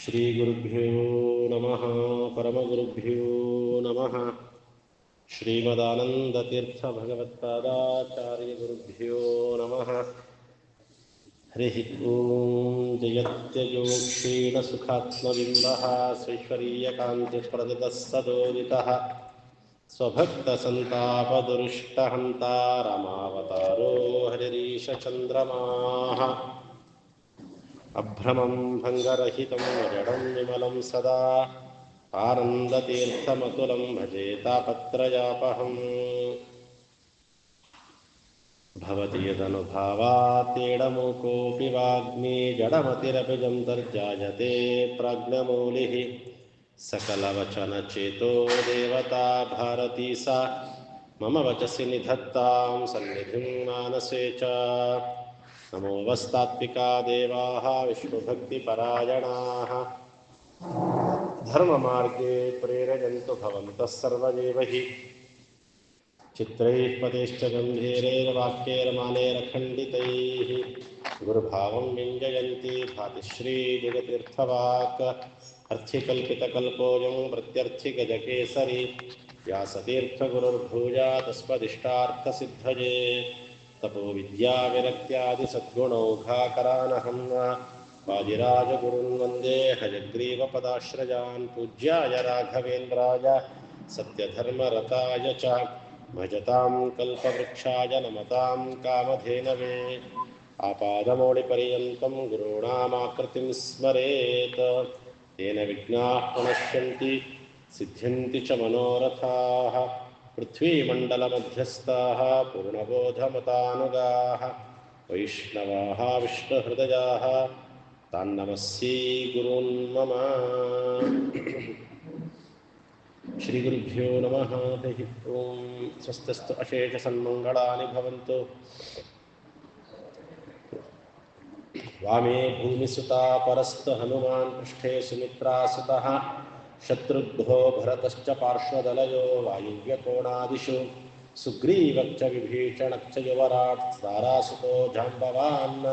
ಶ್ರೀಗುರುಭ್ಯೋ ನಮಃ. ಪರಮಗುರುಭ್ಯೋ ನಮಃ. ಶ್ರೀಮದಾನಂದತೀರ್ಥ ಭಗವತ್ಪಾದಾಚಾರ್ಯ ಗುರುಭ್ಯೋ ನಮಃ. ಹರಿ ಓಂ. ಜಯತ್ಯಜೋಕ್ಷೀಣ ಸುಖಾತ್ಮಬಿಂಬಃ ಸ್ವೈಶ್ವರ್ಯಕಾಂತಿಸ್ಫುರದಿತಃ ಸದೋದಿತಃ ಸ್ವಭಕ್ತಸಂತಾಪದುರುಷ್ಟಹಂತ ರಾಮಾವತಾರೋ ಹರಿರೀಶಚಂದ್ರಮಾಃ. ಅಭ್ರಮಂ ಭಂಗರಹಿತಂ ಜಡಂ ವಿಮಲಂ ಸದಾ ಆನಂದತೀರ್ಥಮತುಲಂ ಭಜೆ ತಾಪತ್ರಯಾಪಹಂ. ಭವತಿ ಯದನುಭಾವಾತ್ತೇಡಮೂಕೋऽಪಿ ವಾಗ್ಮಿ ಜಡಮತಿರಪಿ ಜಂತರ್ಜಾಯತೆ ಪ್ರಾಜ್ಞಮೌಲಿಃ. ಸಕಲವಚನಚೇತೋ ದೇವತಾ ಭಾರತೀ ಸಾ ಮಮ ವಚಸಿ ನಿಧತ್ತಾಂ ಸನ್ನಿಧಿಂ ಮಾನಸೇ ಚ. ನಮೋ ವಸ್ತಾತ್ವಿಕಾ ದೇವಾಃ ವಿಷ್ಣುಭಕ್ತಿಪರಾಯಣಾಃ ಧರ್ಮಮಾರ್ಗೇ ಪ್ರೇರಯಂತು ಭವಂತಃ ಸರ್ವದೇವ ಹಿ. ಚಿತ್ರೈಃ ಪದೇಶ್ಚ ಗಂಭೀರೈರ್ವಾಕ್ಯೈರ್ಮಾನೈರ್ಖಂಡಿತೈಃ ಗುರುಭಾವಂ ವ್ಯಂಜಯಂತಿ ಭಾತಿ ಶ್ರೀಜಗತೀರ್ಥವಾಕ್. ಅರ್ಥಿಕಲ್ಪಿತಕಲ್ಪೋऽಯಂ ಪ್ರತ್ಯರ್ಥಿಗಜಕೇಸರಿ ವ್ಯಾಸತೀರ್ಥಗುರುರ್ಭೂಜಾ ತಸ್ಮದಿಷ್ಟಾರ್ಥಸಿದ್ಧಯೇ. ತಪೋ ವಿದ್ಯಾವಿರಕ್ತ್ಯಾದಿ ಸದ್ಗುಣೌಘಾಕರಾನಹಂ ವಾದಿರಾಜಗುರುನ್ ವಂದೇ ಹಯಗ್ರೀವಪದಾಶ್ರಯಾನ್. ಪೂಜ್ಯಾಯ ರಾಘವೇಂದ್ರಾಯ ಸತ್ಯಧರ್ಮರತಾಯ ಚ ಭಜತಾಂ ಕಲ್ಪವೃಕ್ಷಾಯ ನಮತಾಂ ಕಾಮಧೇನವೇ. ಆಪಾದಮೌಳಿಪರ್ಯಂತಂ ಗುರುಣಾಮಾಕೃತಿಂ ಸ್ಮರೇತ್. ತೇನ ವಿಘ್ನಾಃ ಪ್ರಣಶ್ಯಂತಿ ಸಿದ್ಧ್ಯಂತಿ ಚ ಮನೋರಥಾಃ. ಪೃಥ್ವೀಮಂಡಲಮಧ್ಯಸ್ಥಾಃ ಪೂರ್ಣಬೋಧಮತಾನುಗಾಃ ವೈಷ್ಣವಾಃ ವಿಷ್ಣುಹೃದಯಾಃ ತಾನ್ನಮಸ್ಯೈ ಗುರೂನ್ ಮಮ. ಶ್ರೀಗುರುಭ್ಯೋ ನಮಃ. ಹರಿ ಓಂ. ಸ್ವಸ್ತಿಸ್ತು ಅಶೇಷಸನ್ಮಂಗಳಾನಿ ಭವಂತು. ವಾಮೇ ಭೂಮಿಸುತಾ ಪರಸ್ತು ಹನುಮಾನ್ ಪೃಷ್ಠೇ ಸುಮಿತ್ರಾಸುತಃ. ಶತ್ರುಘ್ನೋ ಭರತಶ್ಚ ಪಾರ್ಶ್ವದಲಯೋ ವಾಯುವ್ಯಕೋಣಾದಿಷು. ಸುಗ್ರೀವಶ್ಚ ವಿಭೀಷಣಶ್ಚ ಯುವರಾಟ್ ತಾರಾಸುತೋ ಜಾಂಬವಾನ್.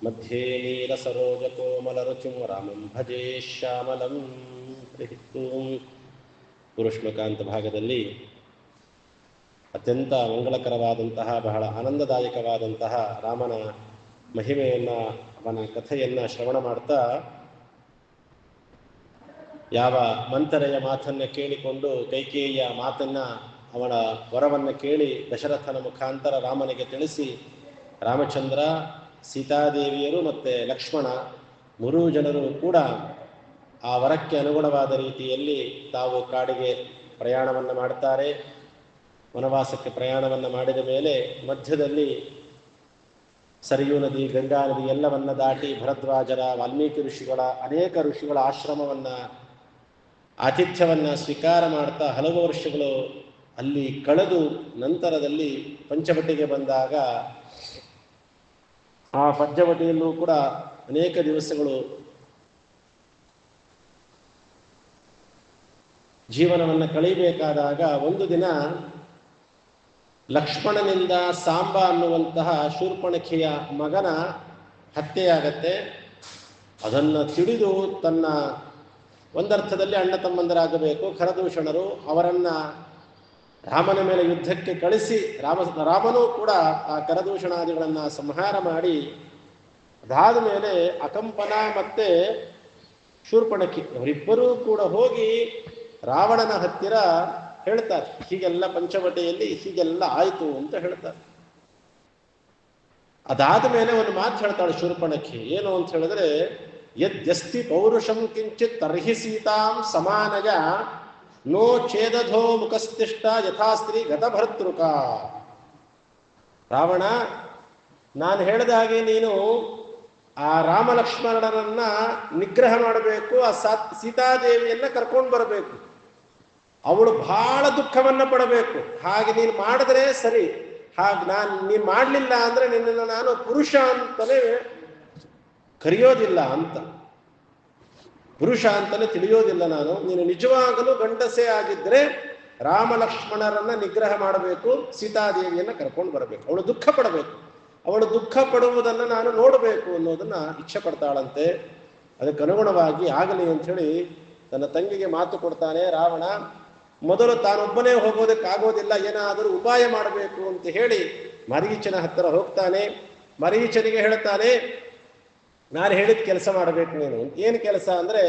ಮಧ್ಯೆ ನೀಲಸರೋಜಕೋಮಲರುಚಿಂ ರಾಮಂ ಭಜೆ ಶ್ಯಾಮಲಂ. ಪುರುಷ್ಮಕಾಂತ ಭಾಗದಲ್ಲಿ ಅತ್ಯಂತ ಮಂಗಳಕರವಾದಂತಹ ಬಹಳ ಆನಂದದಾಯಕವಾದಂತಹ ರಾಮನ ಮಹಿಮೆಯನ್ನು, ಅವನ ಕಥೆಯನ್ನು ಶ್ರವಣ ಮಾಡ್ತಾ, ಯಾವ ಮಂಥರೆಯ ಮಾತನ್ನು ಕೇಳಿಕೊಂಡು ಕೈಕೇಯಿಯ ಮಾತನ್ನು, ಅವನ ವರವನ್ನು ಕೇಳಿ ದಶರಥನ ಮುಖಾಂತರ ರಾಮನಿಗೆ ತಿಳಿಸಿ, ರಾಮಚಂದ್ರ, ಸೀತಾದೇವಿಯರು ಮತ್ತು ಲಕ್ಷ್ಮಣ ಮೂರೂ ಜನರು ಕೂಡ ಆ ವರಕ್ಕೆ ಅನುಗುಣವಾದ ರೀತಿಯಲ್ಲಿ ತಾವು ಕಾಡಿಗೆ ಪ್ರಯಾಣವನ್ನು ಮಾಡ್ತಾರೆ. ವನವಾಸಕ್ಕೆ ಪ್ರಯಾಣವನ್ನು ಮಾಡಿದ ಮೇಲೆ ಮಧ್ಯದಲ್ಲಿ ಸರಿಯೂ ನದಿ, ಗಂಗಾ ನದಿ ಎಲ್ಲವನ್ನ ದಾಟಿ ಭರದ್ವಾಜರ, ವಾಲ್ಮೀಕಿ ಋಷಿಗಳ, ಅನೇಕ ಋಷಿಗಳ ಆಶ್ರಮವನ್ನು, ಆತಿಥ್ಯವನ್ನು ಸ್ವೀಕಾರ ಮಾಡ್ತಾ ಹಲವು ವರ್ಷಗಳು ಅಲ್ಲಿ ಕಳೆದು ನಂತರದಲ್ಲಿ ಪಂಚವಟಿಗೆ ಬಂದಾಗ ಆ ಪಂಚವಟಿಯಲ್ಲೂ ಕೂಡ ಅನೇಕ ದಿವಸಗಳು ಜೀವನವನ್ನು ಕಳೀಬೇಕಾದಾಗ ಒಂದು ದಿನ ಲಕ್ಷ್ಮಣನಿಂದ ಸಾಂಬ ಅನ್ನುವಂತಹ ಶೂರ್ಪಣಖಿಯ ಮಗನ ಹತ್ಯೆಯಾಗತ್ತೆ. ಅದನ್ನು ತಿಳಿದು ತನ್ನ ಒಂದರ್ಥದಲ್ಲಿ ಅಣ್ಣ ತಮ್ಮಂದರಾಗಬೇಕು ಖರದೂಷಣರು, ಅವರನ್ನು ರಾಮನ ಮೇಲೆ ಯುದ್ಧಕ್ಕೆ ಕಳಿಸಿ ರಾಮನೂ ಕೂಡ ಆ ಖರದೂಷಣಾದಿಗಳನ್ನು ಸಂಹಾರ ಮಾಡಿ, ಅದಾದ ಮೇಲೆ ಅಕಂಪನ ಮತ್ತು ಶೂರ್ಪಣಖಿ ಅವರಿಬ್ಬರೂ ಕೂಡ ಹೋಗಿ ರಾವಣನ ಹತ್ತಿರ ಹೇಳ್ತಾರೆ, ಹೀಗೆಲ್ಲ ಪಂಚವಟಿಯಲ್ಲಿ ಹೀಗೆಲ್ಲ ಆಯಿತು ಅಂತ ಹೇಳ್ತಾರೆ. ಅದಾದ ಮೇಲೆ ಒಂದು ಮಾತು ಹೇಳ್ತಾಳೆ ಶೂರ್ಪಣಖಿ. ಏನು ಅಂತ ಹೇಳಿದ್ರೆ, ಯದ್ಯಸ್ತಿ ಪೌರುಷಂ ಕಿಂಚಿತ್ ತರ್ಹಿ ಸೀತಾಂ ಸಮಾನಯ ನೋ ಛೇದಧೋ ಮುಖಸ್ತಿಷ್ಠ ಯಥಾಸ್ತ್ರೀ ಗತಭರ್ತೃಕ. ರಾವಣ, ನಾನು ಹೇಳಿದ ಹಾಗೆ ನೀನು ಆ ರಾಮ ಲಕ್ಷ್ಮಣರನ್ನ ನಿಗ್ರಹ ಮಾಡಬೇಕು, ಆ ಸೀತಾದೇವಿಯನ್ನ ಕರ್ಕೊಂಡು ಬರಬೇಕು, ಅವಳು ಬಹಳ ದುಃಖವನ್ನ ಪಡಬೇಕು. ಹಾಗೆ ನೀನು ಮಾಡಿದ್ರೆ ಸರಿ, ಹಾಗೆ ನೀನು ಮಾಡಲಿಲ್ಲ ಅಂದ್ರೆ ನಿನ್ನನ್ನು ನಾನು ಪುರುಷ ಅಂತಲೇ ಕರೆಯೋದಿಲ್ಲ ಅಂತ, ಪುರುಷ ಅಂತಲೇ ತಿಳಿಯೋದಿಲ್ಲ ನಾನು. ನೀನು ನಿಜವಾಗಲೂ ಗಂಡಸೇ ಆಗಿದ್ರೆ ರಾಮ ಲಕ್ಷ್ಮಣರನ್ನ ನಿಗ್ರಹ ಮಾಡಬೇಕು, ಸೀತಾದೇವಿಯನ್ನ ಕರ್ಕೊಂಡು ಬರಬೇಕು, ಅವಳು ದುಃಖ ಪಡಬೇಕು, ಅವಳು ದುಃಖ ಪಡುವುದನ್ನು ನಾನು ನೋಡಬೇಕು ಅನ್ನೋದನ್ನ ಇಚ್ಛೆ ಪಡ್ತಾಳಂತೆ. ಅದಕ್ಕೆ ಅನುಗುಣವಾಗಿ ಆಗಲಿ ಅಂಥೇಳಿ ತನ್ನ ತಂಗಿಗೆ ಮಾತು ಕೊಡ್ತಾನೆ ರಾವಣ. ಮೊದಲು ತಾನೊಬ್ಬನೇ ಹೋಗೋದಕ್ಕಾಗೋದಿಲ್ಲ, ಏನಾದರೂ ಉಪಾಯ ಮಾಡಬೇಕು ಅಂತ ಹೇಳಿ ಮರೀಚನ ಹತ್ತಿರ ಹೋಗ್ತಾನೆ. ಮರೀಚನಿಗೆ ಹೇಳ್ತಾನೆ, ನಾನು ಹೇಳಿದ ಕೆಲಸ ಮಾಡಬೇಕು ನೀನು. ಏನು ಕೆಲಸ ಅಂದರೆ,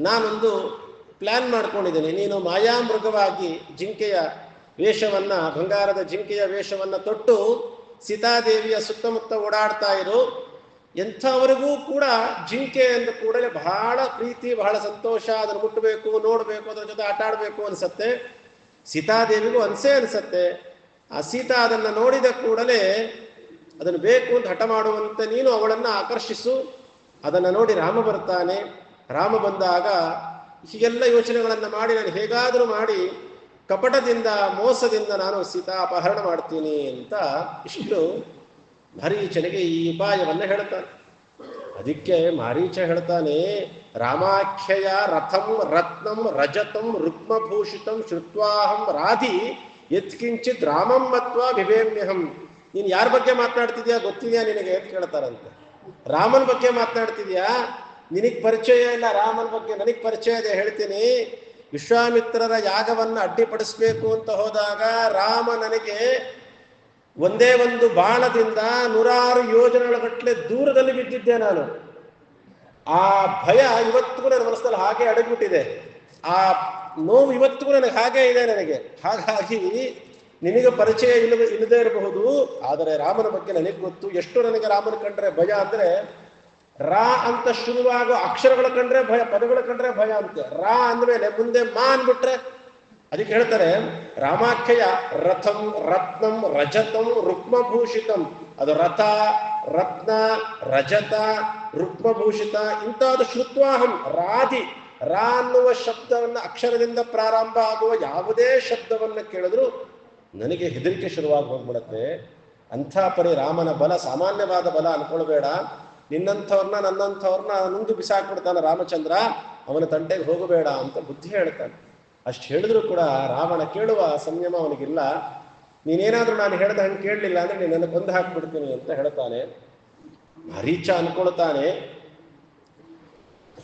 ನಾನೊಂದು ಪ್ಲ್ಯಾನ್ ಮಾಡ್ಕೊಂಡಿದ್ದೀನಿ. ನೀನು ಮಾಯಾಮೃಗವಾಗಿ ಜಿಂಕೆಯ ವೇಷವನ್ನು, ಬಂಗಾರದ ಜಿಂಕೆಯ ವೇಷವನ್ನು ತೊಟ್ಟು ಸೀತಾದೇವಿಯ ಸುತ್ತಮುತ್ತ ಓಡಾಡ್ತಾ ಇರು. ಎಂಥವರಿಗೂ ಕೂಡ ಜಿಂಕೆ ಅಂದ ಕೂಡಲೇ ಬಹಳ ಪ್ರೀತಿ, ಬಹಳ ಸಂತೋಷ, ಅದನ್ನು ಮುಟ್ಟಬೇಕು, ನೋಡಬೇಕು, ಅದರ ಜೊತೆ ಆಟ ಆಡಬೇಕು ಅನಿಸತ್ತೆ. ಸೀತಾದೇವಿಗೂ ಅನಿಸತ್ತೆ. ಆ ಸೀತಾ ಅದನ್ನು ನೋಡಿದ ಕೂಡಲೇ ಅದನ್ನು ಬೇಕು ಅಂತ ಹಠ ಮಾಡುವಂತೆ ನೀನು ಅವಳನ್ನು ಆಕರ್ಷಿಸು. ಅದನ್ನು ನೋಡಿ ರಾಮ ಬರ್ತಾನೆ. ರಾಮ ಬಂದಾಗ ಹೀಗೆಲ್ಲ ಯೋಚನೆಗಳನ್ನು ಮಾಡಿ, ನಾನು ಹೇಗಾದರೂ ಮಾಡಿ ಕಪಟದಿಂದ, ಮೋಸದಿಂದ ನಾನು ಸೀತಾ ಅಪಹರಣ ಮಾಡ್ತೀನಿ ಅಂತ ಇಷ್ಟು ಮಾರೀಚನಿಗೆ ಈ ಉಪಾಯವನ್ನು ಹೇಳ್ತಾನೆ. ಅದಕ್ಕೆ ಮಾರೀಚ ಹೇಳ್ತಾನೆ, ರಾಮಾಖ್ಯಯ ರಥಂ ರತ್ನಂ ರಜತಂ ರುಕ್ಮಭೂಷಿತಂ ಶ್ರುತ್ವಾಹಂ ರಾಧಿ ಯತ್ಕಿಂಚಿತ್ ರಾಮಂ ಮತ್ವಾ ವಿಭೇಮ್ಯಹಂ. ನೀನು ಯಾರ ಬಗ್ಗೆ ಮಾತನಾಡ್ತಿದ್ಯಾ ಗೊತ್ತಿದೆಯಾ ನಿನಗೆ ಅಂತ ಕೇಳ್ತಾರಂತೆ. ರಾಮನ ಬಗ್ಗೆ ಮಾತನಾಡ್ತಿದ್ಯಾ? ನಿನಗೆ ಪರಿಚಯ ಇಲ್ಲ ರಾಮನ ಬಗ್ಗೆ, ನನಗೆ ಪರಿಚಯ ಇದೆ, ಹೇಳ್ತೀನಿ. ವಿಶ್ವಾಮಿತ್ರರ ಯಾಗವನ್ನು ಅಡ್ಡಿಪಡಿಸ್ಬೇಕು ಅಂತ ಹೋದಾಗ ರಾಮ ನನಗೆ ಒಂದೇ ಒಂದು ಬಾಣದಿಂದ 100 ಯೋಜನೆಗಳ ದೂರದಲ್ಲಿ ಬಿದ್ದಿದ್ದೆ ನಾನು. ಆ ಭಯ ಇವತ್ತಿಗೂ ನನ್ನ ಮನಸ್ಸಲ್ಲಿ ಹಾಗೆ ಅಡಗಿಬಿಟ್ಟಿದೆ. ಆ ನೋವು ಇವತ್ತಿಗೂ ನನಗೆ ಹಾಗೇ ಇದೆ ನನಗೆ. ಹಾಗಾಗಿ ನಿನಗೆ ಪರಿಚಯ ಇಲ್ಲದೇ ಇರಬಹುದು, ಆದರೆ ರಾಮನ ಬಗ್ಗೆ ನನಗೆ ಗೊತ್ತು. ಎಷ್ಟು ನನಗೆ ರಾಮನ ಕಂಡ್ರೆ ಭಯ ಅಂದರೆ, ರಾ ಅಂತ ಶುರುವಾಗೋ ಅಕ್ಷರಗಳ ಕಂಡ್ರೆ ಭಯ, ಪದಗಳ ಕಂಡ್ರೆ ಭಯ ಅಂತೆ. ರಾ ಅಂದಮೇಲೆ ಮುಂದೆ ಮಾ ಅಂದ್ಬಿಟ್ರೆ, ಅದಕ್ಕೆ ಹೇಳ್ತಾರೆ ರಾಮಾಖ್ಯಯ ರಥಂ ರತ್ನಂ ರಜತಂ ರುಕ್ಮಭೂಷಿತಂ. ಅದು ರಥ, ರತ್ನ, ರಜತ, ರುಕ್ಮಭೂಷಿತ ಇಂಥದ್ದು. ಶ್ರುತ್ವಾಹಂ ರಾಧಿ, ರಾ ಅನ್ನುವ ಶಬ್ದವನ್ನು, ಅಕ್ಷರದಿಂದ ಪ್ರಾರಂಭ ಆಗುವ ಯಾವುದೇ ಶಬ್ದವನ್ನು ಕೇಳಿದ್ರು ನನಗೆ ಹೆದರಿಕೆ ಶುರುವಾಗಿ ಹೋಗ್ಬಿಡತ್ತೆ. ಅಂಥ ಪರಿ ರಾಮನ ಬಲ ಸಾಮಾನ್ಯವಾದ ಬಲ ಅನ್ಕೊಳ್ಬೇಡ. ನಿನ್ನಂಥವ್ರನ್ನ ನನ್ನಂಥವ್ರನ್ನ ನುಂದು ಬಿಸಾಕ್ಬಿಡ್ತಾನೆ ರಾಮಚಂದ್ರ, ಅವನ ತಂಟೆಗೆ ಹೋಗಬೇಡ ಅಂತ ಬುದ್ಧಿ ಹೇಳ್ತಾನೆ. ಅಷ್ಟು ಹೇಳಿದ್ರು ಕೂಡ ರಾವಣ ಕೇಳುವ ಸಂಯಮ ಅವನಿಗಿಲ್ಲ. ನೀನೇನಾದ್ರೂ ನಾನು ಹೇಳ್ದ ಹಂಗೆ ಕೇಳಲಿಲ್ಲ ಅಂದ್ರೆ ನೀನನ್ನು ಕೊಂದು ಹಾಕ್ಬಿಡ್ತೀನಿ ಅಂತ ಹೇಳ್ತಾನೆ. ಮಾರೀಚ ಅನ್ಕೊಳ್ತಾನೆ,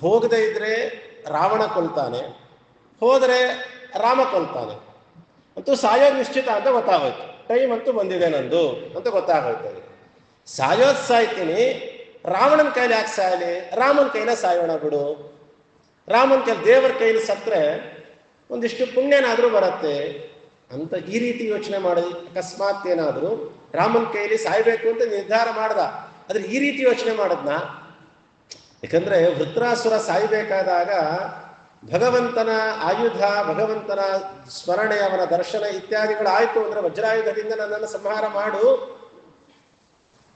ಹೋಗದೆ ಇದ್ರೆ ರಾವಣ ಕೊಲ್ತಾನೆ, ಹೋದರೆ ರಾಮ ಕೊಲ್ತಾನೆ, ಅಂತೂ ಸಾಯೋದು ನಿಶ್ಚಿತ ಅಂತ ಗೊತ್ತಾಗೋಯ್ತು. ಟೈಮ್ ಅಂತೂ ಬಂದಿದೆ ನಂದು ಅಂತ ಗೊತ್ತಾಗೋಯ್ತು. ಸಾಯೋದು ಸಾಯ್ತೀನಿ, ರಾವಣನ ಕೈಲಿ ಯಾಕೆ ಸಾಯಲಿ, ರಾಮನ ಕೈಲ ಸಾಯೋಣ ಬಿಡು. ರಾಮನ ಕೈಲಿ, ದೇವರ ಕೈಲಿ ಸತ್ರೆ ಒಂದಿಷ್ಟು ಪುಣ್ಯನಾದರೂ ಬರುತ್ತೆ ಅಂತ ಈ ರೀತಿ ಯೋಚನೆ ಮಾಡಿ, ಅಕಸ್ಮಾತ್ ಏನಾದರೂ ರಾಮನ ಕೈಲಿ ಸಾಯ್ಬೇಕು ಅಂತ ನಿರ್ಧಾರ ಮಾಡ್ದ. ಆದ್ರೆ ಈ ರೀತಿ ಯೋಚನೆ ಮಾಡದ್ನ. ಯಾಕಂದ್ರೆ ವೃತ್ರಾಸುರ ಸಾಯ್ಬೇಕಾದಾಗ ಭಗವಂತನ ಆಯುಧ, ಭಗವಂತನ ಸ್ಮರಣೆ, ಅವನ ದರ್ಶನ ಇತ್ಯಾದಿಗಳು ಆಯ್ತು ಅಂದ್ರೆ, ವಜ್ರಾಯುಧದಿಂದ ನನ್ನನ್ನು ಸಂಹಾರ ಮಾಡು,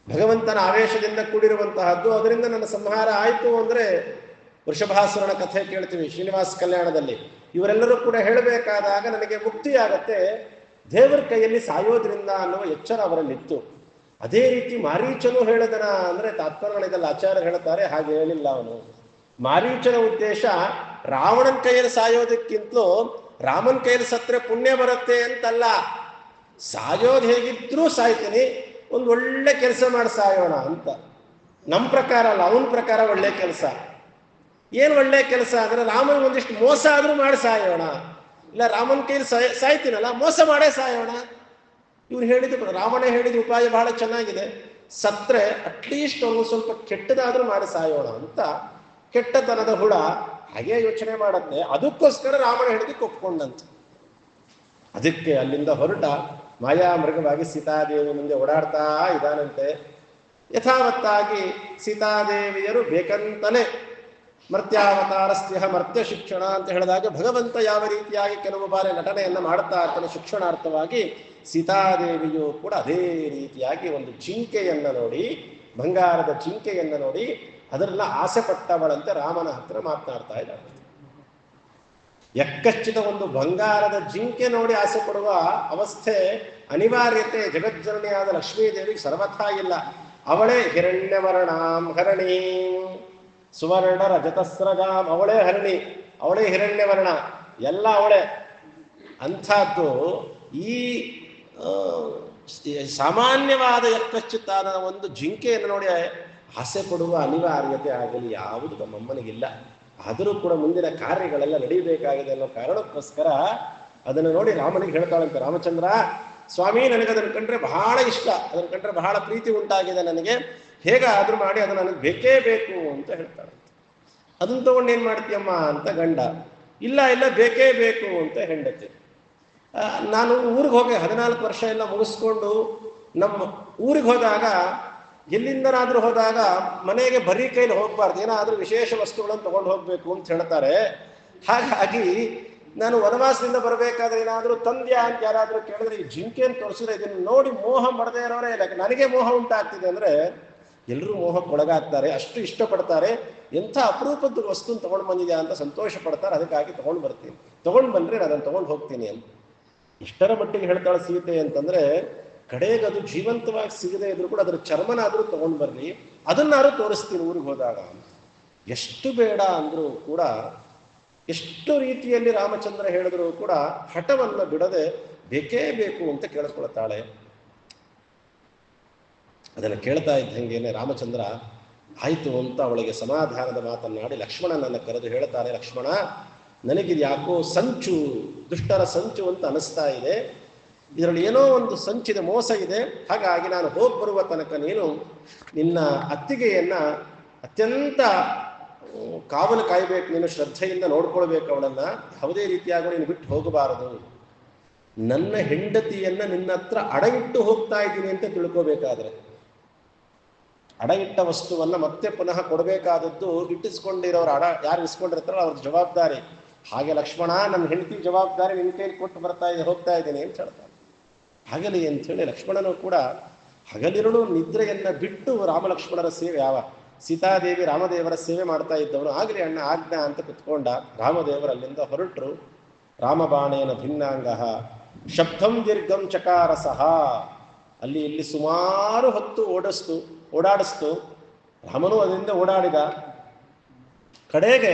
ಭಗವಂತನ ಆವೇಶದಿಂದ ಕೂಡಿರುವಂತಹದ್ದು, ಅದರಿಂದ ನನ್ನ ಸಂಹಾರ ಆಯ್ತು ಅಂದ್ರೆ, ವೃಷಭಾಸುರನ ಕಥೆ ಕೇಳ್ತೀವಿ ಶ್ರೀನಿವಾಸ ಕಲ್ಯಾಣದಲ್ಲಿ. ಇವರೆಲ್ಲರೂ ಕೂಡ ಹೇಳಬೇಕಾದಾಗ ನನಗೆ ಮುಕ್ತಿ ಆಗತ್ತೆ, ದೇವರ ಕೈಯಲ್ಲಿ ಸಾಯೋದ್ರಿಂದ ಅನ್ನುವ ಎಚ್ಚರ ಅವರಲ್ಲಿತ್ತು. ಅದೇ ರೀತಿ ಮಾರೀಚನು ಹೇಳಿದನ ಅಂದ್ರೆ ತಾತ್ಪರ್ಯಗಳಿಗೆಲ್ಲ ಆಚಾರ್ಯರು ಹೇಳ್ತಾರೆ, ಹಾಗೆ ಹೇಳಿಲ್ಲ ಅವನು. ಮಾರೀಚನ ಉದ್ದೇಶ ರಾವಣನ ಕೈಯಲ್ಲಿ ಸಾಯೋದಕ್ಕಿಂತಲೂ ರಾಮನ ಕೈಯಲ್ಲಿ ಸತ್ರೆ ಪುಣ್ಯ ಬರುತ್ತೆ ಅಂತಲ್ಲ. ಸಾಯೋದು ಹೇಗಿದ್ರೂ ಸಾಯ್ತೀನಿ, ಒಂದು ಒಳ್ಳೆ ಕೆಲಸ ಮಾಡಿ ಸಾಯೋಣ ಅಂತ. ನಮ್ಮ ಪ್ರಕಾರ ಅಲ್ಲ, ಅವನ ಪ್ರಕಾರ ಒಳ್ಳೆ ಕೆಲಸ. ಏನು ಒಳ್ಳೆ ಕೆಲಸ ಅಂದ್ರೆ, ರಾಮನ ಒಂದಿಷ್ಟು ಮೋಸ ಆದ್ರೂ ಮಾಡಿ ಸಾಯೋಣ. ಇಲ್ಲ ರಾಮನ ಕೈಯಲ್ಲಿ ಸಾಯ್ತೀನಲ್ಲ, ಮೋಸ ಮಾಡೇ ಸಾಯೋಣ. ಇವ್ರು ಹೇಳಿದ್ರು, ರಾವಣ ಹೇಳಿದ ಉಪಾಯ ಬಹಳ ಚೆನ್ನಾಗಿದೆ. ಸತ್ರೆ ಅಟ್ಲೀಸ್ಟ್ ಒಂದು ಸ್ವಲ್ಪ ಕೆಟ್ಟದಾದ್ರೂ ಮಾಡಿ ಸಾಯೋಣ ಅಂತ ಕೆಟ್ಟತನದ ಹುಳ ಹಾಗೆ ಯೋಚನೆ ಮಾಡತ್ತೆ. ಅದಕ್ಕೋಸ್ಕರ ರಾವಣ ಹೇಳಿದಕ್ಕೆ ಒಪ್ಕೊಂಡಂತೆ. ಅದಕ್ಕೆ ಅಲ್ಲಿಂದ ಹೊರಟ ಮಾಯಾ ಮೃಗವಾಗಿ ಸೀತಾದೇವಿ ಮುಂದೆ ಓಡಾಡ್ತಾ ಇದ್ದಾನಂತೆ. ಯಥಾವತ್ತಾಗಿ ಸೀತಾದೇವಿಯರು ಬೇಕಂತಲೇ ಮರ್ತ್ಯಾವತಾರಸ್ತ್ಯಹ ಮರ್ತ್ಯ ಶಿಕ್ಷಣ ಅಂತ ಹೇಳಿದಾಗ, ಭಗವಂತ ಯಾವ ರೀತಿಯಾಗಿ ಕೆಲವು ಬಾರಿ ನಟನೆಯನ್ನು ಮಾಡುತ್ತಾ ಇರ್ತಾನೆ ಶಿಕ್ಷಣಾರ್ಥವಾಗಿ, ಸೀತಾದೇವಿಯು ಕೂಡ ಅದೇ ರೀತಿಯಾಗಿ ಒಂದು ಜಿಂಕೆಯನ್ನು ನೋಡಿ, ಬಂಗಾರದ ಜಿಂಕೆಯನ್ನು ನೋಡಿ ಅದರೆಲ್ಲ ಆಸೆ ಪಟ್ಟವಳಂತೆ ರಾಮನ ಹತ್ರ ಮಾತನಾಡ್ತಾ ಇದ್ದಾಳೆ. ಯಕ್ಕಶ್ಚಿತ ಒಂದು ಬಂಗಾರದ ಜಿಂಕೆ ನೋಡಿ ಆಸೆ ಪಡುವ ಅವಸ್ಥೆ, ಅನಿವಾರ್ಯತೆ ಜಗಜ್ಜನನಿಯಾದ ಲಕ್ಷ್ಮೀದೇವಿಗೆ ಸರ್ವಥಾ ಇಲ್ಲ. ಅವಳೇ ಹಿರಣ್ಯವರ್ಣಾಂ ಹರಣೀಂ ಸುವರ್ಣ ರಜತಸ್ರಜಾಂ, ಅವಳೇ ಹರಣಿ, ಅವಳೇ ಹಿರಣ್ಯವರ್ಣ, ಎಲ್ಲ ಅವಳೇ. ಅಂಥದ್ದು ಈ ಸಾಮಾನ್ಯವಾದ ಯಕ್ಕಶ್ಚಿತ್ತಾದ ಒಂದು ಜಿಂಕೆಯನ್ನು ನೋಡಿ ಆಸೆ ಪಡುವ ಅನಿವಾರ್ಯತೆ ಆಗಲಿ ಯಾವುದು ನಮ್ಮಮ್ಮನಿಗಿಲ್ಲ. ಆದರೂ ಕೂಡ ಮುಂದಿನ ಕಾರ್ಯಗಳೆಲ್ಲ ನಡೀಬೇಕಾಗಿದೆ ಅನ್ನೋ ಕಾರಣಕ್ಕೋಸ್ಕರ ಅದನ್ನು ನೋಡಿ ರಾಮನಿಗೆ ಹೇಳ್ತಾಳಂತೆ, ರಾಮಚಂದ್ರ ಸ್ವಾಮಿ ನನಗೆ ಅದನ್ನು ಕಂಡ್ರೆ ಬಹಳ ಇಷ್ಟ, ಅದನ್ನು ಕಂಡ್ರೆ ಬಹಳ ಪ್ರೀತಿ ಉಂಟಾಗಿದೆ ನನಗೆ, ಹೇಗಾದ್ರೂ ಮಾಡಿ ಅದು ನನಗೆ ಬೇಕೇ ಬೇಕು ಅಂತ ಹೇಳ್ತಾಳಂತೆ. ಅದನ್ನು ತಗೊಂಡು ಏನು ಮಾಡ್ತೀಯಮ್ಮ ಅಂತ ಗಂಡ, ಇಲ್ಲ ಇಲ್ಲ ಬೇಕೇ ಬೇಕು ಅಂತ ಹೆಂಡತಿ. ನಾನು ಊರಿಗೆ ಹೋಗಿ 14 ವರ್ಷ ಎಲ್ಲ ಮುಗಿಸ್ಕೊಂಡು ನಮ್ಮ ಊರಿಗೆ ಹೋದಾಗ, ಎಲ್ಲಿಂದನಾದ್ರೂ ಹೋದಾಗ ಮನೆಗೆ ಬರೀ ಕೈಲಿ ಹೋಗ್ಬಾರ್ದು, ಏನಾದ್ರೂ ವಿಶೇಷ ವಸ್ತುಗಳನ್ನು ತಗೊಂಡು ಹೋಗ್ಬೇಕು ಅಂತ ಹೇಳ್ತಾರೆ. ಹಾಗಾಗಿ ನಾನು ವನವಾಸದಿಂದ ಬರಬೇಕಾದ್ರೆ ಏನಾದ್ರೂ ತಂದ್ಯಾ ಅಂತ ಯಾರಾದ್ರೂ ಕೇಳಿದ್ರೆ ಈ ಜಿಂಕೆಯನ್ನು ತೋರಿಸಿದ್ರೆ ಇದನ್ನು ನೋಡಿ ಮೋಹ ಮಾಡದೇ ಇರೋರೇ ಇಲ್ಲ. ನನಗೆ ಮೋಹ ಉಂಟಾಗ್ತಿದೆ ಅಂದ್ರೆ ಎಲ್ಲರೂ ಮೋಹಕ್ಕೆ ಒಳಗಾಗ್ತಾರೆ, ಅಷ್ಟು ಇಷ್ಟಪಡ್ತಾರೆ. ಎಂಥ ಅಪರೂಪದ ವಸ್ತು ತಗೊಂಡು ಬಂದಿದ್ಯಾ ಅಂತ ಸಂತೋಷ ಪಡ್ತಾರೆ. ಅದಕ್ಕಾಗಿ ತಗೊಂಡು ಬರ್ತೀನಿ, ತಗೊಂಡು ಬಂದ್ರೆ ನಾನು ಅದನ್ನು ತಗೊಂಡು ಹೋಗ್ತೀನಿ ಅಂತ. ಇಷ್ಟರ ಮಟ್ಟಿಗೆ ಹೇಳ್ತಾಳೆ ಸೀತೆ ಅಂತಂದ್ರೆ, ಕಡೆಗೆ ಅದು ಜೀವಂತವಾಗಿ ಸಿಗದೆ ಇದ್ರು ಕೂಡ ಅದ್ರ ಚರ್ಮನಾದ್ರೂ ತಗೊಂಡು ಬರ್ರಿ, ಅದನ್ನಾದ್ರೂ ತೋರಿಸ್ತೀನಿ ಊರಿಗೆ ಹೋದಾಗ ಅಂತ. ಎಷ್ಟು ಬೇಡ ಅಂದ್ರೂ ಕೂಡ, ಎಷ್ಟು ರೀತಿಯಲ್ಲಿ ರಾಮಚಂದ್ರ ಹೇಳಿದ್ರು ಕೂಡ ಹಠವನ್ನ ಬಿಡದೆ ಬೇಕೇ ಬೇಕು ಅಂತ ಕೇಳಿಸ್ಕೊಳ್ತಾಳೆ. ಅದನ್ನು ಕೇಳ್ತಾ ಇದ್ದಂಗೆನೆ ರಾಮಚಂದ್ರ ಆಯ್ತು ಅಂತ ಅವಳಿಗೆ ಸಮಾಧಾನದ ಮಾತನ್ನಾಡಿ ಲಕ್ಷ್ಮಣನನ್ನು ಕರೆದು ಹೇಳ್ತಾರೆ, ಲಕ್ಷ್ಮಣ ನನಗಿದು ಯಾಕೋ ಸಂಚು, ದುಷ್ಟರ ಸಂಚು ಅಂತ ಅನಿಸ್ತಾ ಇದೆ, ಇದರಲ್ಲಿ ಏನೋ ಒಂದು ಸಂಚಿದೆ, ಮೋಸ ಇದೆ. ಹಾಗಾಗಿ ನಾನು ಹೋಗಿ ಬರುವ ತನಕ ನೀನು ನಿನ್ನ ಅತ್ತಿಗೆಯನ್ನ ಅತ್ಯಂತ ಕಾವಲು ಕಾಯಬೇಕು, ನೀನು ಶ್ರದ್ಧೆಯಿಂದ ನೋಡ್ಕೊಳ್ಬೇಕು ಅವಳನ್ನ, ಯಾವುದೇ ರೀತಿಯಾಗಿ ನೀನು ಬಿಟ್ಟು ಹೋಗಬಾರದು. ನನ್ನ ಹೆಂಡತಿಯನ್ನ ನಿನ್ನ ಹತ್ರ ಅಡಗಿಟ್ಟು ಹೋಗ್ತಾ ಇದ್ದೀನಿ ಅಂತ ತಿಳ್ಕೋಬೇಕಾದ್ರೆ, ಅಡಗಿಟ್ಟ ವಸ್ತುವನ್ನ ಮತ್ತೆ ಪುನಃ ಕೊಡಬೇಕಾದದ್ದು ಇಟ್ಟಿಸ್ಕೊಂಡಿರೋರು, ಯಾರು ಇಸ್ಕೊಂಡಿರ್ತಾರೋ ಅವ್ರ ಜವಾಬ್ದಾರಿ. ಹಾಗೆ ಲಕ್ಷ್ಮಣ ನನ್ನ ಹೆಂಡತಿ ಜವಾಬ್ದಾರಿ ನಿನ್ನ ಕೈಲಿ ಕೊಟ್ಟು ಹೋಗ್ತಾ ಇದ್ದೀನಿ ಅಂತ ಹೇಳ್ತಾನೆ. ಹಾಗಲಿ ಅಂಥೇಳಿ ಲಕ್ಷ್ಮಣನು ಕೂಡ ಹಗಲಿರುಳು ನಿದ್ರೆಯನ್ನ ಬಿಟ್ಟು ರಾಮಲಕ್ಷ್ಮಣರ ಸೇವೆ, ಯಾವ ಸೀತಾದೇವಿ ರಾಮದೇವರ ಸೇವೆ ಮಾಡ್ತಾ ಇದ್ದವನು, ಆಗಲಿ ಅಣ್ಣ ಆಜ್ಞಾ ಅಂತ ಕುತ್ಕೊಂಡ. ರಾಮದೇವರು ಅಲ್ಲಿಂದ ಹೊರಟರು. ರಾಮಬಾಣೇನ ಭಿನ್ನಾಂಗ ಶಬ್ದಂ ದೀರ್ಘಂ ಚಕಾರ ಸಹ, ಅಲ್ಲಿ ಇಲ್ಲಿ ಸುಮಾರು ಹೊತ್ತು ಓಡಾಡಿಸ್ತು. ರಾಮನು ಅದರಿಂದ ಓಡಾಡಿದ. ಕಡೆಗೆ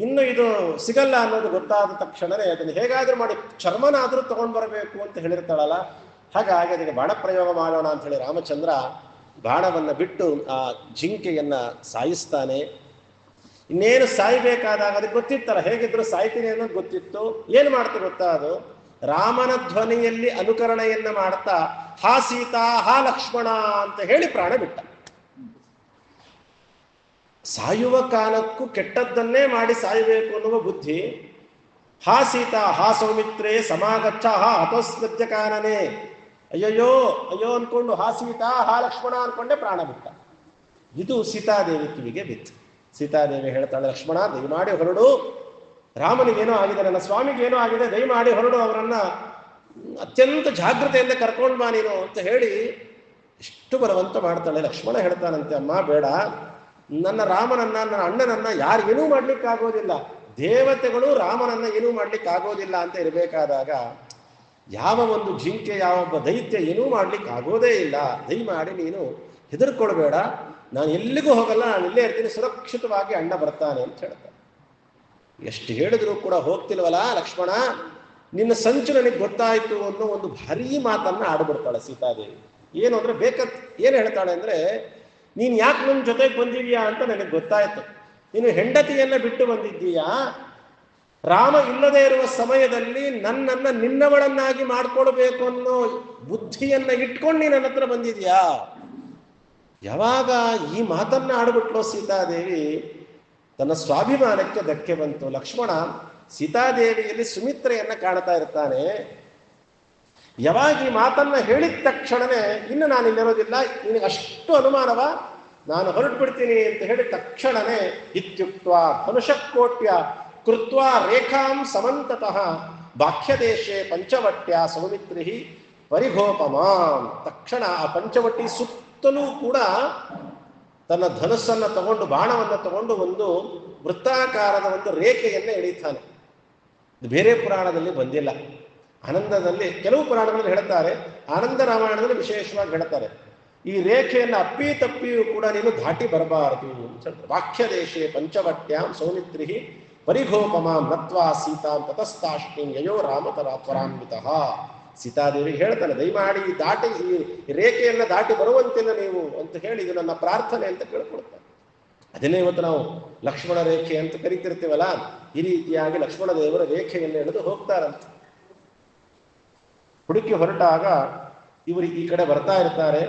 ಇನ್ನು ಇದು ಸಿಗಲ್ಲ ಅನ್ನೋದು ಗೊತ್ತಾದ ತಕ್ಷಣವೇ ಅದನ್ನು ಹೇಗಾದ್ರೂ ಮಾಡಿ ಚರ್ಮನಾದ್ರೂ ತಗೊಂಡು ಬರಬೇಕು ಅಂತ ಹೇಳಿರ್ತಾಳಲ್ಲ, ಹಾಗಾಗಿ ಅದಕ್ಕೆ ಬಾಣ ಪ್ರಯೋಗ ಮಾಡೋಣ ಅಂತ ಹೇಳಿ ರಾಮಚಂದ್ರ ಬಾಣವನ್ನ ಬಿಟ್ಟು ಆ ಜಿಂಕೆಯನ್ನ ಸಾಯಿಸ್ತಾನೆ. ಇನ್ನೇನು ಸಾಯ್ಬೇಕಾದಾಗ ಅದಕ್ಕೆ ಗೊತ್ತಿತ್ತಲ್ಲ, ಹೇಗಿದ್ರು ಸಾಯ್ತೀನಿ ಅನ್ನೋದು ಗೊತ್ತಿತ್ತು. ಏನು ಮಾಡ್ತಾ ಗೊತ್ತಾ, ಅದು ರಾಮನ ಧ್ವನಿಯಲ್ಲಿ ಅನುಕರಣೆಯನ್ನ ಮಾಡ್ತಾ ಹಾ ಸೀತಾ ಹಾ ಲಕ್ಷ್ಮಣ ಅಂತ ಹೇಳಿ ಪ್ರಾಣ ಬಿಟ್ಟ. ಸಾಯುವ ಕಾಲಕ್ಕೂ ಕೆಟ್ಟದ್ದನ್ನೇ ಮಾಡಿ ಸಾಯಬೇಕು ಅನ್ನುವ ಬುದ್ಧಿ. ಹಾ ಸೀತಾ ಹಾ ಸೌಮಿತ್ರೇ ಸಮಾಗಚ್ಚ ಹಾ ಹತೋಸ್ಮೃತ್ಯ ಕಾನನೆ, ಅಯ್ಯಯ್ಯೋ ಅಯ್ಯೋ ಅನ್ಕೊಂಡು ಹಾ ಸೀತಾ ಹಾ ಲಕ್ಷ್ಮಣ ಅನ್ಕೊಂಡೆ ಪ್ರಾಣ ಬಿಟ್ಟ. ಇದು ಸೀತಾದೇವಿ ಕಿವಿಗೆ ಬಿತ್ತು. ಸೀತಾದೇವಿ ಹೇಳ್ತಾಳೆ, ಲಕ್ಷ್ಮಣ ದಯಮಾಡಿ ಹೊರಡು, ರಾಮನಿಗೇನೋ ಆಗಿದೆ, ನನ್ನ ಸ್ವಾಮಿಗೇನೋ ಆಗಿದೆ, ದಯಮಾಡಿ ಹೊರಡು, ಅವರನ್ನ ಅತ್ಯಂತ ಜಾಗೃತೆಯಿಂದ ಕರ್ಕೊಂಡು ಬಾ ನೀನು ಅಂತ ಹೇಳಿ ಎಷ್ಟು ಬಲವಂತ ಮಾಡ್ತಾಳೆ. ಲಕ್ಷ್ಮಣ ಹೇಳ್ತಾನಂತೆ, ಅಮ್ಮ ಬೇಡ, ನನ್ನ ರಾಮನನ್ನ ನನ್ನ ಅಣ್ಣನನ್ನ ಯಾರು ಏನೂ ಮಾಡ್ಲಿಕ್ಕಾಗೋದಿಲ್ಲ, ದೇವತೆಗಳು ರಾಮನನ್ನ ಏನೂ ಮಾಡ್ಲಿಕ್ಕಾಗೋದಿಲ್ಲ ಅಂತ ಇರಬೇಕಾದಾಗ ಯಾವ ಒಂದು ಜಿಂಕೆ ಯಾವ ಒಬ್ಬ ದೈತ್ಯ ಏನೂ ಮಾಡ್ಲಿಕ್ಕೆ ಆಗೋದೇ ಇಲ್ಲ, ದಯಮಾಡಿ ನೀನು ಹೆದರ್ಕೊಳ್ಬೇಡ, ನಾನು ಎಲ್ಲಿಗೂ ಹೋಗಲ್ಲ, ನಾನು ಇಲ್ಲೇ ಇರ್ತೀನಿ, ಸುರಕ್ಷಿತವಾಗಿ ಅಣ್ಣ ಬರ್ತಾನೆ ಅಂತ ಹೇಳ್ತಾನೆ. ಎಷ್ಟು ಹೇಳಿದ್ರು ಕೂಡ ಹೋಗ್ತಿಲ್ವಲ್ಲ ಲಕ್ಷ್ಮಣ, ನಿನ್ನ ಸಂಚು ನನಗೆ ಗೊತ್ತಾಯ್ತು ಅನ್ನೋ ಒಂದು ಭಾರೀ ಮಾತನ್ನ ಆಡ್ಬಿಡ್ತಾಳೆ ಸೀತಾದೇವಿ. ಏನು ಅಂದ್ರೆ ಏನು ಹೇಳ್ತಾಳೆ ಅಂದ್ರೆ, ನೀನ್ ಯಾಕೆ ನನ್ನ ಜೊತೆಗೆ ಬಂದಿದ್ಯಾ ಅಂತ ನನಗೆ ಗೊತ್ತಾಯ್ತು, ನೀನು ಹೆಂಡತಿಯನ್ನ ಬಿಟ್ಟು ಬಂದಿದ್ದೀಯಾ, ರಾಮ ಇಲ್ಲದೆ ಇರುವ ಸಮಯದಲ್ಲಿ ನನ್ನನ್ನ ನಿನ್ನವಳನ್ನಾಗಿ ಮಾಡ್ಕೊಳ್ಬೇಕು ಅನ್ನೋ ಬುದ್ಧಿಯನ್ನ ಇಟ್ಕೊಂಡು ನೀನು ನನ್ನ ಹತ್ರ ಬಂದಿದ್ಯಾ. ಯಾವಾಗ ಈ ಮಾತನ್ನ ಆಡ್ಬಿಟ್ಲೋ ಸೀತಾದೇವಿ, ತನ್ನ ಸ್ವಾಭಿಮಾನಕ್ಕೆ ಧಕ್ಕೆ ಬಂತು. ಲಕ್ಷ್ಮಣ ಸೀತಾದೇವಿಯಲ್ಲಿ ಸುಮಿತ್ರೆಯನ್ನ ಕಾಣ್ತಾ ಇರ್ತಾನೆ. ಯಾವಾಗ ಈ ಮಾತನ್ನ ಹೇಳಿದ ತಕ್ಷಣವೇ ಇನ್ನು ನಾನು ಇಲ್ಲಿರೋದಿಲ್ಲ, ನಿನಗೆ ಅಷ್ಟು ಅನುಮಾನವ, ನಾನು ಹೊರಟು ಬಿಡ್ತೀನಿ ಅಂತ ಹೇಳಿ ತಕ್ಷಣವೇ ಇತ್ಯುಕ್ತ ಧನುಷಕೋಟ್ಯ ಕೃತ್ವ ರೇಖಾಂ ಸಮಂತತಃ ಬಾಹ್ಯದೇಶೆ ಪಂಚವಟ್ಯ ಸೌಮಿತ್ರಿ ಪರಿಘೋಪಮಾಂ. ತಕ್ಷಣ ಆ ಪಂಚವಟಿ ಸುತ್ತಲೂ ಕೂಡ ತನ್ನ ಧನುಸ್ಸನ್ನ ತಗೊಂಡು, ಬಾಣವನ್ನ ತಗೊಂಡು ಒಂದು ವೃತ್ತಾಕಾರದ ಒಂದು ರೇಖೆಯನ್ನ ಎಳೀತಾನೆ. ಇದು ಬೇರೆ ಪುರಾಣದಲ್ಲಿ ಬಂದಿಲ್ಲ. ಆನಂದದಲ್ಲಿ ಕೆಲವು ಪುರಾಣಗಳಲ್ಲಿ ಹೇಳ್ತಾರೆ, ಆನಂದ ರಾಮಾಯಣದಲ್ಲಿ ವಿಶೇಷವಾಗಿ ಹೇಳ್ತಾರೆ, ಈ ರೇಖೆಯನ್ನು ಅಪ್ಪಿ ತಪ್ಪಿಯೂ ಕೂಡ ನೀನು ದಾಟಿ ಬರಬಾರದು ಅಂತ. ವಾಕ್ಯದೇಶೆ ಪಂಚವಟ್ಯಾಂ ಸೌಮಿತ್ರಿ ಪರಿಘೋಪಮಾಂ ನತ್ವಾ ಸೀತಾಂ ತತಸ್ತಾಷ್ಟಿಂ ಯಯೋ ರಾಮತರಾತ್ವರಾನ್ವಿತಃ. ಸೀತಾದೇವಿಗೆ ಹೇಳ್ತಾನೆ, ದಯಮಾಡಿ ಈ ರೇಖೆಯನ್ನು ದಾಟಿ ಬರುವಂತಿಲ್ಲ ನೀವು ಅಂತ ಹೇಳಿ, ಇದು ನನ್ನ ಪ್ರಾರ್ಥನೆ ಅಂತ ಕೇಳ್ಕೊಳ್ತಾನೆ. ಅದನ್ನೇ ಇವತ್ತು ನಾವು ಲಕ್ಷ್ಮಣ ರೇಖೆ ಅಂತ ಕರಿತಿರ್ತೀವಲ್ಲ, ಈ ರೀತಿಯಾಗಿ ಲಕ್ಷ್ಮಣ ದೇವರ ರೇಖೆಯನ್ನು ಎಳೆದು ಹೋಗ್ತಾರಂತೆ. ಹುಡುಕಿ ಹೊರಟಾಗ ಇವರು ಈ ಕಡೆ ಬರ್ತಾ ಇರ್ತಾರೆ.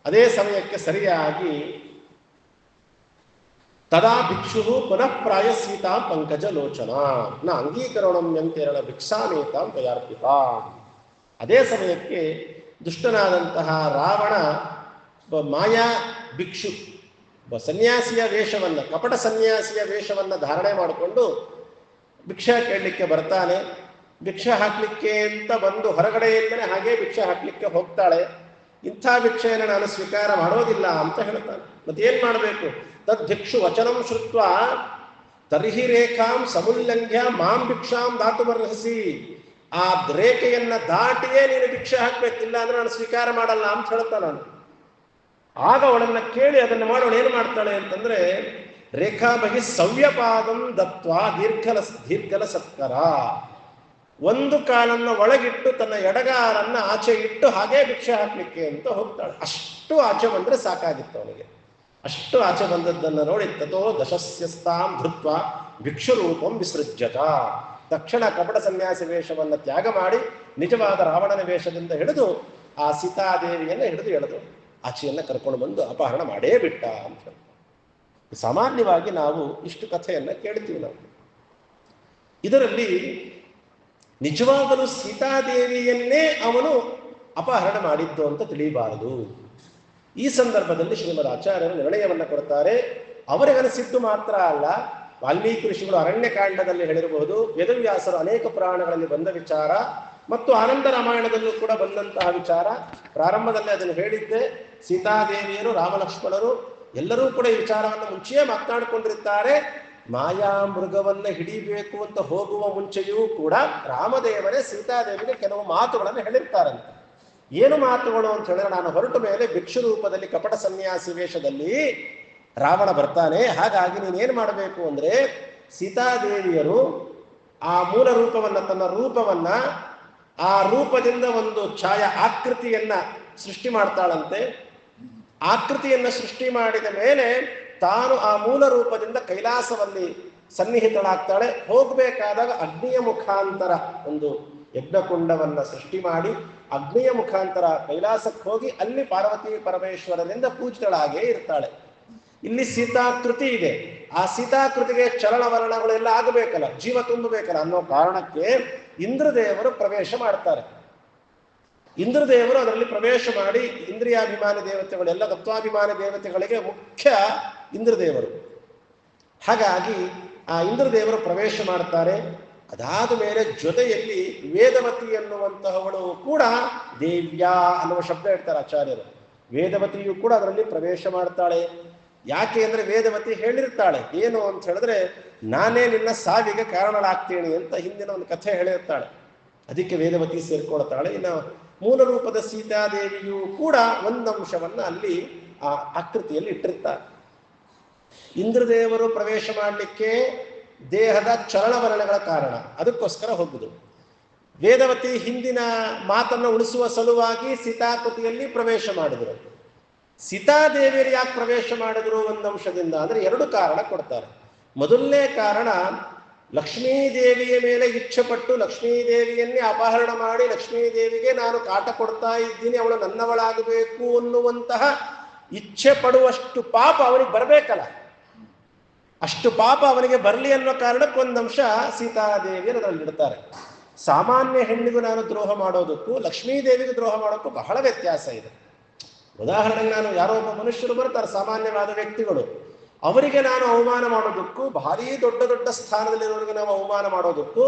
ಅದೇ ಸಮಯಕ್ಕೆ ಸರಿಯಾಗಿ ತದಾ ಭಿಕ್ಷು ಪುನಃ ಪ್ರಾಯ ಸೀತಾ ಪಂಕಜ ಲೋಚನ ನ ಅಂಗೀಕರಣಂ ಎಂತೆರಳ ಭಿಕ್ಷಾಮೇತಾಂ ತಯಾರ್ಪಿತ. ಅದೇ ಸಮಯಕ್ಕೆ ದುಷ್ಟನಾದಂತಹ ರಾವಣ ಮಾಯಾ ಭಿಕ್ಷು ಸನ್ಯಾಸಿಯ ವೇಷವನ್ನ, ಕಪಟ ಸನ್ಯಾಸಿಯ ವೇಷವನ್ನ ಧಾರಣೆ ಮಾಡಿಕೊಂಡು ಭಿಕ್ಷಾ ಕೇಳಲಿಕ್ಕೆ ಬರ್ತಾನೆ. ಭಿಕ್ಷೆ ಹಾಕ್ಲಿಕ್ಕೆ ಅಂತ ಬಂದು ಹೊರಗಡೆಯಿಂದಲೇ ಹಾಗೆ ಭಿಕ್ಷೆ ಹಾಕ್ಲಿಕ್ಕೆ ಹೋಗ್ತಾಳೆ. ಇಂಥ ಭಿಕ್ಷೆಯನ್ನು ನಾನು ಸ್ವೀಕಾರ ಮಾಡೋದಿಲ್ಲ ಅಂತ ಹೇಳ್ತಾನೆ. ಮತ್ತೇನ್ ಮಾಡಬೇಕು? ತದ್ ಭಿಕ್ಷು ವಚನಂ ಶ್ರುತ್ವ ತರ್ಹಿ ರೇಖಾಂ ಸಮುಲ್ಲಂಘ್ಯ ಮಾಂ ಭಿಕ್ಷಾಂ ದಾತುಮರ್ಹಸಿ. ಆ ರೇಖೆಯನ್ನ ದಾಟಿಯೇ ನೀನು ಭಿಕ್ಷೆ ಹಾಕ್ಬೇಕಿಲ್ಲ ಅಂದ್ರೆ ನಾನು ಸ್ವೀಕಾರ ಮಾಡಲ್ಲ ಅಂತ ಹೇಳ್ತಾನೆ ನಾನು. ಆಗ ಅವಳನ್ನ ಕೇಳಿ ಅದನ್ನು ಮಾಡೋಳು ಏನ್ ಮಾಡ್ತಾಳೆ ಅಂತಂದ್ರೆ, ರೇಖಾ ಬಹಿ ಸವ್ಯಪಾದಂ ದತ್ವ ದೀರ್ಘಲ ಸತ್ಕರ, ಒಂದು ಕಾಲನ್ನ ಒಳಗಿಟ್ಟು ತನ್ನ ಎಡಗಾಲನ್ನ ಆಚೆ ಇಟ್ಟು ಹಾಗೆ ಭಿಕ್ಷೆ ಹಾಕ್ಲಿಕ್ಕೆ ಅಂತ ಹೋಗ್ತಾಳೆ. ಅಷ್ಟು ಆಚೆ ಬಂದ್ರೆ ಸಾಕಾಗಿತ್ತು ಅವನಿಗೆ. ಅಷ್ಟು ಆಚೆ ಬಂದದ್ದನ್ನು ನೋಡಿ ತಥೋ ದಶಸ್ಯಸ್ತಾಂ ಧೃತ್ವ ಭಿಕ್ಷು ರೂಪಂ ವಿಸೃಜ್ಯತ. ತಕ್ಷಣ ಕಪಟ ಸನ್ಯಾಸಿ ವೇಷವನ್ನು ತ್ಯಾಗ ಮಾಡಿ ನಿಜವಾದ ರಾವಣನ ವೇಷದಿಂದ ಹಿಡಿದು ಆ ಸೀತಾದೇವಿಯನ್ನು ಎಳೆದು ಆಚೆಯನ್ನು ಕರ್ಕೊಂಡು ಬಂದು ಅಪಹರಣ ಮಾಡೇ ಬಿಟ್ಟ ಅಂತ. ಸಾಮಾನ್ಯವಾಗಿ ನಾವು ಇಷ್ಟು ಕಥೆಯನ್ನ ಕೇಳ್ತೀವಿ ನಾವು. ಇದರಲ್ಲಿ ನಿಜವಾಗಲೂ ಸೀತಾದೇವಿಯನ್ನೇ ಅವನು ಅಪಹರಣ ಮಾಡಿದ್ದು ಅಂತ ತಿಳಿಯಬಾರದು. ಈ ಸಂದರ್ಭದಲ್ಲಿ ಶ್ರೀಮದ್ ಆಚಾರ್ಯರು ನಿರ್ಣಯವನ್ನ ಕೊಡ್ತಾರೆ. ಅವರಿಗನಿಸಿದ್ದು ಮಾತ್ರ ಅಲ್ಲ, ವಾಲ್ಮೀಕಿ ಋಷಿಗಳು ಅರಣ್ಯಕಾಂಡದಲ್ಲಿ ಹೇಳಿರಬಹುದು, ವೇದವ್ಯಾಸರು ಅನೇಕ ಪುರಾಣಗಳಲ್ಲಿ ಬಂದ ವಿಚಾರ ಮತ್ತು ಆನಂದ ರಾಮಾಯಣದಲ್ಲೂ ಕೂಡ ಬಂದಂತಹ ವಿಚಾರ. ಪ್ರಾರಂಭದಲ್ಲಿ ಅದನ್ನು ಹೇಳಿದ್ದೆ. ಸೀತಾದೇವಿಯರು, ರಾಮಲಕ್ಷ್ಮಣರು ಎಲ್ಲರೂ ಕೂಡ ಈ ವಿಚಾರವನ್ನು ಮುಂಚೆಯೇ ಮಾತನಾಡಿಕೊಂಡಿರ್ತಾರೆ. ಮಾಯಾ ಮೃಗವನ್ನ ಹಿಡಿಬೇಕು ಅಂತ ಹೋಗುವ ಮುಂಚೆಯೂ ಕೂಡ ರಾಮದೇವರೇ ಸೀತಾದೇವಿಗೆ ಕೆಲವು ಮಾತುಗಳನ್ನು ಹೇಳಿರ್ತಾರಂತೆ. ಏನು ಮಾತುಗಳು ಅಂತ ಹೇಳಿದ್ರೆ, ನಾನು ಹೊರಟ ಮೇಲೆ ಭಿಕ್ಷು ರೂಪದಲ್ಲಿ ಕಪಟ ಸನ್ಯಾಸಿ ವೇಷದಲ್ಲಿ ರಾವಣ ಬರ್ತಾನೆ. ಹಾಗಾಗಿ ನೀನೇನ್ ಮಾಡಬೇಕು ಅಂದ್ರೆ, ಸೀತಾದೇವಿಯರು ಆ ಮೂಲ ರೂಪವನ್ನ, ತನ್ನ ರೂಪವನ್ನ, ಆ ರೂಪದಿಂದ ಒಂದು ಛಾಯಾ ಆಕೃತಿಯನ್ನ ಸೃಷ್ಟಿ ಮಾಡ್ತಾಳಂತೆ. ಆಕೃತಿಯನ್ನ ಸೃಷ್ಟಿ ಮಾಡಿದ ಮೇಲೆ ತಾನು ಆ ಮೂಲ ರೂಪದಿಂದ ಕೈಲಾಸದಲ್ಲಿ ಸನ್ನಿಹಿತಳಾಗ್ತಾಳೆ. ಹೋಗ್ಬೇಕಾದಾಗ ಅಗ್ನಿಯ ಮುಖಾಂತರ ಒಂದು ಯಜ್ಞಕುಂಡವನ್ನ ಸೃಷ್ಟಿ ಮಾಡಿ ಅಗ್ನಿಯ ಮುಖಾಂತರ ಕೈಲಾಸಕ್ಕೆ ಹೋಗಿ ಅಲ್ಲಿ ಪಾರ್ವತಿ ಪರಮೇಶ್ವರರಿಂದ ಪೂಜಿತಳಾಗೇ ಇರ್ತಾಳೆ. ಇಲ್ಲಿ ಸೀತಾಕೃತಿ ಇದೆ. ಆ ಸೀತಾಕೃತಿಗೆ ಚಲನವಲನಗಳೆಲ್ಲ ಆಗಬೇಕಲ್ಲ, ಜೀವ ತುಂಬಬೇಕಲ್ಲ ಅನ್ನೋ ಕಾರಣಕ್ಕೆ ಇಂದ್ರದೇವರು ಪ್ರವೇಶ ಮಾಡ್ತಾರೆ. ಇಂದ್ರದೇವರು ಅದರಲ್ಲಿ ಪ್ರವೇಶ ಮಾಡಿ, ಇಂದ್ರಿಯಾಭಿಮಾನಿ ದೇವತೆಗಳೆಲ್ಲ ತತ್ವಾಭಿಮಾನಿ ದೇವತೆಗಳಿಗೆ ಮುಖ್ಯ ಇಂದ್ರದೇವರು. ಹಾಗಾಗಿ ಆ ಇಂದ್ರದೇವರು ಪ್ರವೇಶ ಮಾಡ್ತಾರೆ. ಅದಾದ ಮೇಲೆ ಜೊತೆಯಲ್ಲಿ ವೇದವತಿ ಎನ್ನುವಂತಹವಳು ಕೂಡ ದೇವ್ಯಾ ಅನ್ನುವ ಶಬ್ದ ಇಡ್ತಾರೆ ಆಚಾರ್ಯರು. ವೇದವತಿಯು ಕೂಡ ಅದರಲ್ಲಿ ಪ್ರವೇಶ ಮಾಡ್ತಾಳೆ. ಯಾಕೆ ಅಂದ್ರೆ ವೇದವತಿ ಹೇಳಿರ್ತಾಳೆ ಏನು ಅಂತ ಹೇಳಿದ್ರೆ, ನಾನೇ ನಿನ್ನ ಸಾವಿಗೆ ಕಾರಣಳಾಗ್ತೇನೆ ಅಂತ ಹಿಂದಿನ ಒಂದು ಕಥೆ ಹೇಳಿರ್ತಾಳೆ. ಅದಕ್ಕೆ ವೇದವತಿ ಸೇರ್ಕೊಳ್ತಾಳೆ. ಇನ್ನು ಮೂಲ ರೂಪದ ಸೀತಾದೇವಿಯು ಕೂಡ ಒಂದಂಶವನ್ನ ಅಲ್ಲಿ ಆ ಆಕೃತಿಯಲ್ಲಿ ಇಟ್ಟಿರ್ತಾರೆ. ಇಂದ್ರದೇವರು ಪ್ರವೇಶ ಮಾಡಲಿಕ್ಕೆ ದೇಹದ ಚಲನವಲನಗಳ ಕಾರಣ, ಅದಕ್ಕೋಸ್ಕರ ಹೋಗುದು. ವೇದವತಿ ಹಿಂದಿನ ಮಾತನ್ನು ಉಳಿಸುವ ಸಲುವಾಗಿ ಸೀತಾಕೃತಿಯಲ್ಲಿ ಪ್ರವೇಶ ಮಾಡಿದರು. ಸೀತಾದೇವಿಯರು ಯಾಕೆ ಪ್ರವೇಶ ಮಾಡಿದ್ರು ಒಂದಂಶದಿಂದ ಅಂದ್ರೆ ಎರಡು ಕಾರಣ ಕೊಡ್ತಾರೆ. ಮೊದಲನೇ ಕಾರಣ, ಲಕ್ಷ್ಮೀದೇವಿಯ ಮೇಲೆ ಇಚ್ಛೆ ಪಟ್ಟು ಲಕ್ಷ್ಮೀದೇವಿಯನ್ನೇ ಅಪಹರಣ ಮಾಡಿ ಲಕ್ಷ್ಮೀದೇವಿಗೆ ನಾನು ಕಾಟ ಕೊಡ್ತಾ ಇದ್ದೀನಿ, ಅವಳು ನನ್ನವಳಾಗಬೇಕು ಅನ್ನುವಂತಹ ಇಚ್ಛೆ ಪಡುವಷ್ಟು ಪಾಪ ಅವನಿಗೆ ಬರಬೇಕಲ್ಲ. ಅಷ್ಟು ಪಾಪ ಅವನಿಗೆ ಬರಲಿ ಅನ್ನೋ ಕಾರಣಕ್ಕೆ ಒಂದಂಶ ಸೀತಾದೇವಿಯನ್ನು ಅದರಲ್ಲಿ ಇಡ್ತಾರೆ. ಸಾಮಾನ್ಯ ಹೆಣ್ಣಿಗೂ ನಾನು ದ್ರೋಹ ಮಾಡೋದಕ್ಕೂ ಲಕ್ಷ್ಮೀದೇವಿಗೂ ದ್ರೋಹ ಮಾಡೋಕ್ಕೂ ಬಹಳ ವ್ಯತ್ಯಾಸ ಇದೆ. ಉದಾಹರಣೆಗೆ, ನಾನು ಯಾರೋ ಒಬ್ಬ ಮನುಷ್ಯರು ಬರ್ತಾರೆ, ಸಾಮಾನ್ಯವಾದ ವ್ಯಕ್ತಿಗಳು, ಅವರಿಗೆ ನಾನು ಅವಮಾನ ಮಾಡೋದಕ್ಕೂ, ಭಾರೀ ದೊಡ್ಡ ದೊಡ್ಡ ಸ್ಥಾನದಲ್ಲಿರೋರಿಗೆ ನಾವು ಅವಮಾನ ಮಾಡೋದಕ್ಕೂ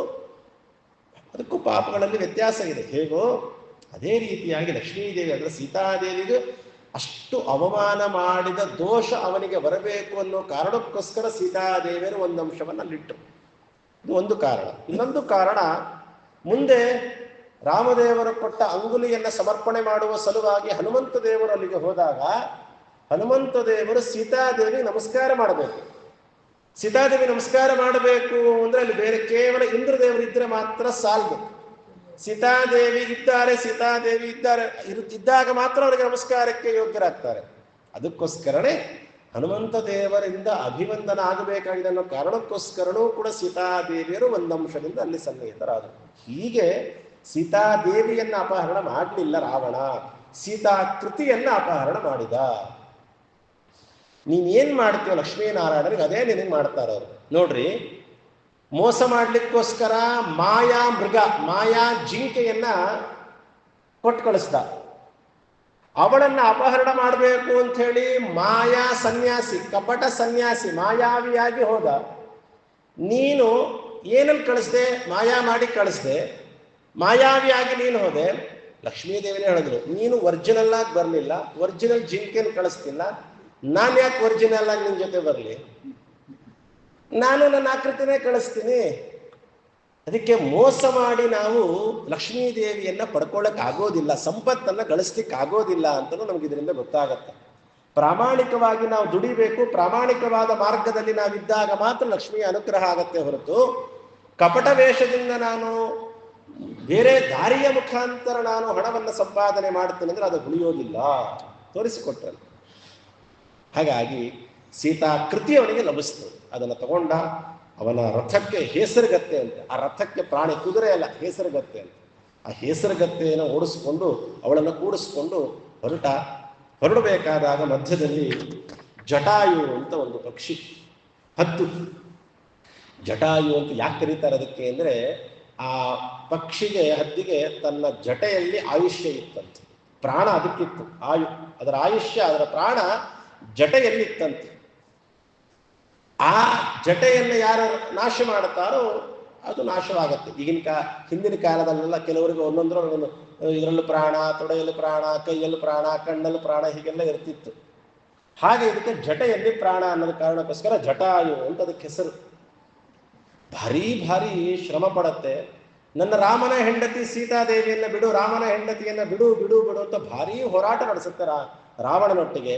ಅದಕ್ಕೂ ಪಾಪಗಳಲ್ಲಿ ವ್ಯತ್ಯಾಸ ಇದೆ. ಹೇಗೋ ಅದೇ ರೀತಿಯಾಗಿ ಲಕ್ಷ್ಮೀದೇವಿ ಅಂದ್ರೆ ಸೀತಾದೇವಿಗೂ ಅಷ್ಟು ಅವಮಾನ ಮಾಡಿದ ದೋಷ ಅವನಿಗೆ ಬರಬೇಕು ಅನ್ನೋ ಕಾರಣಕ್ಕೋಸ್ಕರ ಸೀತಾದೇವಿಯರು ಒಂದು ಅಂಶವನ್ನು ಅಲ್ಲಿಟ್ಟರು. ಇದು ಒಂದು ಕಾರಣ. ಇನ್ನೊಂದು ಕಾರಣ, ಮುಂದೆ ರಾಮದೇವರು ಕೊಟ್ಟ ಅಂಗುಲಿಯನ್ನು ಸಮರ್ಪಣೆ ಮಾಡುವ ಸಲುವಾಗಿ ಹನುಮಂತ ದೇವರು ಅಲ್ಲಿಗೆ ಹೋದಾಗ ಹನುಮಂತ ದೇವರು ಸೀತಾದೇವಿ ನಮಸ್ಕಾರ ಮಾಡಬೇಕು. ಸೀತಾದೇವಿ ನಮಸ್ಕಾರ ಮಾಡಬೇಕು ಅಂದ್ರೆ ಅಲ್ಲಿ ಬೇರೆ ಕೇವಲ ಇಂದ್ರದೇವರು ಇದ್ರೆ ಮಾತ್ರ ಸಾಲದು. ಸೀತಾದೇವಿ ಇದ್ದಾರೆ ಇದ್ದಾಗ ಮಾತ್ರ ಅವರಿಗೆ ನಮಸ್ಕಾರಕ್ಕೆ ಯೋಗ್ಯರಾಗ್ತಾರೆ. ಅದಕ್ಕೋಸ್ಕರನೇ ಹನುಮಂತ ದೇವರಿಂದ ಅಭಿವಂದನ ಆಗಬೇಕಾಗಿದೆ ಅನ್ನೋ ಕಾರಣಕ್ಕೋಸ್ಕರನೂ ಕೂಡ ಸೀತಾದೇವಿಯರು ಒಂದಂಶದಿಂದ ಅಲ್ಲಿ ಸನ್ನಿಹಿತರಾದರು. ಹೀಗೆ ಸೀತಾದೇವಿಯನ್ನ ಅಪಹರಣ ಮಾಡಲಿಲ್ಲ ರಾವಣ, ಸೀತಾಕೃತಿಯನ್ನ ಅಪಹರಣ ಮಾಡಿದ. ನೀನೇನ್ ಮಾಡ್ತೀವ ಲಕ್ಷ್ಮೀನಾರಾಯಣರಿಗೆ ಅದೇ ನಿನಗೆ ಮಾಡ್ತಾರ ಅವರು. ನೋಡ್ರಿ, ಮೋಸ ಮಾಡ್ಲಿಕ್ಕೋಸ್ಕರ ಮಾಯಾ ಜಿಂಕೆಯನ್ನ ಕೊಟ್ಟು ಕಳಿಸ್ದ. ಅವಳನ್ನ ಅಪಹರಣ ಮಾಡಬೇಕು ಅಂತ ಹೇಳಿ ಮಾಯಾ ಸನ್ಯಾಸಿ, ಕಪಟ ಸನ್ಯಾಸಿ ಮಾಯಾವಿಯಾಗಿ ಹೋದ. ನೀನು ಏನಲ್ಲಿ ಕಳಿಸ್ದೆ? ಮಾಯಾ ಮಾಡಿ ಕಳಿಸ್ದೆ, ಮಾಯಾವಿಯಾಗಿ ನೀನು ಹೋದೆ. ಲಕ್ಷ್ಮೀದೇವಿನೇ ಹೇಳಿದ್ರು, ನೀನು ಒರಿಜಿನಲ್ ಆಗಿ ಬರಲಿಲ್ಲ, ಒರಿಜಿನಲ್ ಜಿಂಕೆನ ಕಳಿಸ್ತಿಲ್ಲ, ನಾನು ಯಾಕೆ ಒರಿಜಿನಲ್ ಆಗಿ ನಿನ್ನ ಜೊತೆ ಬರಲಿ? ನಾನು ನನ್ನ ಆಕೃತಿನೇ ಕಳಿಸ್ತೀನಿ. ಅದಕ್ಕೆ ಮೋಸ ಮಾಡಿ ನಾವು ಲಕ್ಷ್ಮೀದೇವಿಯನ್ನ ಪಡ್ಕೊಳ್ಳಕ್ ಆಗೋದಿಲ್ಲ, ಸಂಪತ್ತನ್ನ ಗಳಿಸ್ಲಿಕ್ಕೆ ಆಗೋದಿಲ್ಲ ಅಂತಲೂ ನಮ್ಗೆ ಇದರಿಂದ ಗೊತ್ತಾಗತ್ತೆ. ಪ್ರಾಮಾಣಿಕವಾಗಿ ನಾವು ದುಡಿಬೇಕು, ಪ್ರಾಮಾಣಿಕವಾದ ಮಾರ್ಗದಲ್ಲಿ ನಾವಿದ್ದಾಗ ಮಾತ್ರ ಲಕ್ಷ್ಮಿಯ ಅನುಗ್ರಹ ಆಗತ್ತೆ ಹೊರತು ಕಪಟ ವೇಷದಿಂದ ನಾನು ಬೇರೆ ದಾರಿಯ ಮುಖಾಂತರ ನಾನು ಹಣವನ್ನು ಸಂಪಾದನೆ ಮಾಡ್ತೇನೆ ಅಂದ್ರೆ ಅದು ಉಳಿಯೋದಿಲ್ಲ, ತೋರಿಸಿಕೊಟ್ರಲ್ಲ. ಹಾಗಾಗಿ ಸೀತಾಕೃತಿ ಅವನಿಗೆ ಲಭಿಸ್ತು. ಅದನ್ನು ತಗೊಂಡ ಅವನ ರಥಕ್ಕೆ ಹೇಸರಗತ್ತೆ ಅಂತ, ಆ ರಥಕ್ಕೆ ಪ್ರಾಣಿ ಕುದುರೆ ಅಲ್ಲ ಹೇಸರಗತ್ತೆ ಅಂತ, ಆ ಹೇಸರಗತ್ತೆಯನ್ನು ಓಡಿಸ್ಕೊಂಡು ಅವಳನ್ನು ಕೂಡಿಸ್ಕೊಂಡು ಹೊರಡಬೇಕಾದಾಗ ಮಧ್ಯದಲ್ಲಿ ಜಟಾಯು ಅಂತ ಒಂದು ಪಕ್ಷಿ ಹತ್ತು. ಜಟಾಯು ಅಂತ ಯಾಕೆ ಕರೀತಾರೆ ಅದಕ್ಕೆ ಅಂದ್ರೆ, ಆ ಪಕ್ಷಿಗೆ ಹದ್ದಿಗೆ ತನ್ನ ಜಟೆಯಲ್ಲಿ ಆಯುಷ್ಯ ಇತ್ತಂತೆ, ಪ್ರಾಣ ಅದಕ್ಕಿತ್ತು. ಅದರ ಆಯುಷ್ಯ, ಅದರ ಪ್ರಾಣ ಜಟೆಯಲ್ಲಿತ್ತಂತೆ. ಆ ಜಟೆಯನ್ನು ಯಾರು ನಾಶ ಮಾಡುತ್ತಾರೋ ಅದು ನಾಶವಾಗತ್ತೆ. ಹಿಂದಿನ ಕಾಲದಲ್ಲೆಲ್ಲ ಕೆಲವರಿಗೆ ಒಂದೊಂದು ಇದರಲ್ಲೂ ಪ್ರಾಣ, ತೊಡೆಯಲ್ಲೂ ಪ್ರಾಣ, ಕೈಯಲ್ಲೂ ಪ್ರಾಣ, ಕಣ್ಣಲ್ಲೂ ಪ್ರಾಣ, ಹೀಗೆಲ್ಲ ಇರ್ತಿತ್ತು. ಹಾಗೆ ಇದಕ್ಕೆ ಜಟೆಯಲ್ಲಿ ಪ್ರಾಣ ಅನ್ನೋದ ಕಾರಣಕ್ಕೋಸ್ಕರ ಜಟಾಯು ಅಂತ ಅದಕ್ಕೆ ಹೆಸರು. ಭಾರಿ ಶ್ರಮ ಪಡತ್ತೆ. ನನ್ನ ರಾಮನ ಹೆಂಡತಿ ಸೀತಾದೇವಿಯನ್ನ ಬಿಡು, ರಾಮನ ಹೆಂಡತಿಯನ್ನ ಬಿಡು ಬಿಡು ಬಿಡು ಅಂತ ಭಾರಿ ಹೋರಾಟ ನಡೆಸುತ್ತೆ ರಾವಣನೊಟ್ಟಿಗೆ.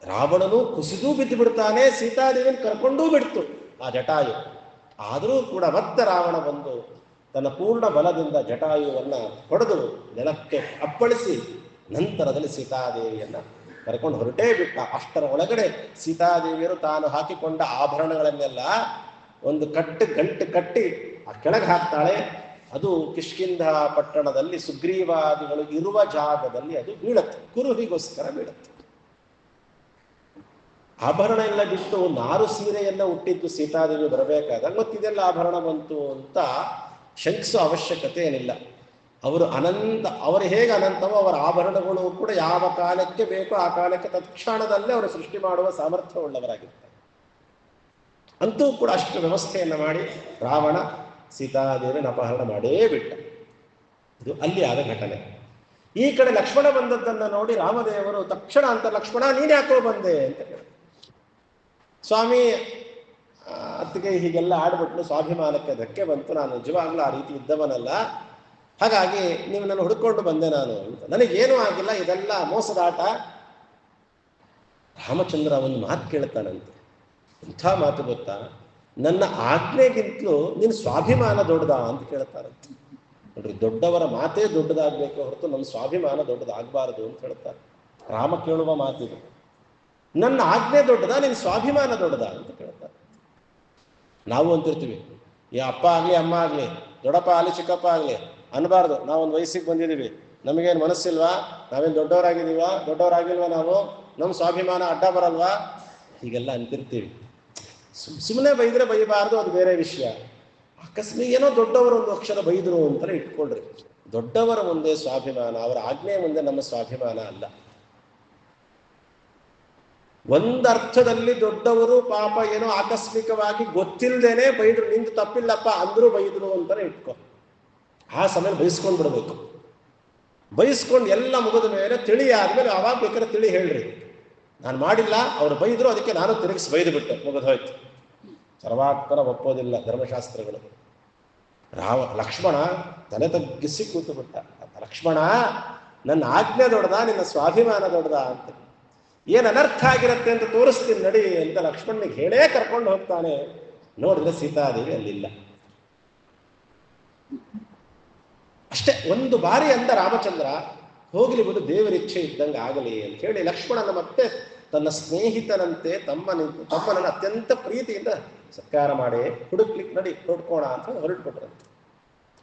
ರಾವಣನು ಕುಸಿದು ಬಿದ್ದು ಬಿಡ್ತಾನೆ, ಸೀತಾದೇವಿಯನ್ನು ಕರ್ಕೊಂಡೂ ಬಿಡ್ತು ಆ ಜಟಾಯು. ಆದರೂ ಕೂಡ ಮತ್ತೆ ರಾವಣ ಬಂದು ತನ್ನ ಪೂರ್ಣ ಬಲದಿಂದ ಜಟಾಯುವನ್ನ ಹೊಡೆದು ನೆಲಕ್ಕೆ ಅಪ್ಪಳಿಸಿ ನಂತರದಲ್ಲಿ ಸೀತಾದೇವಿಯನ್ನ ಕರ್ಕೊಂಡು ಹೊರಟೇ ಬಿಟ್ಟ. ಅಷ್ಟರ ಒಳಗಡೆ ಸೀತಾದೇವಿಯರು ತಾನು ಹಾಕಿಕೊಂಡ ಆಭರಣಗಳನ್ನೆಲ್ಲ ಒಂದು ಗಂಟು ಕಟ್ಟಿ ಆ ಕೆಳಗೆ ಹಾಕ್ತಾಳೆ. ಅದು ಕಿಷ್ಕಿಂಧ ಪಟ್ಟಣದಲ್ಲಿ ಸುಗ್ರೀವಾದಿಗಳು ಇರುವ ಜಾಗದಲ್ಲಿ ಅದು ಬೀಳತ್ತೆ, ಕುರುಹಿಗೋಸ್ಕರ ಬೀಳತ್ತೆ. ಆಭರಣ ಎಲ್ಲ ಬಿಟ್ಟು ನಾರು ಸೀರೆಯನ್ನ ಹುಟ್ಟಿದ್ದು ಸೀತಾದೇವಿ ಬರಬೇಕಾದಾಗ ಮತ್ತಿದೆಲ್ಲ ಆಭರಣ ಬಂತು ಅಂತ ಶಂಕಿಸೋ ಅವಶ್ಯಕತೆ ಏನಿಲ್ಲ. ಅವರು ಹೇಗೆ ಅನಂತವೋ ಅವರ ಆಭರಣಗಳು ಕೂಡ ಯಾವ ಕಾಲಕ್ಕೆ ಬೇಕೋ ಆ ಕಾಲಕ್ಕೆ ತತ್ಕ್ಷಣದಲ್ಲೇ ಅವರು ಸೃಷ್ಟಿ ಮಾಡುವ ಸಾಮರ್ಥ್ಯ ಉಳ್ಳವರಾಗಿರ್ತಾರೆ. ಅಂತೂ ಕೂಡ ಅಷ್ಟು ವ್ಯವಸ್ಥೆಯನ್ನು ಮಾಡಿ ರಾವಣ ಸೀತಾದೇವಿನ ಅಪಹರಣ ಮಾಡೇ ಬಿಟ್ಟ. ಇದು ಅಲ್ಲಿ ಆದ ಘಟನೆ. ಈ ಕಡೆ ಲಕ್ಷ್ಮಣ ಬಂದದ್ದನ್ನು ನೋಡಿ ರಾಮದೇವರು ತಕ್ಷಣ ಅಂತ, ಲಕ್ಷ್ಮಣ ನೀನ್ ಯಾಕೋ ಬಂದೆ ಅಂತ ಕೇಳಿ, ಸ್ವಾಮಿ ಅತ್ತಿಗೆ ಹೀಗೆಲ್ಲ ಆಡ್ಬಿಟ್ಟು ಸ್ವಾಭಿಮಾನಕ್ಕೆ ಧಕ್ಕೆ ಬಂತು, ನಾನು ನಿಜವಾಗ್ಲೂ ಆ ರೀತಿ ಇದ್ದವನಲ್ಲ, ಹಾಗಾಗಿ ನೀವು ನನ್ನ ಹುಡುಕೊಂಡು ಬಂದೆ ನಾನು ಅಂತ. ನನಗೇನೂ ಆಗಿಲ್ಲ, ಇದೆಲ್ಲ ಮೋಸದಾಟ. ರಾಮಚಂದ್ರ ಒಂದು ಮಾತು ಕೇಳ್ತಾನಂತೆ. ಇಂಥ ಮಾತು ಗೊತ್ತಾ? ನನ್ನ ಆಜ್ಞೆಗಿಂತಲೂ ನಿನ್ನ ಸ್ವಾಭಿಮಾನ ದೊಡ್ಡದಾ ಅಂತ ಕೇಳ್ತಾರಂತೆ. ನೋಡ್ರಿ, ದೊಡ್ಡವರ ಮಾತೇ ದೊಡ್ಡದಾಗಬೇಕು ಹೊರತು ನಮ್ಮ ಸ್ವಾಭಿಮಾನ ದೊಡ್ಡದಾಗಬಾರದು ಅಂತ ಹೇಳ್ತಾರೆ. ರಾಮ ಕೇಳುವ ಮಾತಿದು. ನನ್ನ ಆಜ್ಞೆ ದೊಡ್ಡದಾ, ನಿನ್ನ ಸ್ವಾಭಿಮಾನ ದೊಡ್ಡದಾ ಅಂತ ಕೇಳ್ತಾರೆ. ನಾವು ಅಂತಿರ್ತೀವಿ, ಈ ಅಪ್ಪ ಆಗ್ಲಿ ಅಮ್ಮ ಆಗ್ಲಿ, ದೊಡ್ಡಪ್ಪ ಆಗ್ಲಿ ಚಿಕ್ಕಪ್ಪ ಆಗ್ಲಿ ಅನ್ಬಾರ್ದು. ನಾವೊಂದು ವಯಸ್ಸಿಗೆ ಬಂದಿದ್ದೀವಿ, ನಮಗೇನು ಮನಸ್ಸಿಲ್ವಾ? ನಾವೇನು ದೊಡ್ಡವರಾಗಿಲ್ವಾ? ನಾವು ನಮ್ಮ ಸ್ವಾಭಿಮಾನ ಅಡ್ಡ ಬರಲ್ವಾ? ಹೀಗೆಲ್ಲ ಅಂತಿರ್ತೀವಿ. ಸುಮ್ಮನೆ ಬೈದ್ರೆ ಬೈಬಾರ್ದು, ಅದು ಬೇರೆ ವಿಷಯ. ಅಕಸ್ಮಾತ್ ಏನೋ ದೊಡ್ಡವರು ಒಂದು ಅಕ್ಷರ ಬೈದ್ರು ಅಂತಲೇ ಇಟ್ಕೊಳ್ರಿ. ದೊಡ್ಡವರ ಮುಂದೆ ಸ್ವಾಭಿಮಾನ, ಅವರ ಆಜ್ಞೆ ಮುಂದೆ ನಮ್ಮ ಸ್ವಾಭಿಮಾನ ಅಲ್ಲ. ಒಂದರ್ಥದಲ್ಲಿ ದೊಡ್ಡವರು ಪಾಪ ಏನೋ ಆಕಸ್ಮಿಕವಾಗಿ ಗೊತ್ತಿಲ್ಲದೇನೆ ಬೈದ್ರು, ನಿಂದು ತಪ್ಪಿಲ್ಲಪ್ಪ ಅಂದ್ರೂ ಬೈದ್ರು ಅಂತಾನೆ ಇಟ್ಕೊ. ಆ ಸಮಯ ಬೈಸ್ಕೊಂಡ್ ಬಿಡ್ಬೇಕು. ಬೈಸ್ಕೊಂಡು ಎಲ್ಲ ಮುಗಿದ ಮೇಲೆ ತಿಳಿ ಆದ್ಮೇಲೆ ಅವಾಗ ಬೇಕಾದ್ರೆ ತಿಳಿ ಹೇಳ್ರಿ, ನಾನು ಮಾಡಿಲ್ಲ, ಅವ್ರು ಬೈದ್ರು, ಅದಕ್ಕೆ ನಾನು ತಿರುಗಿಸಿ ಬೈದು ಬಿಟ್ಟೆ, ಮುಗಿದು ಹೋಯ್ತು. ಸರ್ವಾತ್ಮನ ಒಪ್ಪೋದಿಲ್ಲ ಧರ್ಮಶಾಸ್ತ್ರಗಳು. ಲಕ್ಷ್ಮಣ ತಲೆ ತಗ್ಗಿಸಿ ಕೂತು ಬಿಟ್ಟ. ಲಕ್ಷ್ಮಣ, ನನ್ನ ಆಜ್ಞೆ ದೊಡ್ಡದ, ನಿನ್ನ ಸ್ವಾಭಿಮಾನ ದೊಡ್ಡದ ಅಂತ, ಏನ್ ಅನರ್ಥ ಆಗಿರತ್ತೆ ಅಂತ ತೋರಿಸ್ತೀನಿ ನಡಿ ಅಂತ ಲಕ್ಷ್ಮಣನಿಗೆ ಹೇಳೇ ಕರ್ಕೊಂಡು ಹೋಗ್ತಾನೆ. ನೋಡಿದ್ರೆ ಸೀತಾದೇವಿ ಅಲ್ಲಿಲ್ಲ. ಅಷ್ಟೇ ಒಂದು ಬಾರಿ ಅಂದ ರಾಮಚಂದ್ರ, ಹೋಗಲಿ ಬಿಡು, ದೇವರ ಇಚ್ಛೆ ಇದ್ದಂಗೆ ಆಗಲಿ ಅಂತ ಹೇಳಿ ಲಕ್ಷ್ಮಣನ ಮತ್ತೆ ತನ್ನ ಸ್ನೇಹಿತನಂತೆ ತಮ್ಮನನ್ನು ಅತ್ಯಂತ ಪ್ರೀತಿಯಿಂದ ಸತ್ಕಾರ ಮಾಡಿ ಹುಡುಕ್ಲಿಕ್ಕೆ ನಡಿ ಹೊಡ್ಕೋಣ ಅಂತ ಹೊರಟುಬಿಟ್ರಂತೆ.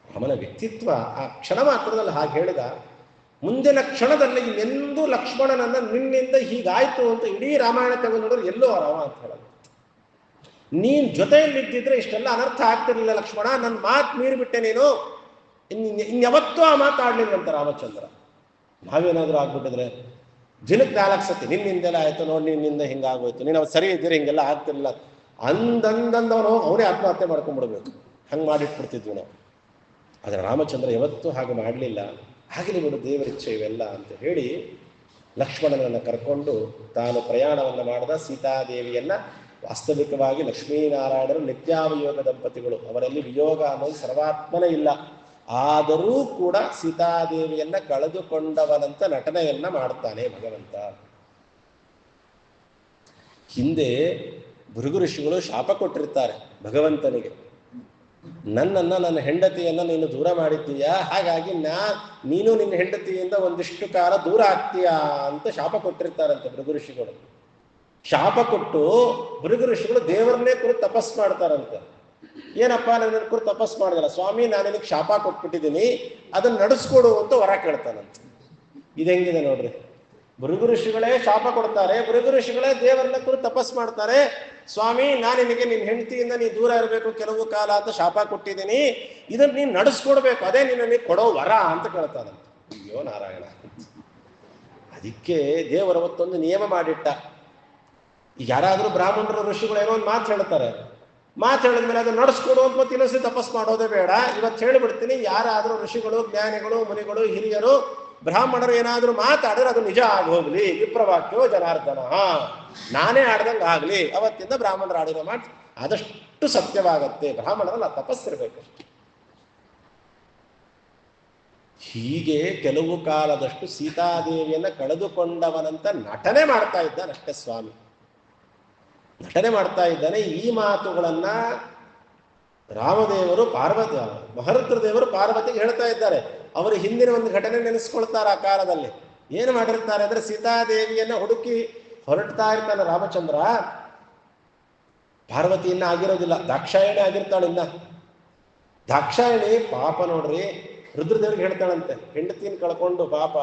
ರಾಮನ ವ್ಯಕ್ತಿತ್ವ ಆ ಕ್ಷಣ ಮಾತ್ರದಲ್ಲಿ ಹಾಗೆ ಹೇಳಿದ. ಮುಂದಿನ ಕ್ಷಣದಲ್ಲಿ ಇನ್ನೆಂದೂ ಲಕ್ಷ್ಮಣನನ್ನ ನಿನ್ನಿಂದ ಹೀಗಾಯ್ತು ಅಂತ ಇಡೀ ರಾಮಾಯಣ ತೆಗೆದು ನೋಡಿದ್ರೆ ಎಲ್ಲೋ ರಾಮ ಅಂತ ಹೇಳೋದು. ನೀನ್ ಜೊತೆಯಲ್ಲಿದ್ದಿದ್ರೆ ಇಷ್ಟೆಲ್ಲ ಅನರ್ಥ ಆಗ್ತಿರ್ಲಿಲ್ಲ ಲಕ್ಷ್ಮಣ, ನನ್ನ ಮಾತು ಮೀರಿಬಿಟ್ಟೆ ನೀನು, ಇನ್ಯಾವತ್ತೂ ಆ ಮಾತಾಡ್ಲಿಲ್ಲಂತ ರಾಮಚಂದ್ರ. ನಾವೇನಾದ್ರೂ ಆಗ್ಬಿಟ್ಟಿದ್ರೆ ದಿನಕ್ಕೆ 4 ಸತಿ ನಿನ್ನಿಂದೆಲ್ಲ ಆಯ್ತು ನೋಡಿ, ನಿನ್ನಿಂದ ಹಿಂಗಾಗೋಯ್ತು, ನೀನು ಅವ್ರು ಸರಿ ಇದ್ದೀರಿ, ಹಿಂಗೆಲ್ಲ ಆಗ್ತಿರ್ಲಿಲ್ಲ ಅಂದಂದವನು ಅವನೇ ಆತ್ಮಹತ್ಯೆ ಮಾಡ್ಕೊಂಡ್ಬಿಡ್ಬೇಕು, ಹಂಗೆ ಮಾಡಿಟ್ಬಿಡ್ತಿದ್ವಿ ನಾವು. ಆದರೆ ರಾಮಚಂದ್ರ ಯಾವತ್ತೂ ಹಾಗೆ ಮಾಡಲಿಲ್ಲ. ಆಗಲಿ ಬಿಡು, ದೇವರಿಚ್ಛೆ ಇವೆಲ್ಲ ಅಂತ ಹೇಳಿ ಲಕ್ಷ್ಮಣನನ್ನು ಕರ್ಕೊಂಡು ತಾನು ಪ್ರಯಾಣವನ್ನು ಮಾಡಿದ. ಸೀತಾದೇವಿಯನ್ನ ವಾಸ್ತವಿಕವಾಗಿ ಲಕ್ಷ್ಮೀನಾರಾಯಣರು ನಿತ್ಯಾವಯೋಗ ದಂಪತಿಗಳು, ಅವರಲ್ಲಿ ವಿಯೋಗ ಅನ್ನೋದು ಸರ್ವಾತ್ಮನೇ ಇಲ್ಲ. ಆದರೂ ಕೂಡ ಸೀತಾದೇವಿಯನ್ನ ಕಳೆದುಕೊಂಡವನಂತ ನಟನೆಯನ್ನ ಮಾಡ್ತಾನೆ ಭಗವಂತ. ಹಿಂದೆ ಭೃಗು ಋಷಿಗಳು ಶಾಪ ಕೊಟ್ಟಿರ್ತಾರೆ ಭಗವಂತನಿಗೆ, ನನ್ನ ಹೆಂಡತಿಯನ್ನ ನೀನು ದೂರ ಮಾಡಿದ್ದೀಯಾ, ಹಾಗಾಗಿ ನೀನು ನಿನ್ನ ಹೆಂಡತಿಯಿಂದ ಒಂದಿಷ್ಟು ಕಾಲ ದೂರ ಆಗ್ತೀಯಾ ಅಂತ ಶಾಪ ಕೊಟ್ಟಿರ್ತಾರಂತೆ ಭೃಗು ಋಷಿಗಳು. ಶಾಪ ಕೊಟ್ಟು ಭೃಗು ಋಷಿಗಳು ದೇವರನ್ನೇ ಕುರಿತು ತಪಸ್ ಮಾಡ್ತಾರಂತೆ. ಏನಪ್ಪ, ನನ್ನ ಕುರಿತು ತಪಸ್ ಮಾಡಿದಲ್ಲ ಸ್ವಾಮಿ, ನಾನು ನಿನಗೆ ಶಾಪ ಕೊಟ್ಬಿಟ್ಟಿದ್ದೀನಿ, ಅದನ್ನ ನಡೆಸ್ಕೊಡು ಅಂತ ವರ ಕೇಳ್ತಾನಂತೆ. ಇದು ಹೆಂಗಿದೆ ನೋಡ್ರಿ, ಭೃಗು ಋಷಿಗಳೇ ಶಾಪ ಕೊಡ್ತಾರೆ, ಭೃಗು ಋಷಿಗಳೇ ದೇವರನ್ನ ಕುರಿತು ತಪಸ್ ಮಾಡ್ತಾರೆ. ಸ್ವಾಮಿ, ನಾನು ನಿನಗೆ ನಿನ್ನ ಹೆಂಡತಿಯಿಂದ ನೀ ದೂರ ಇರಬೇಕು ಕೆಲವು ಕಾಲ ಅಂತ ಶಾಪ ಕೊಟ್ಟಿದ್ದೀನಿ, ಇದನ್ನ ನೀನು ನಡೆಸ್ಕೊಡ್ಬೇಕು, ಅದೇ ನಿನ್ನ ಕೊಡೋ ವರ ಅಂತ ಕೇಳ್ತಾನಂತೆ. ಅಯ್ಯೋ ನಾರಾಯಣ. ಅದಕ್ಕೆ ದೇವರವತ್ತೊಂದು ನಿಯಮ ಮಾಡಿಟ್ಟ. ಈಗ ಯಾರಾದ್ರೂ ಬ್ರಾಹ್ಮಣರು ಋಷಿಗಳು ಏನೋ ಒಂದು ಮಾತು ಹೇಳ್ತಾರೆ, ಮಾತು ಹೇಳಿದ್ಮೇಲೆ ಅದನ್ನ ನಡೆಸ್ಕೊಡು ಅಂತ ಮತ್ತೆ ಇನ್ನೊಂದ್ಸತಿ ತಪಸ್ ಮಾಡೋದೇ ಬೇಡ. ಇವತ್ತು ಹೇಳಿಬಿಡ್ತೀನಿ, ಯಾರಾದ್ರೂ ಋಷಿಗಳು, ಜ್ಞಾನಿಗಳು, ಮುನಿಗಳು, ಹಿರಿಯರು, ಬ್ರಾಹ್ಮಣರು ಏನಾದ್ರೂ ಮಾತಾಡಿದ್ರೆ ಅದು ನಿಜ ಆಗಿ ಹೋಗ್ಲಿ, ವಿಪ್ರವಾಕ್ಯೋ ಜನಾರ್ದನ, ನಾನೇ ಆಡ್ದಂಗೆ ಆಗ್ಲಿ. ಅವತ್ತಿಂದ ಬ್ರಾಹ್ಮಣರು ಆಡಿರೋ ಮಾತು ಆದಷ್ಟು ಸತ್ಯವಾಗತ್ತೆ. ಬ್ರಾಹ್ಮಣರಲ್ಲ, ತಪಸ್ಸಿರ್ಬೇಕು. ಹೀಗೆ ಕೆಲವು ಕಾಲದಷ್ಟು ಸೀತಾದೇವಿಯನ್ನ ಕಳೆದುಕೊಂಡವನಂತ ನಟನೆ ಮಾಡ್ತಾ ಇದ್ದಾನಷ್ಟೇ ಸ್ವಾಮಿ, ನಟನೆ ಮಾಡ್ತಾ ಇದ್ದಾನೆ. ಈ ಮಾತುಗಳನ್ನ ರಾಮದೇವರು ಮಹರುದ್ರದೇವರು ಪಾರ್ವತಿಗೆ ಹೇಳ್ತಾ ಇದ್ದಾರೆ. ಅವರು ಹಿಂದಿನ ಒಂದು ಘಟನೆ ನೆನೆಸ್ಕೊಳ್ತಾರೆ. ಆ ಕಾಲದಲ್ಲಿ ಏನು ಮಾಡಿರ್ತಾರೆ ಅಂದ್ರೆ, ಸೀತಾದೇವಿಯನ್ನ ಹುಡುಕಿ ಹೊರಡ್ತಾ ಇರ್ತಾನೆ ರಾಮಚಂದ್ರ. ಪಾರ್ವತಿ ಇನ್ನ ಆಗಿರೋದಿಲ್ಲ, ದಾಕ್ಷಾಯಣಿ ಆಗಿರ್ತಾಳೆ. ಇನ್ನ ದಾಕ್ಷಾಯಣಿ ಪಾಪ ನೋಡ್ರಿ, ರುದ್ರದೇವ್ರಿಗೆ ಹೇಳ್ತಾಳಂತೆ, ಹೆಂಡತಿನ ಕಳ್ಕೊಂಡು ಪಾಪ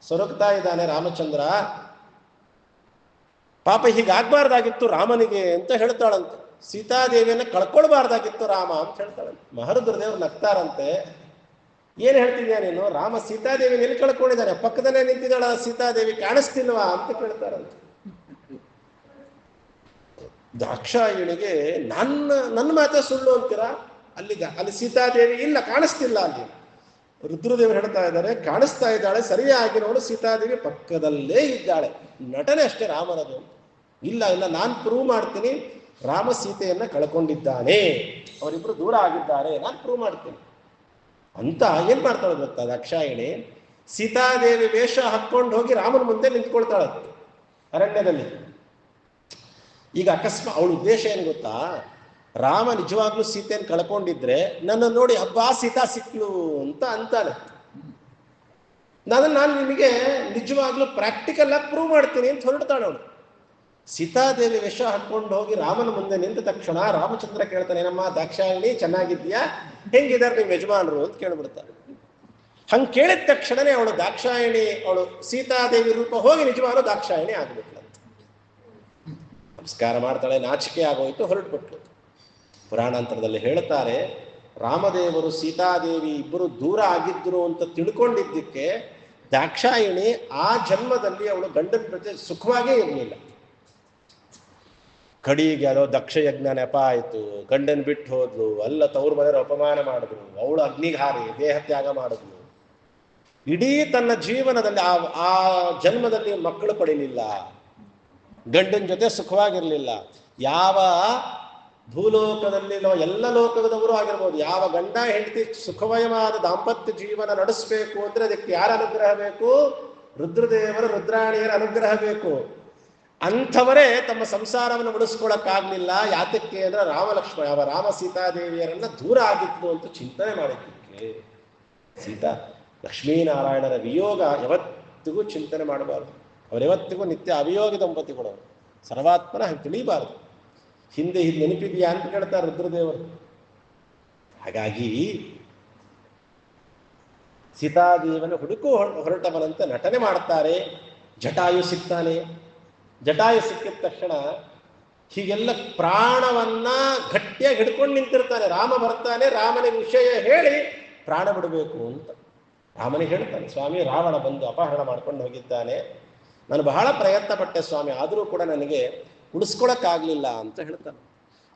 ಸೊರಗ್ತಾ ಇದ್ದಾನೆ ರಾಮಚಂದ್ರ, ಪಾಪ ಹೀಗಾಗ್ಬಾರ್ದಾಗಿತ್ತು ರಾಮನಿಗೆ ಅಂತ ಹೇಳ್ತಾಳಂತೆ. ಸೀತಾದೇವಿಯನ್ನ ಕಳ್ಕೊಳ್ಬಾರ್ದಾಗಿತ್ತು ರಾಮ ಅಂತ ಹೇಳ್ತಾಳಂತೆ. ಮಹರುದ್ರದೇವ್ರು ನಗ್ತಾರಂತೆ, ಏನ್ ಹೇಳ್ತಿದ್ಯಾ ನೀನು, ರಾಮ ಸೀತಾದೇವಿನ ಎಲ್ಲಿ ಕಳ್ಕೊಂಡಿದ್ದಾನೆ, ಪಕ್ಕದಲ್ಲೇ ನಿಂತಿದ್ದಾಳ ಸೀತಾದೇವಿ, ಕಾಣಿಸ್ತಿಲ್ವಾ ಅಂತ ಕೇಳ್ತಾರಂತೆ. ದಾಕ್ಷಾಯಣಿಗೆ ನನ್ನ ಮಾತೇ ಸುಳ್ಳು ಅಂತೀರಾ, ಅಲ್ಲಿ ಸೀತಾದೇವಿ ಇಲ್ಲ, ಕಾಣಿಸ್ತಿಲ್ಲ ಅಲ್ಲಿ. ರುದ್ರದೇವರು ಹೇಳ್ತಾ ಇದ್ದಾರೆ, ಕಾಣಿಸ್ತಾ ಇದ್ದಾಳೆ, ಸರಿಯಾಗಿ ನೋಡು, ಸೀತಾದೇವಿ ಪಕ್ಕದಲ್ಲೇ ಇದ್ದಾಳೆ, ನಟನೆ ಅಷ್ಟೇ ರಾಮನದು. ಇಲ್ಲ ನಾನು ಪ್ರೂವ್ ಮಾಡ್ತೀನಿ, ರಾಮ ಸೀತೆಯನ್ನ ಕಳ್ಕೊಂಡಿದ್ದಾನೆ, ಅವರಿಬ್ರು ದೂರ ಆಗಿದ್ದಾರೆ, ನಾನು ಪ್ರೂವ್ ಮಾಡ್ತೀನಿ ಅಂತ ಏನ್ ಮಾಡ್ತಾಳೆ ಗೊತ್ತಾ ದಾಕ್ಷಾಯಣಿ, ಸೀತಾದೇವಿ ವೇಷ ಹಾಕೊಂಡು ಹೋಗಿ ರಾಮನ ಮುಂದೆ ನಿಂತ್ಕೊಳ್ತಾಳ ಅರಣ್ಯದಲ್ಲಿ. ಈಗ ಅಕಸ್ಮಾತ್ ಅವಳ ಉದ್ದೇಶ ಏನು ಗೊತ್ತಾ, ರಾಮ ನಿಜವಾಗ್ಲೂ ಸೀತೆಯನ್ನು ಕಳ್ಕೊಂಡಿದ್ರೆ ನನ್ನ ನೋಡಿ ಹಬ್ಬ ಸೀತಾ ಸಿಕ್ಲು ಅಂತ ಅಂತಾನೆ. ನಾನು ನಿಮಗೆ ನಿಜವಾಗ್ಲೂ ಪ್ರಾಕ್ಟಿಕಲ್ ಆಗಿ ಪ್ರೂವ್ ಮಾಡ್ತೀನಿ ಅಂತ ಹೊರಡ್ತಾಳೆ ಅವಳು. ಸೀತಾದೇವಿ ವೇಷ ಹಾಕೊಂಡು ಹೋಗಿ ರಾಮನ ಮುಂದೆ ನಿಂತ ತಕ್ಷಣ ರಾಮಚಂದ್ರ ಕೇಳ್ತಾನೆ, ಏನಮ್ಮ ದಾಕ್ಷಾಯಣಿ ಚೆನ್ನಾಗಿದ್ಯಾ, ಹೆಂಗಿದಾರೆ ನಿಮ್ಮ ಯಜಮಾನರು ಅಂತ ಕೇಳ್ಬಿಡ್ತಾಳೆ. ಹಂಗೆ ಕೇಳಿದ ತಕ್ಷಣನೇ ಅವಳು ದಾಕ್ಷಾಯಣಿ, ಅವಳು ಸೀತಾದೇವಿ ರೂಪ ಹೋಗಿ ನಿಜವಾಗ್ಲೂ ದಾಕ್ಷಾಯಣಿ ಆಗ್ಬಿಟ್ಲಂತ. ನಮಸ್ಕಾರ ಮಾಡ್ತಾಳೆ, ನಾಚಿಕೆ ಆಗೋಯ್ತು, ಹೊರಟ್ಬಿಟ್ಲು. ಪುರಾಣಾಂತರದಲ್ಲಿ ಹೇಳ್ತಾರೆ, ರಾಮದೇವರು ಸೀತಾದೇವಿ ಇಬ್ಬರು ದೂರ ಆಗಿದ್ರು ಅಂತ ತಿಳ್ಕೊಂಡಿದ್ದಕ್ಕೆ ದಾಕ್ಷಾಯಣಿ ಆ ಜನ್ಮದಲ್ಲಿ ಅವಳು ಗಂಡನ ಪ್ರತಿ ಸುಖವಾಗೇ ಇರಲಿಲ್ಲ. ಕಡಿಗೆ ಅದೋ ದಕ್ಷ ಯಜ್ಞ ನೆಪ ಆಯ್ತು, ಗಂಡನ್ ಬಿಟ್ಟು ಹೋದ್ಲು, ಅಲ್ಲ ತವ್ರ ಮನೆಯವರು ಅಪಮಾನ ಮಾಡಿದ್ರು, ಅವಳು ಅಗ್ನಿಗಾರಿ ದೇಹ ತ್ಯಾಗ ಮಾಡಿದ್ಲು. ಇಡೀ ತನ್ನ ಜೀವನದಲ್ಲಿ ಆ ಜನ್ಮದಲ್ಲಿ ಮಕ್ಕಳು ಪಡಿಲಿಲ್ಲ, ಗಂಡನ ಜೊತೆ ಸುಖವಾಗಿರ್ಲಿಲ್ಲ. ಯಾವ ಭೂಲೋಕದಲ್ಲಿ ಎಲ್ಲ ಲೋಕದವರು ಆಗಿರ್ಬೋದು, ಯಾವ ಗಂಡ ಹೆಂಡತಿ ಸುಖಮಯವಾದ ದಾಂಪತ್ಯ ಜೀವನ ನಡೆಸಬೇಕು ಅಂದ್ರೆ ಅದಕ್ಕೆ ಯಾರ ಅನುಗ್ರಹ ಬೇಕು, ರುದ್ರದೇವರ ರುದ್ರಾಣಿಯರ ಅನುಗ್ರಹ ಬೇಕು. ಅಂಥವರೇ ತಮ್ಮ ಸಂಸಾರವನ್ನು ಉಳಿಸ್ಕೊಳಕ್ಕಾಗ್ಲಿಲ್ಲ. ಯಾತಕ್ಕೆ ಅಂದ್ರೆ ರಾಮ ಸೀತಾದೇವಿಯರನ್ನ ದೂರ ಆಗಿತ್ತು ಅಂತ ಚಿಂತನೆ ಮಾಡಿದ್ದಕ್ಕೆ. ಸೀತಾ ಲಕ್ಷ್ಮೀನಾರಾಯಣರ ವಿಯೋಗ ಯಾವತ್ತಿಗೂ ಚಿಂತನೆ ಮಾಡಬಾರ್ದು. ಅವರೆವತ್ತಿಗೂ ನಿತ್ಯ ಅವಿಯೋಗಿ ದಂಪತಿಗಳು. ಸರ್ವಾತ್ಮನ ಹಾಗೆ ತಿಳಿಬಾರ್ದು. ಹಿಂದೆ ಇದು ನೆನಪಿದೆಯಾ ಅಂತ ಕೇಳ್ತಾರೆ ರುದ್ರದೇವರು. ಹಾಗಾಗಿ ಸೀತಾದೇವನ ಹುಡುಕು ಹೊರಟವನಂತೆ ನಟನೆ ಮಾಡ್ತಾರೆ. ಜಟಾಯು ಸಿಗ್ತಾನೆ. ಜಟಾಯು ಸಿಕ್ಕಿದ ತಕ್ಷಣ ಹೀಗೆಲ್ಲ ಪ್ರಾಣವನ್ನ ಗಟ್ಟಿಯಾಗಿ ಹಿಡ್ಕೊಂಡು ನಿಂತಿರ್ತಾನೆ. ರಾಮ ಬರ್ತಾನೆ, ರಾಮನಿಗೆ ವಿಷಯ ಹೇಳಿ ಪ್ರಾಣ ಬಿಡಬೇಕು ಅಂತ ರಾಮನಿಗೆ ಹೇಳ್ತಾನೆ, ಸ್ವಾಮಿ ರಾವಣ ಬಂದು ಅಪಹರಣ ಮಾಡ್ಕೊಂಡು ಹೋಗಿದ್ದಾನೆ, ನಾನು ಬಹಳ ಪ್ರಯತ್ನ ಪಟ್ಟೆ ಸ್ವಾಮಿ, ಆದರೂ ಕೂಡ ನನಗೆ ಉಳಿಸ್ಕೊಳಕ್ಕಾಗ್ಲಿಲ್ಲ ಅಂತ ಹೇಳ್ತಾನೆ.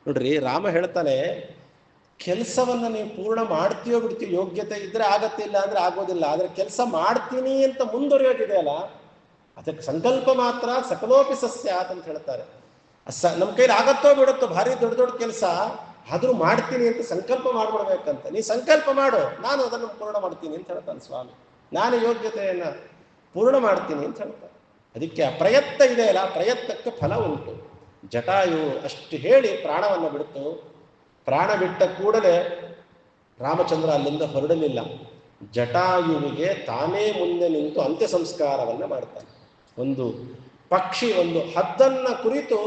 ನೋಡ್ರಿ, ರಾಮ ಹೇಳ್ತಾನೆ, ಕೆಲಸವನ್ನ ನೀವು ಪೂರ್ಣ ಮಾಡ್ತೀಯೋ ಬಿಡ್ತೀಯೋ, ಯೋಗ್ಯತೆ ಇದ್ರೆ ಆಗತ್ತಿಲ್ಲ ಅಂದ್ರೆ ಆಗೋದಿಲ್ಲ. ಆದ್ರೆ ಕೆಲಸ ಮಾಡ್ತೀನಿ ಅಂತ ಮುಂದುವರಿಯೋದಿದೆ ಅಲ್ಲ, ಅದಕ್ಕೆ ಸಂಕಲ್ಪ ಮಾತ್ರ ಸಕಲೋಪಿ ಸಸ್ಯಾತ್ ಅಂತ ಹೇಳ್ತಾರೆ. ನಮ್ಮ ಕೈಲಿ ಆಗತ್ತೋ ಬಿಡುತ್ತೋ, ಭಾರಿ ದೊಡ್ಡ ದೊಡ್ಡ ಕೆಲಸ ಆದ್ರೂ ಮಾಡ್ತೀನಿ ಅಂತ ಸಂಕಲ್ಪ ಮಾಡ್ಬಿಡ್ಬೇಕಂತ. ನೀ ಸಂಕಲ್ಪ ಮಾಡು, ನಾನು ಅದನ್ನು ಪೂರ್ಣ ಮಾಡ್ತೀನಿ ಅಂತ ಹೇಳ್ತಾನೆ ಸ್ವಾಮಿ. ನಾನು ಯೋಗ್ಯತೆಯನ್ನ ಪೂರ್ಣ ಮಾಡ್ತೀನಿ ಅಂತ ಹೇಳ್ತಾನೆ. ಅದಕ್ಕೆ ಆ ಪ್ರಯತ್ನ ಇದೆ ಅಲ್ಲ, ಪ್ರಯತ್ನಕ್ಕೆ ಫಲ ಉಂಟು. ಜಟಾಯು ಅಷ್ಟು ಹೇಳಿ ಪ್ರಾಣವನ್ನು ಬಿಡ್ತು. ಪ್ರಾಣ ಬಿಟ್ಟ ಕೂಡಲೇ ರಾಮಚಂದ್ರ ಅಲ್ಲಿಂದ ಹೊರಡಲಿಲ್ಲ. ಜಟಾಯುವಿಗೆ ತಾನೇ ಮುಂದೆ ನಿಂತು ಅಂತ್ಯ ಸಂಸ್ಕಾರವನ್ನು ಮಾಡ್ತಾನೆ. ಒಂದು ಪಕ್ಷಿ, ಒಂದು ಹದ್ದನ್ನ ಕುರಿತು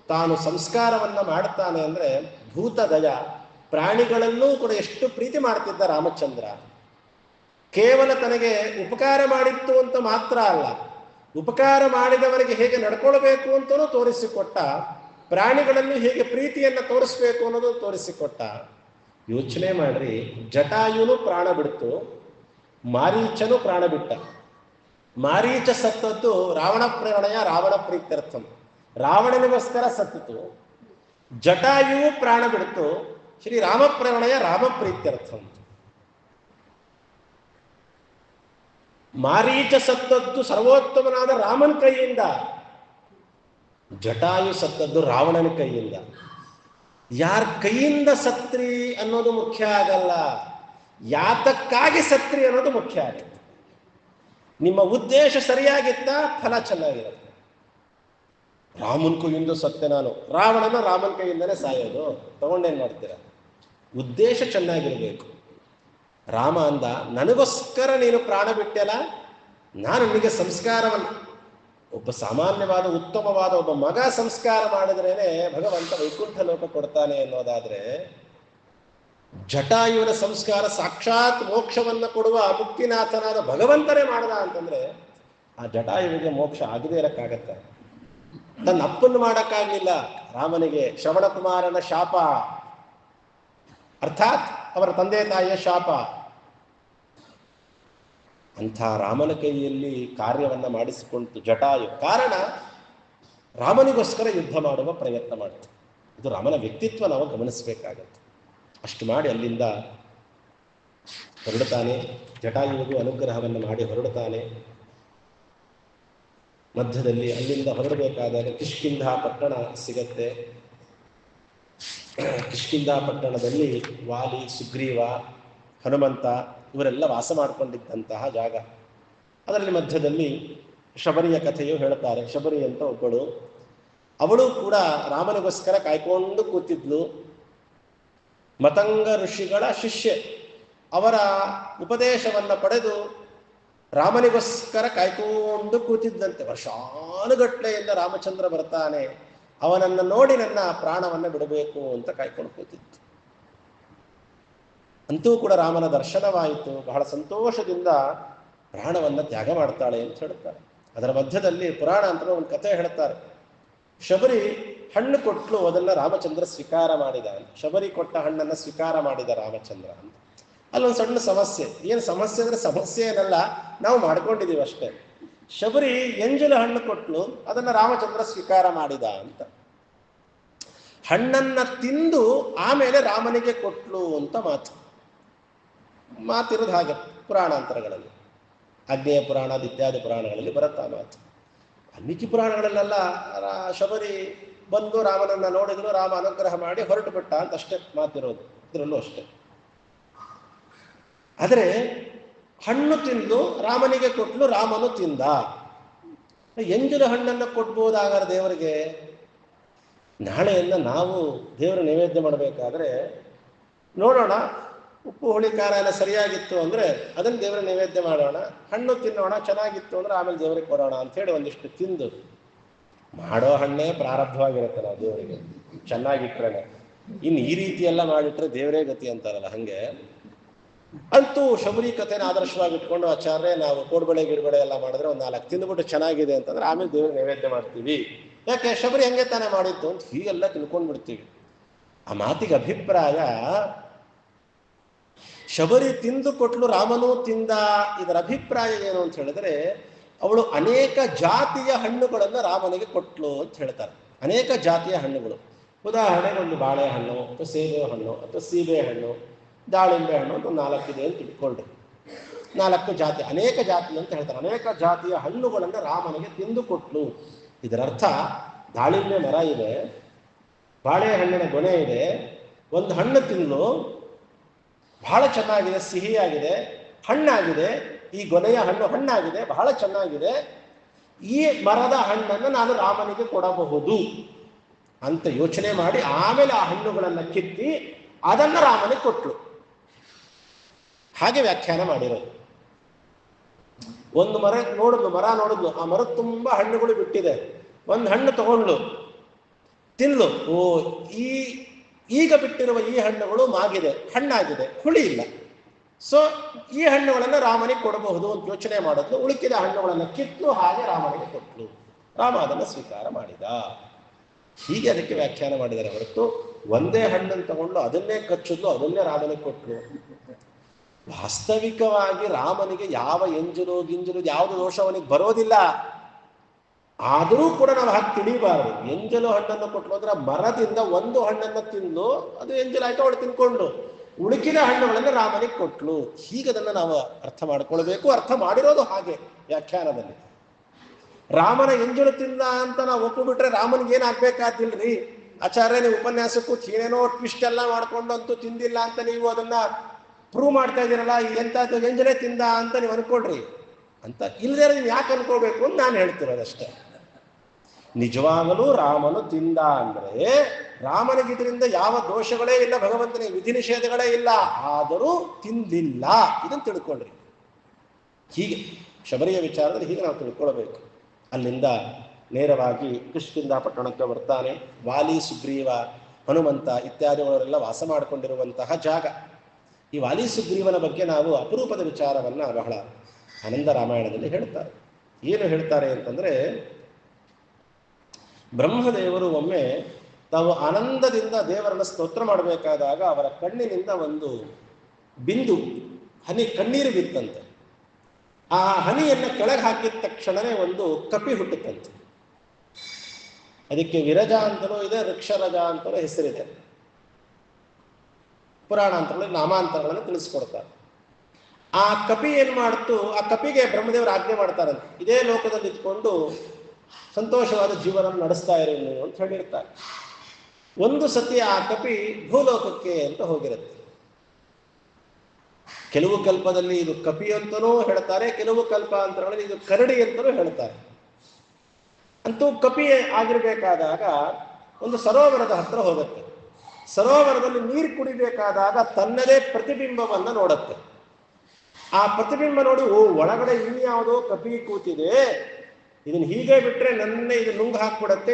ತಾನು ಸಂಸ್ಕಾರವನ್ನ ಮಾಡ್ತಾನೆ ಅಂದ್ರೆ ಭೂತದಯ. ಪ್ರಾಣಿಗಳನ್ನೂ ಕೂಡ ಎಷ್ಟು ಪ್ರೀತಿ ಮಾಡ್ತಿದ್ದ ರಾಮಚಂದ್ರ. ಕೇವಲ ತನಗೆ ಉಪಕಾರ ಮಾಡಿತ್ತು ಅಂತ ಮಾತ್ರ ಅಲ್ಲ, ಉಪಕಾರ ಮಾಡಿದವರಿಗೆ ಹೇಗೆ ನಡ್ಕೊಳ್ಬೇಕು ಅಂತಲೂ ತೋರಿಸಿಕೊಟ್ಟ, ಪ್ರಾಣಿಗಳನ್ನು ಹೇಗೆ ಪ್ರೀತಿಯನ್ನ ತೋರಿಸ್ಬೇಕು ಅನ್ನೋದು ತೋರಿಸಿಕೊಟ್ಟ. ಯೋಚನೆ ಮಾಡ್ರಿ, ಜಟಾಯುನು ಪ್ರಾಣ ಬಿಡ್ತು, ಮಾರೀಚನು ಪ್ರಾಣ ಬಿಟ್ಟ. ಮಾರೀಚ ಸತ್ತದ್ದು ರಾವಣ ಪ್ರೇರಣೆಯ ರಾವಣ ಪ್ರೀತ್ಯರ್ಥಂ, ರಾವಣನಿಗೋಸ್ಕರ ಸತ್ತಿತು. ಜಟಾಯುವು ಪ್ರಾಣ ಬಿಡ್ತು, ಶ್ರೀರಾಮ ಪ್ರೇರಣೆಯ ರಾಮ ಪ್ರೀತ್ಯರ್ಥಂ. ಮಾರೀಚ ಸತ್ತದ್ದು ಸರ್ವೋತ್ತಮನಾದ ರಾಮನ ಕೈಯಿಂದ, ಜಟಾಯು ಸತ್ತದ್ದು ರಾವಣನ ಕೈಯಿಂದ. ಯಾರ ಕೈಯಿಂದ ಸತ್ರಿ ಅನ್ನೋದು ಮುಖ್ಯ ಆಗಲ್ಲ, ಯಾತಕ್ಕಾಗಿ ಸತ್ರಿ ಅನ್ನೋದು ಮುಖ್ಯ ಆಗುತ್ತೆ. ನಿಮ್ಮ ಉದ್ದೇಶ ಸರಿಯಾಗಿತ್ತ, ಫಲ ಚೆನ್ನಾಗಿರುತ್ತೆ. ರಾಮನ ಕೈಯಿಂದ ಸತ್ಯ ನಾನು, ರಾವಣನ ರಾಮನ ಕೈಯಿಂದನೇ ಸಾಯೋದು, ತಗೊಂಡೇನ್ ಮಾಡ್ತೀರ? ಉದ್ದೇಶ ಚೆನ್ನಾಗಿರ್ಬೇಕು. ರಾಮ ಅಂದ, ನನಗೋಸ್ಕರ ನೀನು ಪ್ರಾಣ ಬಿಟ್ಟೆಲ್ಲ, ನಾನು ನಿನಗೆ ಸಂಸ್ಕಾರವನ್ನು, ಒಬ್ಬ ಸಾಮಾನ್ಯವಾದ ಉತ್ತಮವಾದ ಒಬ್ಬ ಮಗ ಸಂಸ್ಕಾರ ಮಾಡಿದ್ರೇನೆ ಭಗವಂತ ವೈಕುಂಠ ಲೋಕ ಕೊಡ್ತಾನೆ ಅನ್ನೋದಾದ್ರೆ, ಜಟಾಯುವಿನ ಸಂಸ್ಕಾರ ಸಾಕ್ಷಾತ್ ಮೋಕ್ಷವನ್ನ ಕೊಡುವ ಮುಕ್ತಿನಾಥನಾದ ಭಗವಂತನೇ ಮಾಡದ ಅಂತಂದ್ರೆ, ಆ ಜಟಾಯುವಿಗೆ ಮೋಕ್ಷ ಆಗದೇ ಇರಕ್ಕಾಗತ್ತ? ತನ್ನ ಅಪ್ಪನ್ನು ಮಾಡಕ್ಕಾಗ್ಲಿಲ್ಲ. ರಾಮನಿಗೆ ಶ್ರವಣಕುಮಾರನ ಶಾಪ, ಅರ್ಥಾತ್ ಅವರ ತಂದೆ ತಾಯಿಯ ಶಾಪ. ಅಂಥ ರಾಮನ ಕೈಯಲ್ಲಿ ಕಾರ್ಯವನ್ನ ಮಾಡಿಸಿಕೊಂಡು ಜಟಾಯು. ಕಾರಣ, ರಾಮನಿಗೋಸ್ಕರ ಯುದ್ಧ ಮಾಡುವ ಪ್ರಯತ್ನ ಮಾಡ್ತು. ಇದು ರಾಮನ ವ್ಯಕ್ತಿತ್ವ ನಾವು ಗಮನಿಸಬೇಕಾಗತ್ತೆ. ಅಷ್ಟು ಮಾಡಿ ಅಲ್ಲಿಂದ ಹೊರಡುತ್ತಾನೆ. ಜಟಾಯುವಿಗೂ ಅನುಗ್ರಹವನ್ನು ಮಾಡಿ ಹೊರಡುತ್ತಾನೆ. ಮಧ್ಯದಲ್ಲಿ ಅಲ್ಲಿಂದ ಹೊರಡಬೇಕಾದಾಗ ಕಿಷ್ಕಿಂಧ ಪಟ್ಟಣ ಸಿಗತ್ತೆ. ಕಿಷ್ಕಿಂಧ ಪಟ್ಟಣದಲ್ಲಿ ವಾಲಿ, ಸುಗ್ರೀವ, ಹನುಮಂತ ಇವರೆಲ್ಲ ವಾಸ ಮಾಡಿಕೊಂಡಿದ್ದಂತಹ ಜಾಗ. ಅದರಲ್ಲಿ ಮಧ್ಯದಲ್ಲಿ ಶಬರಿಯ ಕಥೆಯು ಹೇಳ್ತಾರೆ. ಶಬರಿ ಅಂತ ಒಬ್ಬಳು, ಅವಳು ಕೂಡ ರಾಮನಿಗೋಸ್ಕರ ಕಾಯ್ಕೊಂಡು ಕೂತಿದ್ಲು. ಮತಂಗ ಋಷಿಗಳ ಶಿಷ್ಯೆ. ಅವರ ಉಪದೇಶವನ್ನ ಪಡೆದು ರಾಮನಿಗೋಸ್ಕರ ಕಾಯ್ಕೊಂಡು ಕೂತಿದ್ದಂತೆ. ವರ್ಷಾನುಗಟ್ಲೆಯಿಂದ ರಾಮಚಂದ್ರ ಬರ್ತಾನೆ, ಅವನನ್ನು ನೋಡಿ ನನ್ನ ಪ್ರಾಣವನ್ನ ಬಿಡಬೇಕು ಅಂತ ಕಾಯ್ಕೊಂಡು ಕೂತಿತ್ತು. ಅಂತೂ ಕೂಡ ರಾಮನ ದರ್ಶನವಾಯಿತು. ಬಹಳ ಸಂತೋಷದಿಂದ ಪ್ರಾಣವನ್ನ ತ್ಯಾಗ ಮಾಡ್ತಾಳೆ ಅಂತ ಹೇಳ್ತಾರೆ. ಅದರ ಮಧ್ಯದಲ್ಲಿ ಪುರಾಣ ಅಂತ ಒಂದು ಕಥೆ ಹೇಳ್ತಾರೆ. ಶಬರಿ ಹಣ್ಣು ಕೊಟ್ಲು, ಅದನ್ನ ರಾಮಚಂದ್ರ ಸ್ವೀಕಾರ ಮಾಡಿದ ಅಂತ. ಶಬರಿ ಕೊಟ್ಟ ಹಣ್ಣನ್ನ ಸ್ವೀಕಾರ ಮಾಡಿದ ರಾಮಚಂದ್ರ ಅಂತ. ಅಲ್ಲೊಂದು ಸಣ್ಣ ಸಮಸ್ಯೆ. ಏನು ಸಮಸ್ಯೆ ಅಂದ್ರೆ, ಸಮಸ್ಯೆ ಏನಲ್ಲ, ನಾವು ಮಾಡ್ಕೊಂಡಿದೀವಿ ಅಷ್ಟೇ. ಶಬರಿ ಎಂಜಲ ಹಣ್ಣು ಕೊಟ್ಲು, ಅದನ್ನ ರಾಮಚಂದ್ರ ಸ್ವೀಕಾರ ಮಾಡಿದ ಅಂತ. ಹಣ್ಣನ್ನ ತಿಂದು ಆಮೇಲೆ ರಾಮನಿಗೆ ಕೊಟ್ಲು ಅಂತ ಮಾತಿರೋದು ಹಾಗೆ ಪುರಾಣಾಂತರಗಳಲ್ಲಿ, ಆಗ್ನೇಯ ಪುರಾಣ ಇತ್ಯಾದಿ ಪುರಾಣಗಳಲ್ಲಿ ಬರುತ್ತಾ ಮಾತು. ವಾಲ್ಮೀಕಿ ಪುರಾಣಗಳಲ್ಲೆಲ್ಲ ಶಬರಿ ಬಂದು ರಾಮನನ್ನ ನೋಡಿದ್ರು, ರಾಮ ಅನುಗ್ರಹ ಮಾಡಿ ಹೊರಟು ಬಿಟ್ಟ ಅಂತ ಅಷ್ಟೇ ಮಾತಿರೋದು. ಇದರಲ್ಲೂ ಅಷ್ಟೇ. ಆದರೆ ಹಣ್ಣು ತಿಂದು ರಾಮನಿಗೆ ಕೊಟ್ಲು, ರಾಮನು ತಿಂದ. ಎಂಜಲ ಹಣ್ಣನ್ನು ಕೊಡ್ಬೋದಾಗಾರ ದೇವರಿಗೆ. ನಾಳೆಯಿಂದ ನಾವು ದೇವರ ನೈವೇದ್ಯ ಮಾಡಬೇಕಾದ್ರೆ ನೋಡೋಣ, ಉಪ್ಪು ಹುಳಿ ಖಾರ ಎಲ್ಲ ಸರಿಯಾಗಿತ್ತು ಅಂದರೆ ಅದನ್ನು ದೇವರ ನೈವೇದ್ಯ ಮಾಡೋಣ, ಹಣ್ಣು ತಿನ್ನೋಣ, ಚೆನ್ನಾಗಿತ್ತು ಅಂದರೆ ಆಮೇಲೆ ದೇವರಿಗೆ ಕೊಡೋಣ ಅಂಥೇಳಿ ಒಂದಿಷ್ಟು ತಿಂದು ಮಾಡೋ ಹಣ್ಣೇ ಪ್ರಾರಬ್ಧವಾಗಿರುತ್ತೆ ನಾವು ದೇವರಿಗೆ ಚೆನ್ನಾಗಿಟ್ರೆ. ಇನ್ನು ಈ ರೀತಿ ಎಲ್ಲ ಮಾಡಿಟ್ರೆ ದೇವರೇ ಗತಿ ಅಂತಾರಲ್ಲ, ಹಂಗೆ ಅಂತೂ ಶಬರಿ ಕಥೆನ ಆದರ್ಶವಾಗಿ ಇಟ್ಕೊಂಡು ಆಚಾರ್ಯ ನಾವು ಕೋಡ್ಬಳೆ ಗಿಡಬಳೆ ಎಲ್ಲ ಮಾಡಿದ್ರೆ ಒಂದು 4 ತಿಂದ್ಬಿಟ್ಟು ಚೆನ್ನಾಗಿದೆ ಅಂತಂದ್ರೆ ಆಮೇಲೆ ದೇವ್ರಿಗೆ ನೈವೇದ್ಯ ಮಾಡ್ತೀವಿ. ಯಾಕೆ ಶಬರಿ ಹಂಗೆ ತಾನೇ ಮಾಡಿತ್ತು ಅಂತ ಹೀಗೆಲ್ಲ ತಿಳ್ಕೊಂಡ್ಬಿಡ್ತೀವಿ. ಆ ಮಾತಿಗೆ ಅಭಿಪ್ರಾಯ, ಶಬರಿ ತಿಂದು ಕೊಟ್ಲು, ರಾಮನೂ ತಿಂದ. ಇದರ ಅಭಿಪ್ರಾಯ ಏನು ಅಂತ ಹೇಳಿದ್ರೆ, ಅವಳು ಅನೇಕ ಜಾತಿಯ ಹಣ್ಣುಗಳನ್ನು ರಾಮನಿಗೆ ಕೊಟ್ಲು ಅಂತ ಹೇಳ್ತಾರೆ. ಅನೇಕ ಜಾತಿಯ ಹಣ್ಣುಗಳು, ಉದಾಹರಣೆಗೆ ಒಂದು ಬಾಳೆಹಣ್ಣು ಅಥವಾ ಸೇಬೆ ಹಣ್ಣು ಅಥವಾ ಸೀಬೆ ಹಣ್ಣು, ದಾಳಿಂಬೆ ಹಣ್ಣು ಅಂತ 4 ಇದೆ ಅಂತ ಇಟ್ಕೊಳ್ರಿ. 4 ಜಾತಿ, ಅನೇಕ ಜಾತಿ ಅಂತ ಹೇಳ್ತಾರೆ. ಅನೇಕ ಜಾತಿಯ ಹಣ್ಣುಗಳನ್ನು ರಾಮನಿಗೆ ತಿಂದು ಕೊಟ್ಲು. ಇದರರ್ಥ ದಾಳಿಂಬೆ ಮರ ಇದೆ, ಬಾಳೆಹಣ್ಣಿನ ಗೊನೆ ಇದೆ, ಒಂದು ಹಣ್ಣು ತಿಂದು ಬಹಳ ಚೆನ್ನಾಗಿದೆ, ಸಿಹಿಯಾಗಿದೆ, ಹಣ್ಣಾಗಿದೆ, ಈ ಗೊನೆಯ ಹಣ್ಣು ಹಣ್ಣಾಗಿದೆ, ಬಹಳ ಚೆನ್ನಾಗಿದೆ, ಈ ಮರದ ಹಣ್ಣನ್ನು ನಾನು ರಾಮನಿಗೆ ಕೊಡಬಹುದು ಅಂತ ಯೋಚನೆ ಮಾಡಿ ಆಮೇಲೆ ಆ ಹಣ್ಣುಗಳನ್ನು ಕಿತ್ತಿ ಅದನ್ನು ರಾಮನಿಗೆ ಕೊಟ್ಲು. ಹಾಗೆ ವ್ಯಾಖ್ಯಾನ ಮಾಡಿರೋದು. ಒಂದು ಮರ ನೋಡಿದ್ಲು, ಆ ಮರ ತುಂಬಾ ಹಣ್ಣುಗಳು ಬಿಟ್ಟಿದೆ, ಒಂದು ಹಣ್ಣು ತಗೊಂಡ್ಲು, ತಿನ್ಲು. ಓ, ಈಗ ಬಿಟ್ಟಿರುವ ಈ ಹಣ್ಣುಗಳು ಮಾಗಿದೆ, ಹಣ್ಣಾಗಿದೆ, ಹುಳಿ ಇಲ್ಲ, ಸೊ ಈ ಹಣ್ಣುಗಳನ್ನು ರಾಮನಿಗೆ ಕೊಡಬಹುದು ಅಂತ ಯೋಚನೆ ಮಾಡಿದ್ಲು. ಉಳಿಕಿದ ಹಣ್ಣುಗಳನ್ನು ಕಿತ್ತು ಹಾಗೆ ರಾಮನಿಗೆ ಕೊಟ್ಲು. ರಾಮ ಅದನ್ನು ಸ್ವೀಕಾರ ಮಾಡಿದ. ಹೀಗೆ ಅದಕ್ಕೆ ವ್ಯಾಖ್ಯಾನ ಮಾಡಿದರೆ ಹೊರತು ಒಂದೇ ಹಣ್ಣನ್ನು ತಗೊಂಡು ಅದನ್ನೇ ಕಚ್ಚಿದ್ಲು, ಅದನ್ನೇ ರಾಮನಿಗೆ ಕೊಟ್ಲು. ವಾಸ್ತವಿಕವಾಗಿ ರಾಮನಿಗೆ ಯಾವ ಎಂಜಲು ಗಿಂಜಲು ಯಾವುದು ದೋಷ ಅವನಿಗೆ ಬರೋದಿಲ್ಲ. ಆದರೂ ಕೂಡ ನಾವು ಹಾಗೆ ತಿಳಿಬಾರದು. ಎಂಜಲು ಹಣ್ಣನ್ನು ಕೊಟ್ಲು ಅಂದ್ರೆ ಮರದಿಂದ ಒಂದು ಹಣ್ಣನ್ನು ತಿಂದು ಅದು ಎಂಜಲಾಯ್ತು, ಅವಳು ತಿನ್ಕೊಂಡು ಉಳುಕಿದ ಹಣ್ಣುಗಳನ್ನು ರಾಮನಿಗೆ ಕೊಟ್ಲು. ಹೀಗದನ್ನು ನಾವು ಅರ್ಥ ಮಾಡಿಕೊಳ್ಬೇಕು. ಅರ್ಥ ಮಾಡಿರೋದು ಹಾಗೆ ವ್ಯಾಖ್ಯಾನದಲ್ಲಿ. ರಾಮನ ಎಂಜಲು ತಿಂದ ಅಂತ ನಾವು ಒಪ್ಪುಬಿಟ್ರೆ ರಾಮನಿಗೆ ಏನಾಗ್ಬೇಕಾದಿಲ್ರಿ. ಆಚಾರ್ಯ ನೀವು ಉಪನ್ಯಾಸಕ್ಕೂ ಏನೇನೋ ಟ್ವಿಸ್ಟ್ ಎಲ್ಲ ಮಾಡ್ಕೊಂಡು ಅಂತೂ ತಿಂದಿಲ್ಲ ಅಂತ ನೀವು ಅದನ್ನ ಪ್ರೂವ್ ಮಾಡ್ತಾ ಇದ್ದೀರಲ್ಲ, ಎಂತ ಎಂಜಲೇ ತಿಂದ ಅಂತ ನೀವು ಅನ್ಕೊಳ್ರಿ ಅಂತ. ಇಲ್ಲದೇ ನೀವು ಯಾಕೆ ಅನ್ಕೋಬೇಕು ಅಂತ ನಾನು ಹೇಳ್ತಿರೋದಷ್ಟೇ. ನಿಜವಾಗಲೂ ರಾಮನು ತಿಂದ ಅಂದ್ರೆ ರಾಮನಿಗೆ ಇದರಿಂದ ಯಾವ ದೋಷಗಳೇ ಇಲ್ಲ, ಭಗವಂತನಿಗೆ ವಿಧಿ ನಿಷೇಧಗಳೇ ಇಲ್ಲ, ಆದರೂ ತಿಂದಿಲ್ಲ, ಇದನ್ನು ತಿಳ್ಕೊಳ್ರಿ. ಹೀಗೆ ಶಬರಿಯ ವಿಚಾರದಲ್ಲಿ ಹೀಗೆ ನಾವು ತಿಳ್ಕೊಳ್ಬೇಕು. ಅಲ್ಲಿಂದ ನೇರವಾಗಿ ಕಿಷ್ಕಿಂಧ ಪಟ್ಟಣಕ್ಕೆ ಬರ್ತಾನೆ. ವಾಲಿ, ಸುಗ್ರೀವ, ಹನುಮಂತ ಇತ್ಯಾದಿಗಳವರೆಲ್ಲ ವಾಸ ಮಾಡಿಕೊಂಡಿರುವಂತಹ ಜಾಗ. ಈ ವಾಲಿ ಸುಗ್ರೀವನ ಬಗ್ಗೆ ನಾವು ಅಪರೂಪದ ವಿಚಾರವನ್ನ ಬಹಳ ಆನಂದ ರಾಮಾಯಣದಲ್ಲಿ ಹೇಳ್ತಾರೆ. ಏನು ಹೇಳ್ತಾರೆ ಅಂತಂದ್ರೆ, ಬ್ರಹ್ಮದೇವರು ಒಮ್ಮೆ ತಾವು ಆನಂದದಿಂದ ದೇವರನ್ನ ಸ್ತೋತ್ರ ಮಾಡಬೇಕಾದಾಗ ಅವರ ಕಣ್ಣಿನಿಂದ ಒಂದು ಬಿಂದು ಹನಿ ಕಣ್ಣೀರು ಬಿತ್ತಂತೆ. ಆ ಹನಿಯನ್ನು ಕೆಳಗೆ ಹಾಕಿದ ತಕ್ಷಣವೇ ಒಂದು ಕಪಿ ಹುಟ್ಟುತ್ತಂತೆ. ಅದಕ್ಕೆ ವಿರಜ ಅಂತಲೂ ಇದೆ, ವೃಕ್ಷರಜ ಅಂತಲೂ ಹೆಸರಿದೆ. ಪುರಾಣಾಂತರಗಳಲ್ಲಿ ನಾಮಾಂತರಗಳನ್ನು ತಿಳಿಸ್ಕೊಡ್ತಾರೆ. ಆ ಕಪಿ ಏನ್ ಮಾಡ್ತು, ಆ ಕಪಿಗೆ ಬ್ರಹ್ಮದೇವರು ಆಜ್ಞೆ ಮಾಡ್ತಾರಂತೆ, ಇದೇ ಲೋಕದಲ್ಲಿ ಇದ್ಕೊಂಡು ಸಂತೋಷವಾದ ಜೀವನ ನಡೆಸ್ತಾ ಇರಿ ನೀವು ಅಂತ ಹೇಳಿರ್ತಾರೆ. ಒಂದು ಸತಿ ಆ ಕಪಿ ಭೂಲೋಕಕ್ಕೆ ಅಂತ ಹೋಗಿರುತ್ತೆ. ಕೆಲವು ಕಲ್ಪದಲ್ಲಿ ಇದು ಕಪಿ ಅಂತಲೂ ಹೇಳ್ತಾರೆ, ಕೆಲವು ಕಲ್ಪಾಂತರಗಳಲ್ಲಿ ಇದು ಕರಡಿ ಅಂತಲೂ ಹೇಳ್ತಾರೆ. ಅಂತೂ ಕಪಿ ಆಗಿರ್ಬೇಕಾದಾಗ ಒಂದು ಸರೋವರದ ಹತ್ರ ಹೋಗುತ್ತೆ. ಸರೋವರದಲ್ಲಿ ನೀರು ಕುಡಿಬೇಕಾದಾಗ ತನ್ನದೇ ಪ್ರತಿಬಿಂಬವನ್ನ ನೋಡುತ್ತೆ. ಆ ಪ್ರತಿಬಿಂಬ ನೋಡಿ, ಓ, ಒಳಗಡೆ ಇನ್ಯಾವುದೋ ಕಪಿ ಕೂತಿದೆ, ಇದನ್ನ ಹೀಗೆ ಬಿಟ್ರೆ ನನ್ನೇ ಇದು ನುಂಗ್ ಹಾಕ್ಬಿಡತ್ತೆ,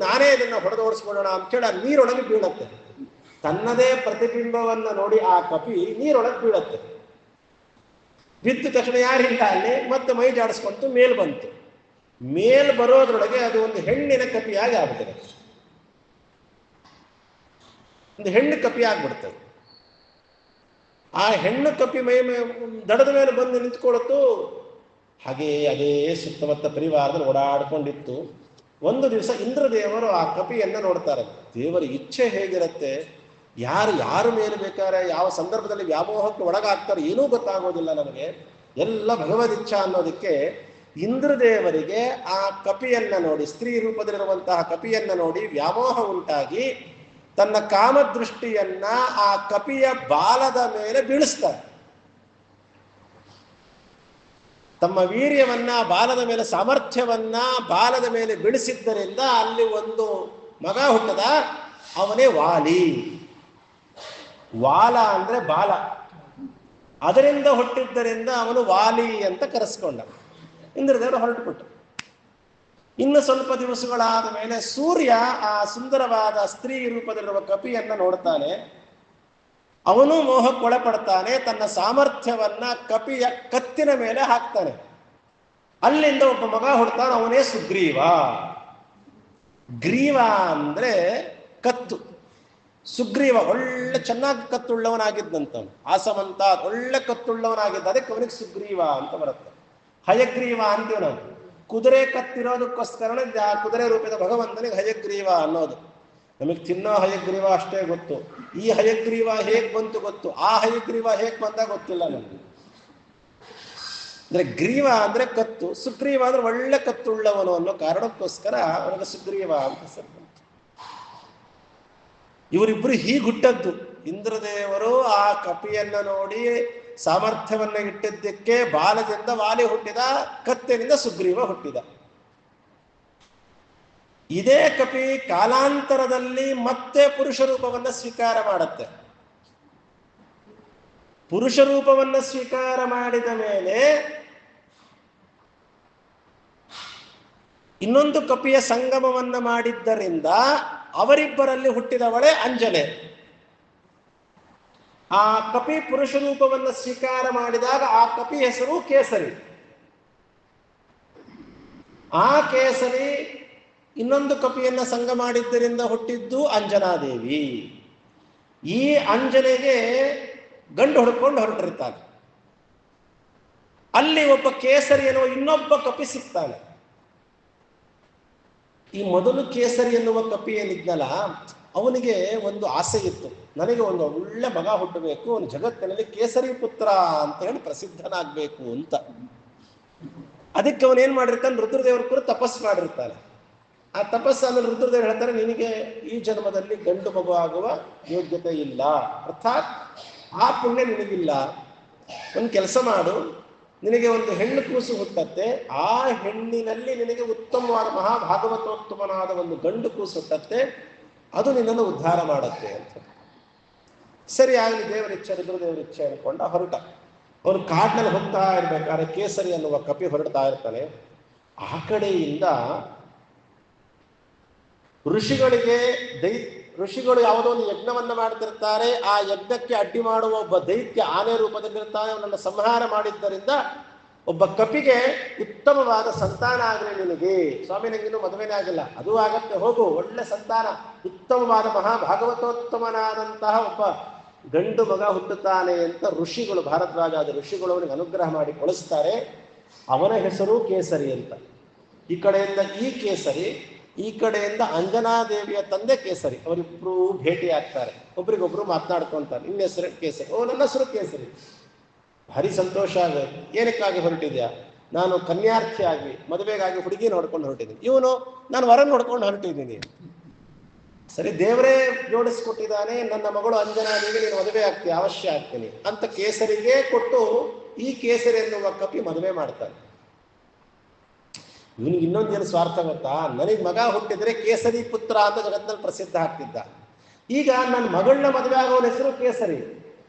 ನಾನೇ ಇದನ್ನ ಹೊಡೆದೋಡಿಸ್ಕೊಳ್ಳೋಣ ಅಂತೇಳಿ ಆ ನೀರೊಳಗೆ ಬೀಳುತ್ತೆ. ತನ್ನದೇ ಪ್ರತಿಬಿಂಬವನ್ನ ನೋಡಿ ಆ ಕಪಿ ನೀರೊಳಗೆ ಬೀಳುತ್ತೆ. ಬಿದ್ದ ತಕ್ಷಣ ಯಾರಿಲ್ಲ ಅಲ್ಲಿ, ಮತ್ತೆ ಮೈ ಜಾಡಿಸ್ಕೊಂತು ಮೇಲ್ ಬಂತು. ಮೇಲ್ ಬರೋದ್ರೊಳಗೆ ಅದು ಒಂದು ಹೆಣ್ಣಿನ ಕಪಿಯಾಗಿ ಆಗ್ಬಿಟ್ಟಿದೆ. ಒಂದು ಹೆಣ್ಣು ಕಪಿ ಆಗ್ಬಿಡ್ತದೆ. ಆ ಹೆಣ್ಣು ಕಪಿ ಮೈ ದಡದ ಮೇಲೆ ಬಂದು ನಿಂತ್ಕೊಳ್ತು. ಹಾಗೇ ಅದೇ ಸುತ್ತಮುತ್ತ ಪರಿವಾರದಲ್ಲಿ ಓಡಾಡ್ಕೊಂಡಿತ್ತು. ಒಂದು ದಿವಸ ಇಂದ್ರದೇವರು ಆ ಕಪಿಯನ್ನ ನೋಡ್ತಾರೆ. ದೇವರ ಇಚ್ಛೆ ಹೇಗಿರುತ್ತೆ, ಯಾರು ಮೇಲೆ ಬೇಕಾದ್ರೆ ಯಾವ ಸಂದರ್ಭದಲ್ಲಿ ವ್ಯಾಮೋಹಕ್ಕೆ ಒಳಗಾಗ್ತಾರೆ ಏನೂ ಗೊತ್ತಾಗೋದಿಲ್ಲ ನಮಗೆ, ಎಲ್ಲ ಭಗವದ್ ಇಚ್ಛಾ ಅನ್ನೋದಕ್ಕೆ ಇಂದ್ರದೇವರಿಗೆ ಆ ಕಪಿಯನ್ನ ನೋಡಿ, ಸ್ತ್ರೀ ರೂಪದಲ್ಲಿರುವಂತಹ ಕಪಿಯನ್ನ ನೋಡಿ ವ್ಯಾಮೋಹ ಉಂಟಾಗಿ ತನ್ನ ಕಾಮದೃಷ್ಟಿಯನ್ನ ಆ ಕಪಿಯ ಬಾಲದ ಮೇಲೆ ಬೀಳಿಸ್ತಾರೆ. ತಮ್ಮ ವೀರ್ಯವನ್ನ ಬಾಲದ ಮೇಲೆ, ಸಾಮರ್ಥ್ಯವನ್ನ ಬಾಲದ ಮೇಲೆ ಬೀಳಿಸಿದ್ದರಿಂದ ಅಲ್ಲಿ ಒಂದು ಮಗ ಹುಟ್ಟದ, ಅವನೇ ವಾಲಿ. ವಾಲ ಅಂದ್ರೆ ಬಾಲ, ಅದರಿಂದ ಹುಟ್ಟಿದ್ದರಿಂದ ಅವನು ವಾಲಿ ಅಂತ ಕರೆಸ್ಕೊಂಡ. ಇಂದ್ರದೇವರು ಹೊರಟುಬಿಟ್ಟು ಇನ್ನು ಸ್ವಲ್ಪ ದಿವಸಗಳಾದ ಮೇಲೆ ಸೂರ್ಯ ಆ ಸುಂದರವಾದ ಸ್ತ್ರೀ ರೂಪದಲ್ಲಿರುವ ಕಪಿಯನ್ನ ನೋಡ್ತಾನೆ. ಅವನು ಮೋಹಕ್ಕೊಳಪಡ್ತಾನೆ. ತನ್ನ ಸಾಮರ್ಥ್ಯವನ್ನ ಕಪಿಯ ಕತ್ತಿನ ಮೇಲೆ ಹಾಕ್ತಾನೆ. ಅಲ್ಲಿಂದ ಒಬ್ಬ ಮಗ ಹುಡ್ತಾನೆ, ಅವನೇ ಸುಗ್ರೀವ. ಗ್ರೀವ ಅಂದ್ರೆ ಕತ್ತು. ಸುಗ್ರೀವ ಒಳ್ಳೆ ಚೆನ್ನಾಗಿ ಕತ್ತುಳ್ಳವನಾಗಿದ್ದಂತವನು, ಆಸಮಂತ ಒಳ್ಳೆ ಕತ್ತುಳ್ಳವನಾಗಿದ್ದ, ಅದಕ್ಕೆ ಅವನಿಗೆ ಸುಗ್ರೀವ ಅಂತ ಬರುತ್ತೆ. ಹಯಗ್ರೀವ ಅಂತೀವಿ ನಾವು. ಕುದುರೆ ಕತ್ತಿರೋದಕ್ಕೋಸ್ಕರನೇ ಆ ಕುದುರೆ ರೂಪದ ಭಗವಂತನಿಗೆ ಹಯಗ್ರೀವ ಅನ್ನೋದು. ನಮಗೆ ತಿನ್ನೋ ಹಯಗ್ರೀವ ಅಷ್ಟೇ ಗೊತ್ತು, ಈ ಹಯಗ್ರೀವ ಹೇಗ್ ಬಂತು ಗೊತ್ತು, ಆ ಹಯಗ್ರೀವ ಹೇಗ್ ಬಂದ ಗೊತ್ತಿಲ್ಲ ನಮಗೆ. ಅಂದ್ರೆ ಗ್ರೀವ ಅಂದ್ರೆ ಕತ್ತು, ಸುಗ್ರೀವ ಅಂದ್ರೆ ಒಳ್ಳೆ ಕತ್ತುಳ್ಳವನು ಅನ್ನೋ ಕಾರಣಕ್ಕೋಸ್ಕರ ಅವನಿಗೆ ಸುಗ್ರೀವ ಅಂತ ಹೆಸರು. ಇವರಿಬ್ರು ಹೀಗೆ ಹುಟ್ಟದ್ದು. ಇಂದ್ರದೇವರು ಆ ಕಪಿಯನ್ನ ನೋಡಿ ಸಾಮರ್ಥ್ಯವನ್ನ ಇಟ್ಟಿದ್ದಕ್ಕೆ ಬಾಲದಿಂದ ವಾಲಿ ಹುಟ್ಟಿದ, ಕತ್ತಿನಿಂದ ಸುಗ್ರೀವ ಹುಟ್ಟಿದ. ಇದೇ ಕಪಿ ಕಾಲಾಂತರದಲ್ಲಿ ಮತ್ತೆ ಪುರುಷ ರೂಪವನ್ನ ಸ್ವೀಕಾರ ಮಾಡುತ್ತೆ. ಪುರುಷ ರೂಪವನ್ನ ಸ್ವೀಕಾರ ಮಾಡಿದ ಮೇಲೆ ಇನ್ನೊಂದು ಕಪಿಯ ಸಂಗಮವನ್ನ ಮಾಡಿದ್ದರಿಂದ ಅವರಿಬ್ಬರಲ್ಲಿ ಹುಟ್ಟಿದವಳೇ ಅಂಜನೆ. ಆ ಕಪಿ ಪುರುಷ ರೂಪವನ್ನು ಸ್ವೀಕಾರ ಮಾಡಿದಾಗ ಆ ಕಪಿ ಹೆಸರು ಕೇಸರಿ. ಆ ಕೇಸರಿ ಇನ್ನೊಂದು ಕಪಿಯನ್ನ ಸಂಗ ಮಾಡಿದ್ದರಿಂದ ಹುಟ್ಟಿದ್ದು ಅಂಜನಾದೇವಿ. ಈ ಅಂಜನೆಗೆ ಗಂಡು ಹುಡ್ಕೊಂಡು ಹೊರಟಿರ್ತಾನೆ. ಅಲ್ಲಿ ಒಬ್ಬ ಕೇಸರಿ ಎನ್ನುವ ಇನ್ನೊಬ್ಬ ಕಪಿ ಸಿಗ್ತಾನೆ. ಈ ಮೊದಲು ಕೇಸರಿ ಎನ್ನುವ ಕಪಿ ಏನಿದ್ನಲ್ಲ, ಅವನಿಗೆ ಒಂದು ಆಸೆ ಇತ್ತು, ನನಗೆ ಒಂದು ಒಳ್ಳೆ ಮಗ ಹುಟ್ಟಬೇಕು, ಅವನು ಜಗತ್ತಿನಲ್ಲಿ ಕೇಸರಿ ಪುತ್ರ ಅಂತ ಹೇಳಿ ಪ್ರಸಿದ್ಧನಾಗಬೇಕು ಅಂತ. ಅದಕ್ಕೆ ಅವನೇನ್ ಮಾಡಿರ್ತಾನೆ, ರುದ್ರದೇವರ ಕೂಡ ತಪಸ್ಸು ಮಾಡಿರ್ತಾನೆ. ಆ ತಪಸ್ಸನ್ನು ರುದ್ರದೇವರು ಹೇಳ್ತಾರೆ, ನಿನಗೆ ಈ ಜನ್ಮದಲ್ಲಿ ಗಂಡು ಮಗು ಆಗುವ ಯೋಗ್ಯತೆ ಇಲ್ಲ, ಅರ್ಥಾತ್ ಆ ಪುಣ್ಯ ನಿನಗಿಲ್ಲ. ಒಂದು ಕೆಲಸ ಮಾಡು, ನಿನಗೆ ಒಂದು ಹೆಣ್ಣು ಕೂಸು ಹುಟ್ಟತ್ತೆ, ಆ ಹೆಣ್ಣಿನಲ್ಲಿ ನಿನಗೆ ಉತ್ತಮವಾದ ಮಹಾಭಾಗವತೋತ್ತಮನಾದ ಒಂದು ಗಂಡು ಕೂಸು ಹುಟ್ಟತ್ತೆ, ಅದು ನಿನ್ನನ್ನು ಉದ್ಧಾರ ಮಾಡತ್ತೆ ಅಂತ. ಸರಿ ಆಗಲಿ, ದೇವರ ಇಚ್ಛೆ, ರುದ್ರದೇವರ ಇಚ್ಛೆ ಅನ್ಕೊಂಡ ಹೊರಟ. ಅವನು ಕಾಡಿನಲ್ಲಿ ಹೋಗ್ತಾ ಇರ್ಬೇಕಾದ್ರೆ ಕೇಸರಿ ಅನ್ನುವ ಕಪಿ ಹೊರಡ್ತಾ ಇರ್ತಾನೆ. ಆ ಕಡೆಯಿಂದ ಋಷಿಗಳು ಯಾವುದೋ ಒಂದು ಯಜ್ಞವನ್ನ ಮಾಡ್ತಿರ್ತಾರೆ. ಆ ಯಜ್ಞಕ್ಕೆ ಅಡ್ಡಿ ಮಾಡುವ ಒಬ್ಬ ದೈತ್ಯ ಆನೆ ರೂಪದಲ್ಲಿರ್ತಾನೆ. ಅವನನ್ನು ಸಂಹಾರ ಮಾಡಿದ್ದರಿಂದ ಒಬ್ಬ ಕಪಿಗೆ ಉತ್ತಮವಾದ ಸಂತಾನ ಆಗಲಿ ನಿನಗೆ, ಸ್ವಾಮಿ ನಂಗಿನ್ನೂ ಮದುವೆನೇ ಆಗಿಲ್ಲ, ಅದು ಆಗತ್ತೆ, ಹೋಗು, ಒಳ್ಳೆ ಸಂತಾನ, ಉತ್ತಮವಾದ ಮಹಾಭಾಗವತೋತ್ತಮನಾದಂತಹ ಒಬ್ಬ ಗಂಡು ಮಗ ಹುಟ್ಟುತ್ತಾನೆ ಅಂತ ಋಷಿಗಳು, ಭಾರದ್ವಾಜಾದ ಋಷಿಗಳು ಅವನಿಗೆ ಅನುಗ್ರಹ ಮಾಡಿ ಕಳಿಸ್ತಾರೆ. ಅವನ ಹೆಸರು ಕೇಸರಿ ಅಂತ. ಈ ಕಡೆಯಿಂದ ಈ ಕೇಸರಿ, ಈ ಕಡೆಯಿಂದ ಅಂಜನಾದೇವಿಯ ತಂದೆ ಕೇಸರಿ, ಅವರಿಬ್ರು ಭೇಟಿ ಆಗ್ತಾರೆ, ಒಬ್ರಿಗೊಬ್ರು ಮಾತನಾಡ್ಕೊಂತಾರೆ. ನಿನ್ನ ಹೆಸರು ಕೇಸರಿ, ಓ ನನ್ನ ಹೆಸರು ಕೇಸರಿ. ಭಾರಿ ಸಂತೋಷ ಆಗುತ್ತೆ. ಏನಕ್ಕಾಗಿ ಹೊರಟಿದ್ಯಾ? ನಾನು ಕನ್ಯಾರ್ಥಿಯಾಗಿ ಮದುವೆಗಾಗಿ ಹುಡುಗಿ ನೋಡ್ಕೊಂಡು ಹೊರಟಿದ್ದೀನಿ. ಇವನು ನಾನು ವರ ನೋಡ್ಕೊಂಡು ಹೊರಟಿದ್ದೀನಿ. ಸರಿ, ದೇವರೇ ಜೋಡಿಸ್ಕೊಟ್ಟಿದ್ದಾನೆ, ನನ್ನ ಮಗಳು ಅಂಜನಾದೇವಿ, ನೀನು ಮದುವೆ ಆಗ್ತೀಯ, ಅವಶ್ಯ ಆಗ್ತೀನಿ ಅಂತ ಕೇಸರಿಗೆ ಕೊಟ್ಟು ಈ ಕೇಸರಿ ಎನ್ನುವ ಕಪಿ ಮದುವೆ ಮಾಡ್ತಾನೆ. ಇವನಿಗೆ ಇನ್ನೊಂದೇನು ಸ್ವಾರ್ಥ ಗೊತ್ತಾ? ನನಗೆ ಮಗ ಹುಟ್ಟಿದ್ರೆ ಕೇಸರಿ ಪುತ್ರ ಅಂತ ಜಗತ್ತಿನಲ್ಲಿ ಪ್ರಸಿದ್ಧ ಆಗ್ತಿದ್ದ. ಈಗ ನನ್ನ ಮಗಳನ್ನ ಮದುವೆ ಆಗೋನ ಹೆಸರು ಕೇಸರಿ.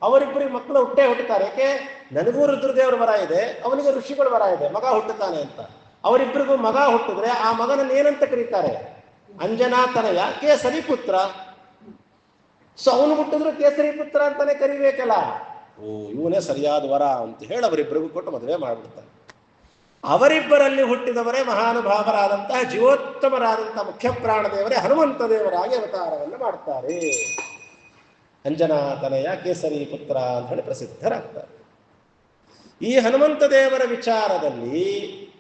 ಅವರಿಬ್ಬರಿಗೆ ಮಕ್ಕಳು ಹುಟ್ಟುತ್ತಾರೆ. ಯಾಕೆ? ನನಗೂ ರುದ್ರದೇವರ ವರ ಇದೆ, ಅವನಿಗೆ ಋಷಿಗಳ ವರ ಇದೆ, ಮಗ ಹುಟ್ಟುತ್ತಾನೆ ಅಂತ. ಅವರಿಬ್ಬರಿಗೂ ಮಗ ಹುಟ್ಟಿದ್ರೆ ಆ ಮಗನನ್ನು ಏನಂತ ಕರೀತಾರೆ? ಅಂಜನಾ ತನಯ ಕೇಸರಿ ಪುತ್ರ. ಸೊ ಅವನು ಹುಟ್ಟಿದ್ರು ಕೇಸರಿ ಪುತ್ರ ಅಂತಾನೆ ಕರಿಬೇಕಲ್ಲ. ಓ, ಇವನೇ ಸರಿಯಾದ ವರ ಅಂತ ಹೇಳಿ ಅವರಿಬ್ಬರಿಗೂ ಕೊಟ್ಟು ಮದುವೆ ಮಾಡಿಬಿಡ್ತಾನೆ. ಅವರಿಬ್ಬರಲ್ಲಿ ಹುಟ್ಟಿದವರೇ ಮಹಾನುಭಾವರಾದಂತಹ ಜೀವೋತ್ತಮರಾದಂತಹ ಮುಖ್ಯ ಪ್ರಾಣದೇವರೇ ಹನುಮಂತ ದೇವರಾಗಿ ಅವತಾರವನ್ನು ಮಾಡ್ತಾರೆ. ಅಂಜನಾ ತನಯ ಕೇಸರಿ ಪುತ್ರ ಅಂತ ಹೇಳಿ ಪ್ರಸಿದ್ಧರಾಗ್ತಾರೆ. ಈ ಹನುಮಂತ ದೇವರ ವಿಚಾರದಲ್ಲಿ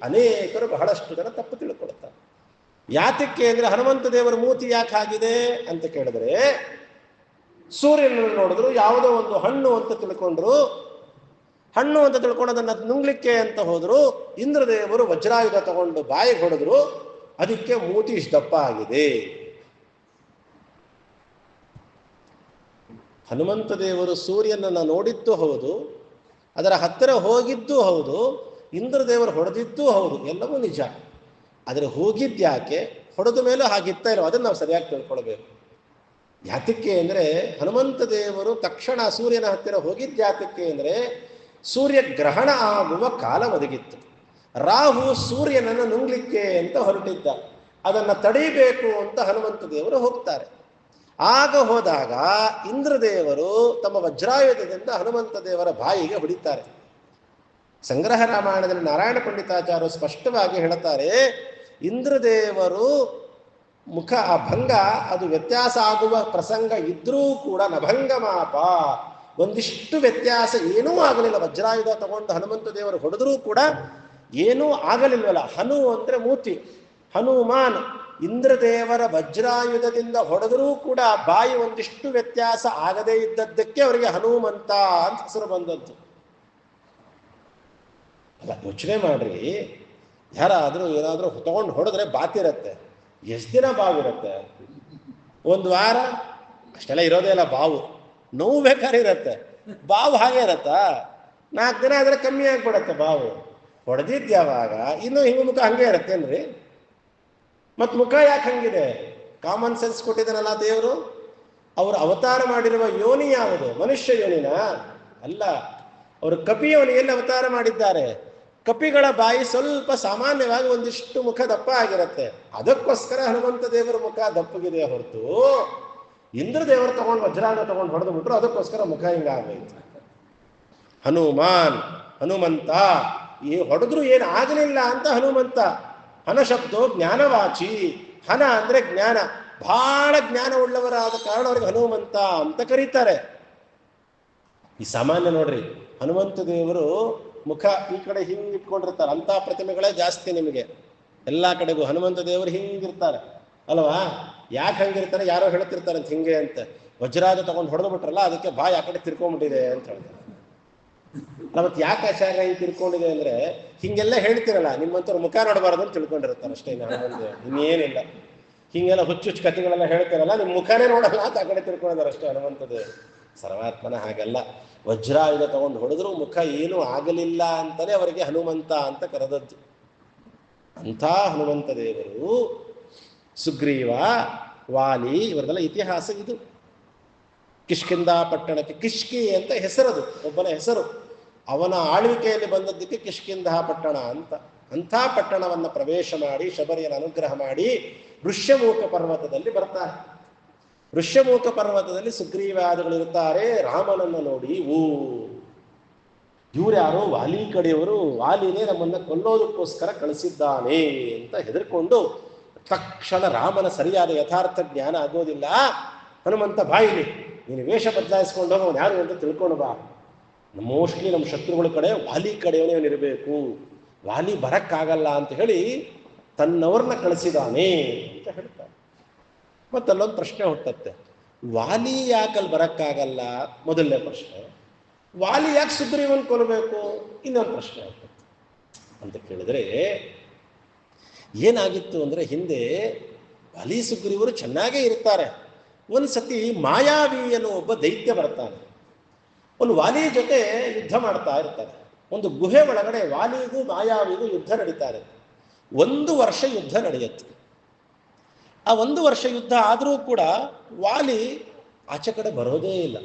ಅನೇಕರು ಬಹಳಷ್ಟು ಜನ ತಪ್ಪು ತಿಳ್ಕೊಳ್ತಾರೆ. ಯಾತಕ್ಕೆ ಅಂದ್ರೆ, ಹನುಮಂತ ದೇವರ ಮೂತಿ ಯಾಕೆ ಆಗಿದೆ ಅಂತ ಕೇಳಿದ್ರೆ, ಸೂರ್ಯನನ್ನು ನೋಡಿದ್ರು, ಯಾವುದೋ ಒಂದು ಹಣ್ಣು ಅಂತ ತಿಳ್ಕೊಂಡ್ರು, ಹಣ್ಣು ಅಂತ ತಿಳ್ಕೊಂಡು ಅದನ್ನು ನುಂಗ್ಲಿಕ್ಕೆ ಅಂತ ಹೋದ್ರು. ಇಂದ್ರದೇವರು ವಜ್ರಾಯುಧ ತಗೊಂಡು ಬಾಯಿಗೆ ಹೊಡೆದ್ರು, ಅದಕ್ಕೆ ಮೂತಿ ಇಷ್ಟು ದಪ್ಪ ಆಗಿದೆ. ಹನುಮಂತ ದೇವರು ಸೂರ್ಯನನ್ನು ನೋಡಿದ್ದು ಹೌದು, ಅದರ ಹತ್ತಿರ ಹೋಗಿದ್ದು ಹೌದು, ಇಂದ್ರದೇವರು ಹೊಡೆದಿದ್ದು ಹೌದು, ಎಲ್ಲವೂ ನಿಜ. ಆದರೆ ಹೋಗಿದ್ಯಾಕೆ, ಹೊಡೆದ ಮೇಲೂ ಹಾಗಿತ್ತ ಇರೋ, ಅದನ್ನು ನಾವು ಸರಿಯಾಗಿ ತಿಳ್ಕೊಳ್ಬೇಕು. ಯಾತಕ್ಕೆ ಅಂದರೆ ಹನುಮಂತ ದೇವರು ತಕ್ಷಣ ಸೂರ್ಯನ ಹತ್ತಿರ ಹೋಗಿದ್ದ ಯಾತಕ್ಕೆ ಅಂದರೆ ಸೂರ್ಯ ಗ್ರಹಣ ಆಗುವ ಕಾಲ ಒದಗಿತ್ತು. ರಾಹು ಸೂರ್ಯನನ್ನು ನುಂಗ್ಲಿಕ್ಕೆ ಅಂತ ಹೊರಟಿದ್ದ. ಅದನ್ನು ತಡೀಬೇಕು ಅಂತ ಹನುಮಂತ ದೇವರು ಹೋಗ್ತಾರೆ. ಆಗ ಹೋದಾಗ ಇಂದ್ರದೇವರು ತಮ್ಮ ವಜ್ರಾಯುಧದಿಂದ ಹನುಮಂತ ದೇವರ ಬಾಯಿಗೆ ಹೊಡಿತಾರೆ. ಸಂಗ್ರಹ ರಾಮಾಯಣದಲ್ಲಿ ನಾರಾಯಣ ಪಂಡಿತಾಚಾರ್ಯರು ಸ್ಪಷ್ಟವಾಗಿ ಹೇಳುತ್ತಾರೆ, ಇಂದ್ರದೇವರು ಮುಖ ಆ ಭಂಗ ಅದು ವ್ಯತ್ಯಾಸ ಆಗುವ ಪ್ರಸಂಗ ಇದ್ರೂ ಕೂಡ ನಭಂಗ ಮಾಪ, ಒಂದಿಷ್ಟು ವ್ಯತ್ಯಾಸ ಏನೂ ಆಗಲಿಲ್ಲ. ವಜ್ರಾಯುಧ ತಗೊಂಡು ಹನುಮಂತ ದೇವರು ಹೊಡೆದ್ರೂ ಕೂಡ ಏನೂ ಆಗಲಿಲ್ವಲ್ಲ. ಹನು ಅಂದ್ರೆ ಮೂತಿ, ಹನುಮಾನ್ ಇಂದ್ರದೇವರ ವಜ್ರಾಯುಧದಿಂದ ಹೊಡೆದರೂ ಕೂಡ ಬಾಯಿ ಒಂದಿಷ್ಟು ವ್ಯತ್ಯಾಸ ಆಗದೇ ಇದ್ದದ್ದಕ್ಕೆ ಅವರಿಗೆ ಹನುಮಂತ ಅಂತ ಹೆಸರು ಬಂದದ್ದು. ಅಲ್ಲ, ಯೋಚನೆ ಮಾಡ್ರಿ, ಯಾರಾದರೂ ಏನಾದರೂ ತಗೊಂಡು ಹೊಡೆದ್ರೆ ಬಾತಿರತ್ತೆ. ಎಷ್ಟು ದಿನ ಬಾವಿರುತ್ತೆ? ಒಂದು ವಾರ ಅಷ್ಟೆಲ್ಲ ಇರೋದೇ ಇಲ್ಲ. ಬಾವು ನೋವು ಬೇಕಾದ್ರೆ ಇರತ್ತೆ, ಬಾವು ಹಾಗೆ ಇರತ್ತಾ? 4 ದಿನ ಆದರೆ ಕಮ್ಮಿ ಆಗಿಬಿಡತ್ತೆ ಬಾವು. ಹೊಡೆದಿದ್ಯಾವಾಗ ಇನ್ನು ಹಿಂಗ ಮುಖ ಹಂಗೆ ಇರತ್ತೇನ್ರಿ? ಮತ್ತು ಮುಖ ಯಾಕೆ ಹಂಗಿದೆ? ಕಾಮನ್ ಸೆನ್ಸ್ ಕೊಟ್ಟಿದ್ದಾನಲ್ಲ ದೇವರು. ಅವರು ಅವತಾರ ಮಾಡಿರುವ ಯೋನಿ ಯಾವುದು? ಮನುಷ್ಯ ಯೋನಿನ ಅಲ್ಲ, ಅವರು ಕಪಿ ಯೋನಿಯಲ್ಲಿ ಅವತಾರ ಮಾಡಿದ್ದಾರೆ. ಕಪಿಗಳ ಬಾಯಿ ಸ್ವಲ್ಪ ಸಾಮಾನ್ಯವಾಗಿ ಒಂದಿಷ್ಟು ಮುಖ ದಪ್ಪ ಆಗಿರುತ್ತೆ. ಅದಕ್ಕೋಸ್ಕರ ಹನುಮಂತ ದೇವರ ಮುಖ ದಪ್ಪಗಿದೆ ಹೊರತು ಇಂದ್ರದೇವರು ತಗೊಂಡು ವಜ್ರಾನ ತಗೊಂಡು ಹೊಡೆದು ಬಿಟ್ರು, ಅದಕ್ಕೋಸ್ಕರ ಮುಖ ಹಿಂಗಾಗೋಯ್ತು. ಹನುಮಾನ್ ಹನುಮಂತ ಈ ಹೊಡೆದ್ರು ಏನು ಆಗಲಿಲ್ಲ ಅಂತ ಹನುಮಂತ. ಹನ ಶಬ್ದೋ ಜ್ಞಾನವಾಚಿ. ಹನ ಅಂದ್ರೆ ಜ್ಞಾನ, ಬಹಳ ಜ್ಞಾನ ಉಳ್ಳವರಾದ ಕಾರಣ ಅವರಿಗೆ ಹನುಮಂತ ಅಂತ ಕರೀತಾರೆ. ಈ ಸಾಮಾನ್ಯ ನೋಡ್ರಿ, ಹನುಮಂತ ದೇವರು ಮುಖ ಈ ಕಡೆ ಹಿಂಗೆ ಇಟ್ಕೊಂಡಿರ್ತಾರೆ. ಅಂತ ಪ್ರತಿಮೆಗಳೇ ಜಾಸ್ತಿ ನಿಮಗೆ ಎಲ್ಲ ಕಡೆಗೂ. ಹನುಮಂತ ದೇವರು ಹಿಂಗಿರ್ತಾರೆ ಅಲ್ವಾ? ಯಾಕೆ ಹಂಗಿರ್ತಾರೆ? ಯಾರೋ ಹೇಳ್ತಿರ್ತಾರೆ ಅಂತ ಹಿಂಗೆ ಅಂತ. ವಜ್ರಾಜ ತಗೊಂಡು ಹೊಡೆದು ಬಿಟ್ರಲ್ಲ, ಅದಕ್ಕೆ ಬಾಯಿ ಆ ಕಡೆ ತಿರ್ಕೊಂಡ್ಬಿಟ್ಟಿದೆ ಅಂತ ಹೇಳ್ತಾರೆ. ಮತ್ತೆ ಯಾಕೆ ಆಚಾರ್ಯ ಹಿಂಗೆ ತಿರ್ಕೊಂಡಿದೆ ಅಂದ್ರೆ, ಹಿಂಗೆಲ್ಲ ಹೇಳ್ತಿರಲ್ಲ ನಿಮ್ಮಂತವ್ರು ಮುಖ ನೋಡಬಾರ್ದು ಅಂತ ತಿಳ್ಕೊಂಡಿರ್ತಾರೆ ಅಷ್ಟೇ. ಇನ್ನೇನಿಲ್ಲ. ಹಿಂಗೆಲ್ಲ ಹುಚ್ಚು ಕಥೆಗಳೆಲ್ಲ ಹೇಳ್ತಿರಲ್ಲ, ನಿಮ್ಮ ಮುಖನೇ ನೋಡಲ್ಲ ಅಂತ ಆ ಕಡೆ ತಿರ್ಕೊಂಡಿದ್ದಾರೆ ಅಷ್ಟೇ ಹನುಮಂತ ದೇವರು. ಸರ್ವಾತ್ಮನ ಹಾಗಲ್ಲ. ವಜ್ರಾಯುಧ ತಗೊಂಡು ಹೊಡೆದ್ರು ಮುಖ ಏನೂ ಆಗಲಿಲ್ಲ ಅಂತಾನೆ ಅವರಿಗೆ ಹನುಮಂತ ಅಂತ ಕರೆದದ್ದು. ಅಂಥ ಹನುಮಂತ ದೇವರು ಸುಗ್ರೀವ, ವಾಲಿ ಇವರದೆಲ್ಲ ಇತಿಹಾಸ ಇದು. ಕಿಷ್ಕಿಂಧ ಪಟ್ಟಣಕ್ಕೆ ಕಿಷ್ಕಿ ಅಂತ ಹೆಸರದು, ಒಬ್ಬನ ಹೆಸರು. ಅವನ ಆಳ್ವಿಕೆಯಲ್ಲಿ ಬಂದದ್ದಕ್ಕೆ ಕಿಷ್ಕಿಂಧ ಪಟ್ಟಣ ಅಂತ. ಅಂಥ ಪಟ್ಟಣವನ್ನು ಪ್ರವೇಶ ಮಾಡಿ ಶಬರಿಯನ್ನು ಅನುಗ್ರಹ ಮಾಡಿ ಋಷ್ಯಮೂಕ ಪರ್ವತದಲ್ಲಿ ಬರ್ತಾರೆ. ಋಷ್ಯಮೂಕ ಪರ್ವತದಲ್ಲಿ ಸುಗ್ರೀವಾದಿಗಳಿರ್ತಾರೆ. ರಾಮನನ್ನು ನೋಡಿ, ಇವ್ರು ಯಾರೋ ವಾಲಿ ಕಡೆಯವರು, ವಾಲಿನೇ ನಮ್ಮನ್ನ ಕೊಲ್ಲೋದಕ್ಕೋಸ್ಕರ ಕಳಿಸಿದ್ದಾನೆ ಅಂತ ಹೆದರ್ಕೊಂಡು ತಕ್ಷಣ ರಾಮನ ಸರಿಯಾದ ಯಥಾರ್ಥ ಜ್ಞಾನ ಆಗೋದಿಲ್ಲ. ಹನುಮಂತ ಬಾಯಿಲಿ ನೀನು ವೇಷ ಬದಲಾಯಿಸ್ಕೊಂಡು ಹೋಗೋನು ಯಾರು ಅಂತ ತಿಳ್ಕೊಂಡು ಬಾ. ಮೋಸ್ಟ್ಲಿ ನಮ್ಮ ಶತ್ರುಗಳ ಕಡೆ ವಾಲಿ ಕಡೆಯವನೇ ಅವನಿರಬೇಕು, ವಾಲಿ ಬರಕ್ಕಾಗಲ್ಲ ಅಂತ ಹೇಳಿ ತನ್ನವ್ರನ್ನ ಕಳಿಸಿದಾನೆ ಅಂತ ಹೇಳ್ತಾರೆ. ಮತ್ತಲ್ಲೊಂದು ಪ್ರಶ್ನೆ ಹುಟ್ಟತ್ತೆ, ವಾಲಿ ಯಾಕಲ್ಲಿ ಬರಕ್ಕಾಗಲ್ಲ? ಮೊದಲನೇ ಪ್ರಶ್ನೆ. ವಾಲಿ ಯಾಕೆ ಸುಗ್ರೀವನ್ ಕೊಲ್ಲಬೇಕು? ಇನ್ನೊಂದು ಪ್ರಶ್ನೆ ಹುಟ್ಟತ್ತೆ. ಅಂತ ಕೇಳಿದ್ರೆ ಏನಾಗಿತ್ತು ಅಂದ್ರೆ, ಹಿಂದೆ ವಾಲಿ ಸುಗ್ರೀವರು ಚೆನ್ನಾಗೇ ಇರ್ತಾರೆ. ಒಂದ್ಸತಿ ಮಾಯಾವಿ ಅನ್ನೋ ಒಬ್ಬ ದೈತ್ಯ ಬರ್ತಾನೆ. ಒಂದು ವಾಲಿ ಜೊತೆ ಯುದ್ಧ ಮಾಡ್ತಾ ಇರ್ತಾರೆ. ಒಂದು ಗುಹೆ ಒಳಗಡೆ ವಾಲಿಗೂ ಮಾಯಾವಿಗೂ ಯುದ್ಧ ನಡೀತಾರೆ. 1 ವರ್ಷ ಯುದ್ಧ ನಡೆಯುತ್ತೆ. ಆ 1 ವರ್ಷ ಯುದ್ಧ ಆದರೂ ಕೂಡ ವಾಲಿ ಆಚೆ ಕಡೆ ಬರೋದೇ ಇಲ್ಲ.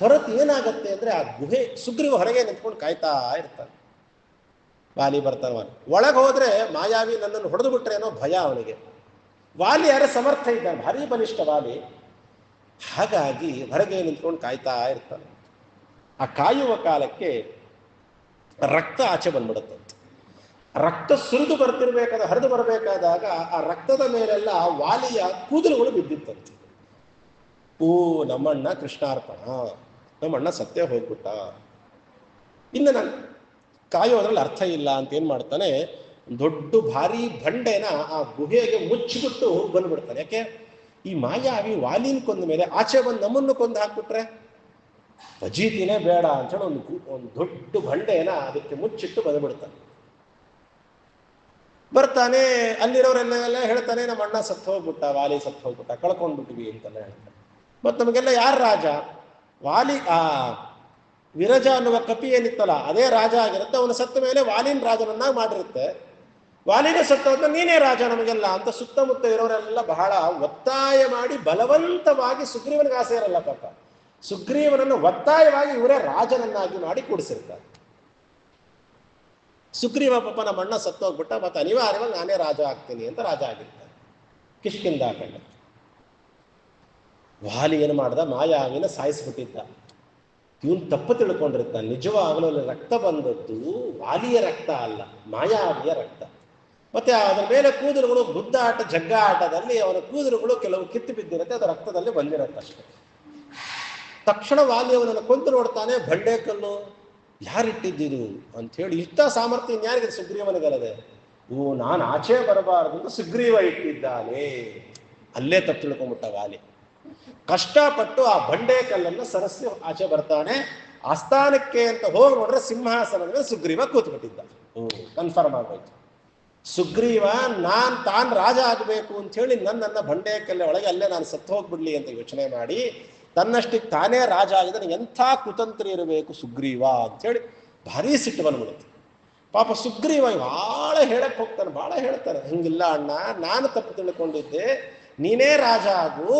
ಹೊರತು ಏನಾಗತ್ತೆ ಅಂದ್ರೆ, ಆ ಗುಹೆ ಸುಗ್ರೀವ ಹೊರಗೆ ನಿಂತ್ಕೊಂಡು ಕಾಯ್ತಾ ಇರ್ತಾನೆ. ವಾಲಿ ಬರ್ತಾನೆ. ಒಳಗೆ ಹೋದ್ರೆ ಮಾಯಾವಿ ನನ್ನನ್ನು ಹೊಡೆದು ಬಿಟ್ರೆ ಅನ್ನೋ ಭಯ ಅವನಿಗೆ. ವಾಲಿ ಯಾರ ಸಮರ್ಥ ಇದ್ದಾನೆ, ಭಾರಿ ಬಲಿಷ್ಠ ವಾಲಿ. ಹಾಗಾಗಿ ಹೊರಗೆ ನಿಂತ್ಕೊಂಡು ಕಾಯ್ತಾ ಇರ್ತಾನೆ. ಆ ಕಾಯುವ ಕಾಲಕ್ಕೆ ರಕ್ತ ಆಚೆ ಬಂದ್ಬಿಡುತ್ತಂತೆ. ರಕ್ತ ಸುರಿದು ಹರಿದು ಬರಬೇಕಾದಾಗ ಆ ರಕ್ತದ ಮೇಲೆಲ್ಲ ವಾಲಿಯ ಕೂದಲುಗಳು ಬಿದ್ದಿತ್ತಂತೆ. ನಮ್ಮಣ್ಣ ಕೃಷ್ಣಾರ್ಪಣ, ನಮ್ಮಣ್ಣ ಸತ್ಯ ಹೋಗ್ಬಿಟ್ಟ, ಇನ್ನು ನಾನು ಕಾಯೋದ್ರಲ್ಲಿ ಅರ್ಥ ಇಲ್ಲ ಅಂತ ಏನ್ ಮಾಡ್ತಾನೆ, ದೊಡ್ಡ ಭಾರಿ ಬಂಡೆನ ಆ ಗುಹೆಗೆ ಮುಚ್ಚಿಬಿಟ್ಟು ಬಂದ್ಬಿಡ್ತಾನೆ. ಯಾಕೆ? ಈ ಮಾಯಾವಿ ವಾಲಿನ ಕೊಂದ ಮೇಲೆ ಆಚೆ ಬಂದು ನಮ್ಮನ್ನು ಕೊಂದು ಹಾಕ್ಬಿಟ್ರೆ ಫಜೀತಿನೇ ಬೇಡ ಅಂತೇಳಿ ಒಂದು ದೊಡ್ಡ ಬಂಡೆನ ಅದಕ್ಕೆ ಮುಚ್ಚಿಟ್ಟು ಬಂದ್ಬಿಡ್ತಾನೆ. ಬರ್ತಾನೆ, ಅಲ್ಲಿರೋರೆಲ್ಲ ಹೇಳ್ತಾನೆ, ನಮ್ಮ ಅಣ್ಣ ಸತ್ತು ಹೋಗ್ಬಿಟ್ಟ, ವಾಲಿ ಸತ್ತು ಹೋಗ್ಬಿಟ್ಟ, ಕಳ್ಕೊಂಡ್ಬಿಟ್ವಿ ಅಂತೆಲ್ಲ ಹೇಳ್ತಾನೆ. ಮತ್ತು ನಮಗೆಲ್ಲ ಯಾರು ರಾಜ? ವಾಲಿ ಆ ವಿರಜ ಅನ್ನುವ ಕಪಿ ಏನಿತ್ತಲ್ಲ ಅದೇ ರಾಜ ಆಗಿರುತ್ತೆ. ಅವನು ಸತ್ತ ಮೇಲೆ ವಾಲಿನ ರಾಜನನ್ನಾಗಿ ಮಾಡಿರುತ್ತೆ. ವಾಲಿನ ಸತ್ತೋದ ನೀನೇ ರಾಜ ನಮಗೆಲ್ಲ ಅಂತ ಸುತ್ತಮುತ್ತ ಇರೋರೆಲ್ಲ ಬಹಳ ಒತ್ತಾಯ ಮಾಡಿ ಬಲವಂತವಾಗಿ, ಸುಗ್ರೀವನಿಗೆ ಆಸೆ ಇರಲ್ಲ ಪಾಪ, ಸುಗ್ರೀವನನ್ನು ಒತ್ತಾಯವಾಗಿ ಇವರೇ ರಾಜನನ್ನಾಗಿ ಮಾಡಿ ಕೂಡಿಸಿರ್ತಾರೆ. ಸುಗ್ರೀವ ಪಾಪ ನಮ್ಮ ಅಣ್ಣ ಸತ್ತೋಗ್ಬಿಟ್ಟ, ಮತ್ತೆ ಅನಿವಾರ್ಯವಾಗಿ ನಾನೇ ರಾಜ ಆಗ್ತೀನಿ ಅಂತ ರಾಜ ಆಗಿರ್ತಾನೆ ಕಿಷ್ಕಿಂಧ ಹಾಕೊಂಡ. ವಾಲಿ ಏನು ಮಾಡ್ದ, ಮಾಯಾವಿನ ಸಾಯಿಸ್ಬಿಟ್ಟಿದ್ದ. ಇವನು ತಪ್ಪು ತಿಳ್ಕೊಂಡಿರ್ತಾನೆ, ನಿಜವಾಗಲೂ ರಕ್ತ ಬಂದದ್ದು ವಾಲಿಯ ರಕ್ತ ಅಲ್ಲ, ಮಾಯಾವಿಯ ರಕ್ತ. ಮತ್ತೆ ಅದರ ಮೇಲೆ ಕೂದಲುಗಳು ಗುದ್ದಾಟ ಜಗ್ಗ ಆಟದಲ್ಲಿ ಅವನ ಕೂದಲುಗಳು ಕೆಲವು ಕಿತ್ತು ಬಿದ್ದಿರುತ್ತೆ, ಅದು ರಕ್ತದಲ್ಲಿ ಬಂದಿರುತ್ತೆ ಅಷ್ಟೇ. ತಕ್ಷಣ ವಾಲಿ ಅವನನ್ನು ಕೊಂದು ನೋಡ್ತಾನೆ, ಬಂಡೆಕಲ್ಲು ಯಾರಿಟ್ಟಿದ್ದಿದು ಅಂತ ಹೇಳಿ. ಇಷ್ಟ ಸಾಮರ್ಥ್ಯ ಇನ್ಯಾರಿಗೆ ಸುಗ್ರೀವನಿಗಲ್ಲದೆ, ನಾನು ಆಚೆ ಬರಬಾರದು ಅಂತ ಸುಗ್ರೀವ ಇಟ್ಟಿದ್ದಾನೆ. ಅಲ್ಲೇ ತಪ್ಪು ತಿಳ್ಕೊಂಡ್ಬಿಟ್ಟ ವಾಲಿ. ಕಷ್ಟಪಟ್ಟು ಆ ಬಂಡೆ ಕಲ್ಲನ್ನು ಸರಸಿ ಆಚೆ ಬರ್ತಾನೆ. ಆಸ್ಥಾನಕ್ಕೆ ಅಂತ ಹೋಗಿ ನೋಡ್ರೆ ಸಿಂಹಾಸನದ ಮೇಲೆ ಸುಗ್ರೀವ ಕೂತ್ಬಿಟ್ಟಿದ್ದ. ಕನ್ಫರ್ಮ್ ಆಗೋಯ್ತು, ಸುಗ್ರೀವ ತಾನು ರಾಜ ಆಗಬೇಕು ಅಂತ ಹೇಳಿ ನನ್ನನ್ನು ಬಂಡೆ ಕಲ್ಲೆ ಒಳಗೆ ಅಲ್ಲೇ ನಾನು ಸತ್ತು ಹೋಗ್ಬಿಡ್ಲಿ ಅಂತ ಯೋಚನೆ ಮಾಡಿ ತನ್ನಷ್ಟಿಗೆ ತಾನೇ ರಾಜ ಆಗಿದ್ರೆ ಎಂಥ ಕುತಂತ್ರಿ ಇರಬೇಕು ಸುಗ್ರೀವ ಅಂಥೇಳಿ ಭಾರಿ ಸಿಟ್ಟು ಬಂದ್ಬಿಡುತ್ತೆ. ಪಾಪ ಸುಗ್ರೀವ ಭಾಳ ಹೇಳಕ್ಕೆ ಹೋಗ್ತಾನೆ, ಭಾಳ ಹೇಳ್ತಾನೆ, ಹಿಂಗಿಲ್ಲ ಅಣ್ಣ, ನಾನು ತಪ್ಪು ತಿಳ್ಕೊಂಡಿದ್ದೆ, ನೀನೇ ರಾಜ ಆಗು,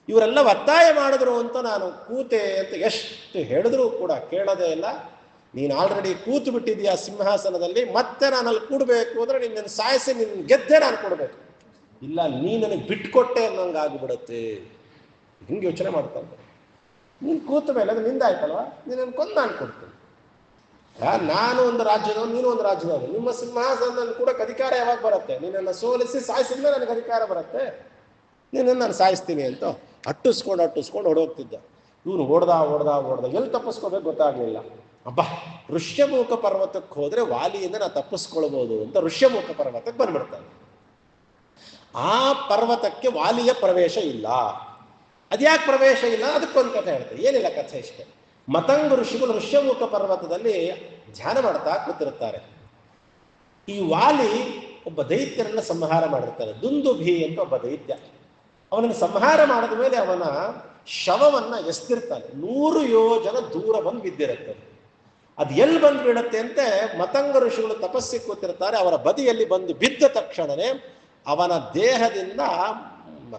ಇವರೆಲ್ಲ ಒತ್ತಾಯ ಮಾಡಿದ್ರು ಅಂತ ನಾನು ಕೂತೆ ಅಂತ ಎಷ್ಟು ಹೇಳಿದ್ರು ಕೂಡ ಕೇಳೋದೇ ಇಲ್ಲ. ನೀನು ಆಲ್ರೆಡಿ ಕೂತು ಬಿಟ್ಟಿದೀಯ ಸಿಂಹಾಸನದಲ್ಲಿ, ಮತ್ತೆ ನಾನು ಅಲ್ಲಿ ಕೂಡಬೇಕು ಅಂದ್ರೆ ನಿನ್ನ ಸಾಯಿಸಿ ನಿನ್ನ ಗೆದ್ದೆ ನಾನು ಕೊಡಬೇಕು, ಇಲ್ಲ ನೀ ನನಗೆ ಬಿಟ್ಕೊಟ್ಟೆ ಅನ್ನೋಂಗೆ ಆಗಿಬಿಡುತ್ತೆ. ಹಿಂಗೆ ಯೋಚನೆ ಮಾಡ್ತಾನೆ. ನೀನು ಕೂತ ಮೇಲೆ ಅದು ನಿಂದಾಯ್ತಲ್ವ, ನೀನು ಕೊಂದು ನಾನು ಕೊಡ್ತೀನಿ. ನಾನು ಒಂದು ರಾಜ್ಯದವನು, ನೀನು ಒಂದು ರಾಜ್ಯದವನು, ನಿಮ್ಮ ಸಿಂಹಾಸನದಲ್ಲಿ ಕೂಡ ಅಧಿಕಾರ ಯಾವಾಗ ಬರುತ್ತೆ? ನೀನನ್ನು ಸೋಲಿಸಿ ಸಾಯಿಸಿದ್ಮೇಲೆ ನನಗೆ ಅಧಿಕಾರ ಬರುತ್ತೆ, ನೀನನ್ನು ನಾನು ಸಾಯಿಸ್ತೀನಿ ಅಂತ ಅಟ್ಟಿಸ್ಕೊಂಡು ಹೊಡೋಗ್ತಿದ್ದ. ಇವನು ಓಡ್ದ ಎಲ್ಲಿ ತಪ್ಪಿಸ್ಕೋಬೇಕು ಗೊತ್ತಾಗ್ಲಿಲ್ಲ. ಅಬ್ಬಾ, ಋಷ್ಯಮುಖ ಪರ್ವತಕ್ಕೆ ಹೋದ್ರೆ ವಾಲಿಯಿಂದ ನಾ ತಪ್ಪಿಸ್ಕೊಳ್ಬೋದು ಅಂತ ಋಷ್ಯಮುಖ ಪರ್ವತಕ್ಕೆ ಬಂದ್ಬಿಡ್ತಾನೆ. ಆ ಪರ್ವತಕ್ಕೆ ವಾಲಿಯ ಪ್ರವೇಶ ಇಲ್ಲ. ಅದ್ಯಾಕೆ ಪ್ರವೇಶ ಇಲ್ಲ? ಅದಕ್ಕೊಂದು ಕಥೆ ಹೇಳ್ತಾರೆ. ಏನಿಲ್ಲ ಕಥೆ ಇಷ್ಟೇ. ಮತಂಗ ಋಷಿಗಳು ಋಷ್ಯಮುಖ ಪರ್ವತದಲ್ಲಿ ಧ್ಯಾನ ಮಾಡ್ತಾ ಕೂತಿರ್ತಾರೆ. ಈ ವಾಲಿ ಒಬ್ಬ ದೈತ್ಯರನ್ನ ಸಂಹಾರ ಮಾಡಿರ್ತಾರೆ. ದುಂದುಭಿ ಅಂತ ಒಬ್ಬ ದೈತ್ಯ. ಅವನನ್ನು ಸಂಹಾರ ಮಾಡಿದ ಮೇಲೆ ಅವನ ಶವವನ್ನ ಎಸ್ತಿರ್ತಾನೆ. 100 ಯೋಜನ ದೂರ ಬಂದು ಬಿದ್ದಿರುತ್ತೆ. ಅದು ಎಲ್ಲಿ ಬಂದು ಬೀಳುತ್ತೆ ಅಂತೆ, ಮತಂಗ ಋಷಿಗಳು ತಪಸ್ಸಿಗೆ ಕೂತಿರ್ತಾರೆ. ಅವರ ಬದಿಯಲ್ಲಿ ಬಂದು ಬಿದ್ದ ತಕ್ಷಣವೇ ಅವನ ದೇಹದಿಂದ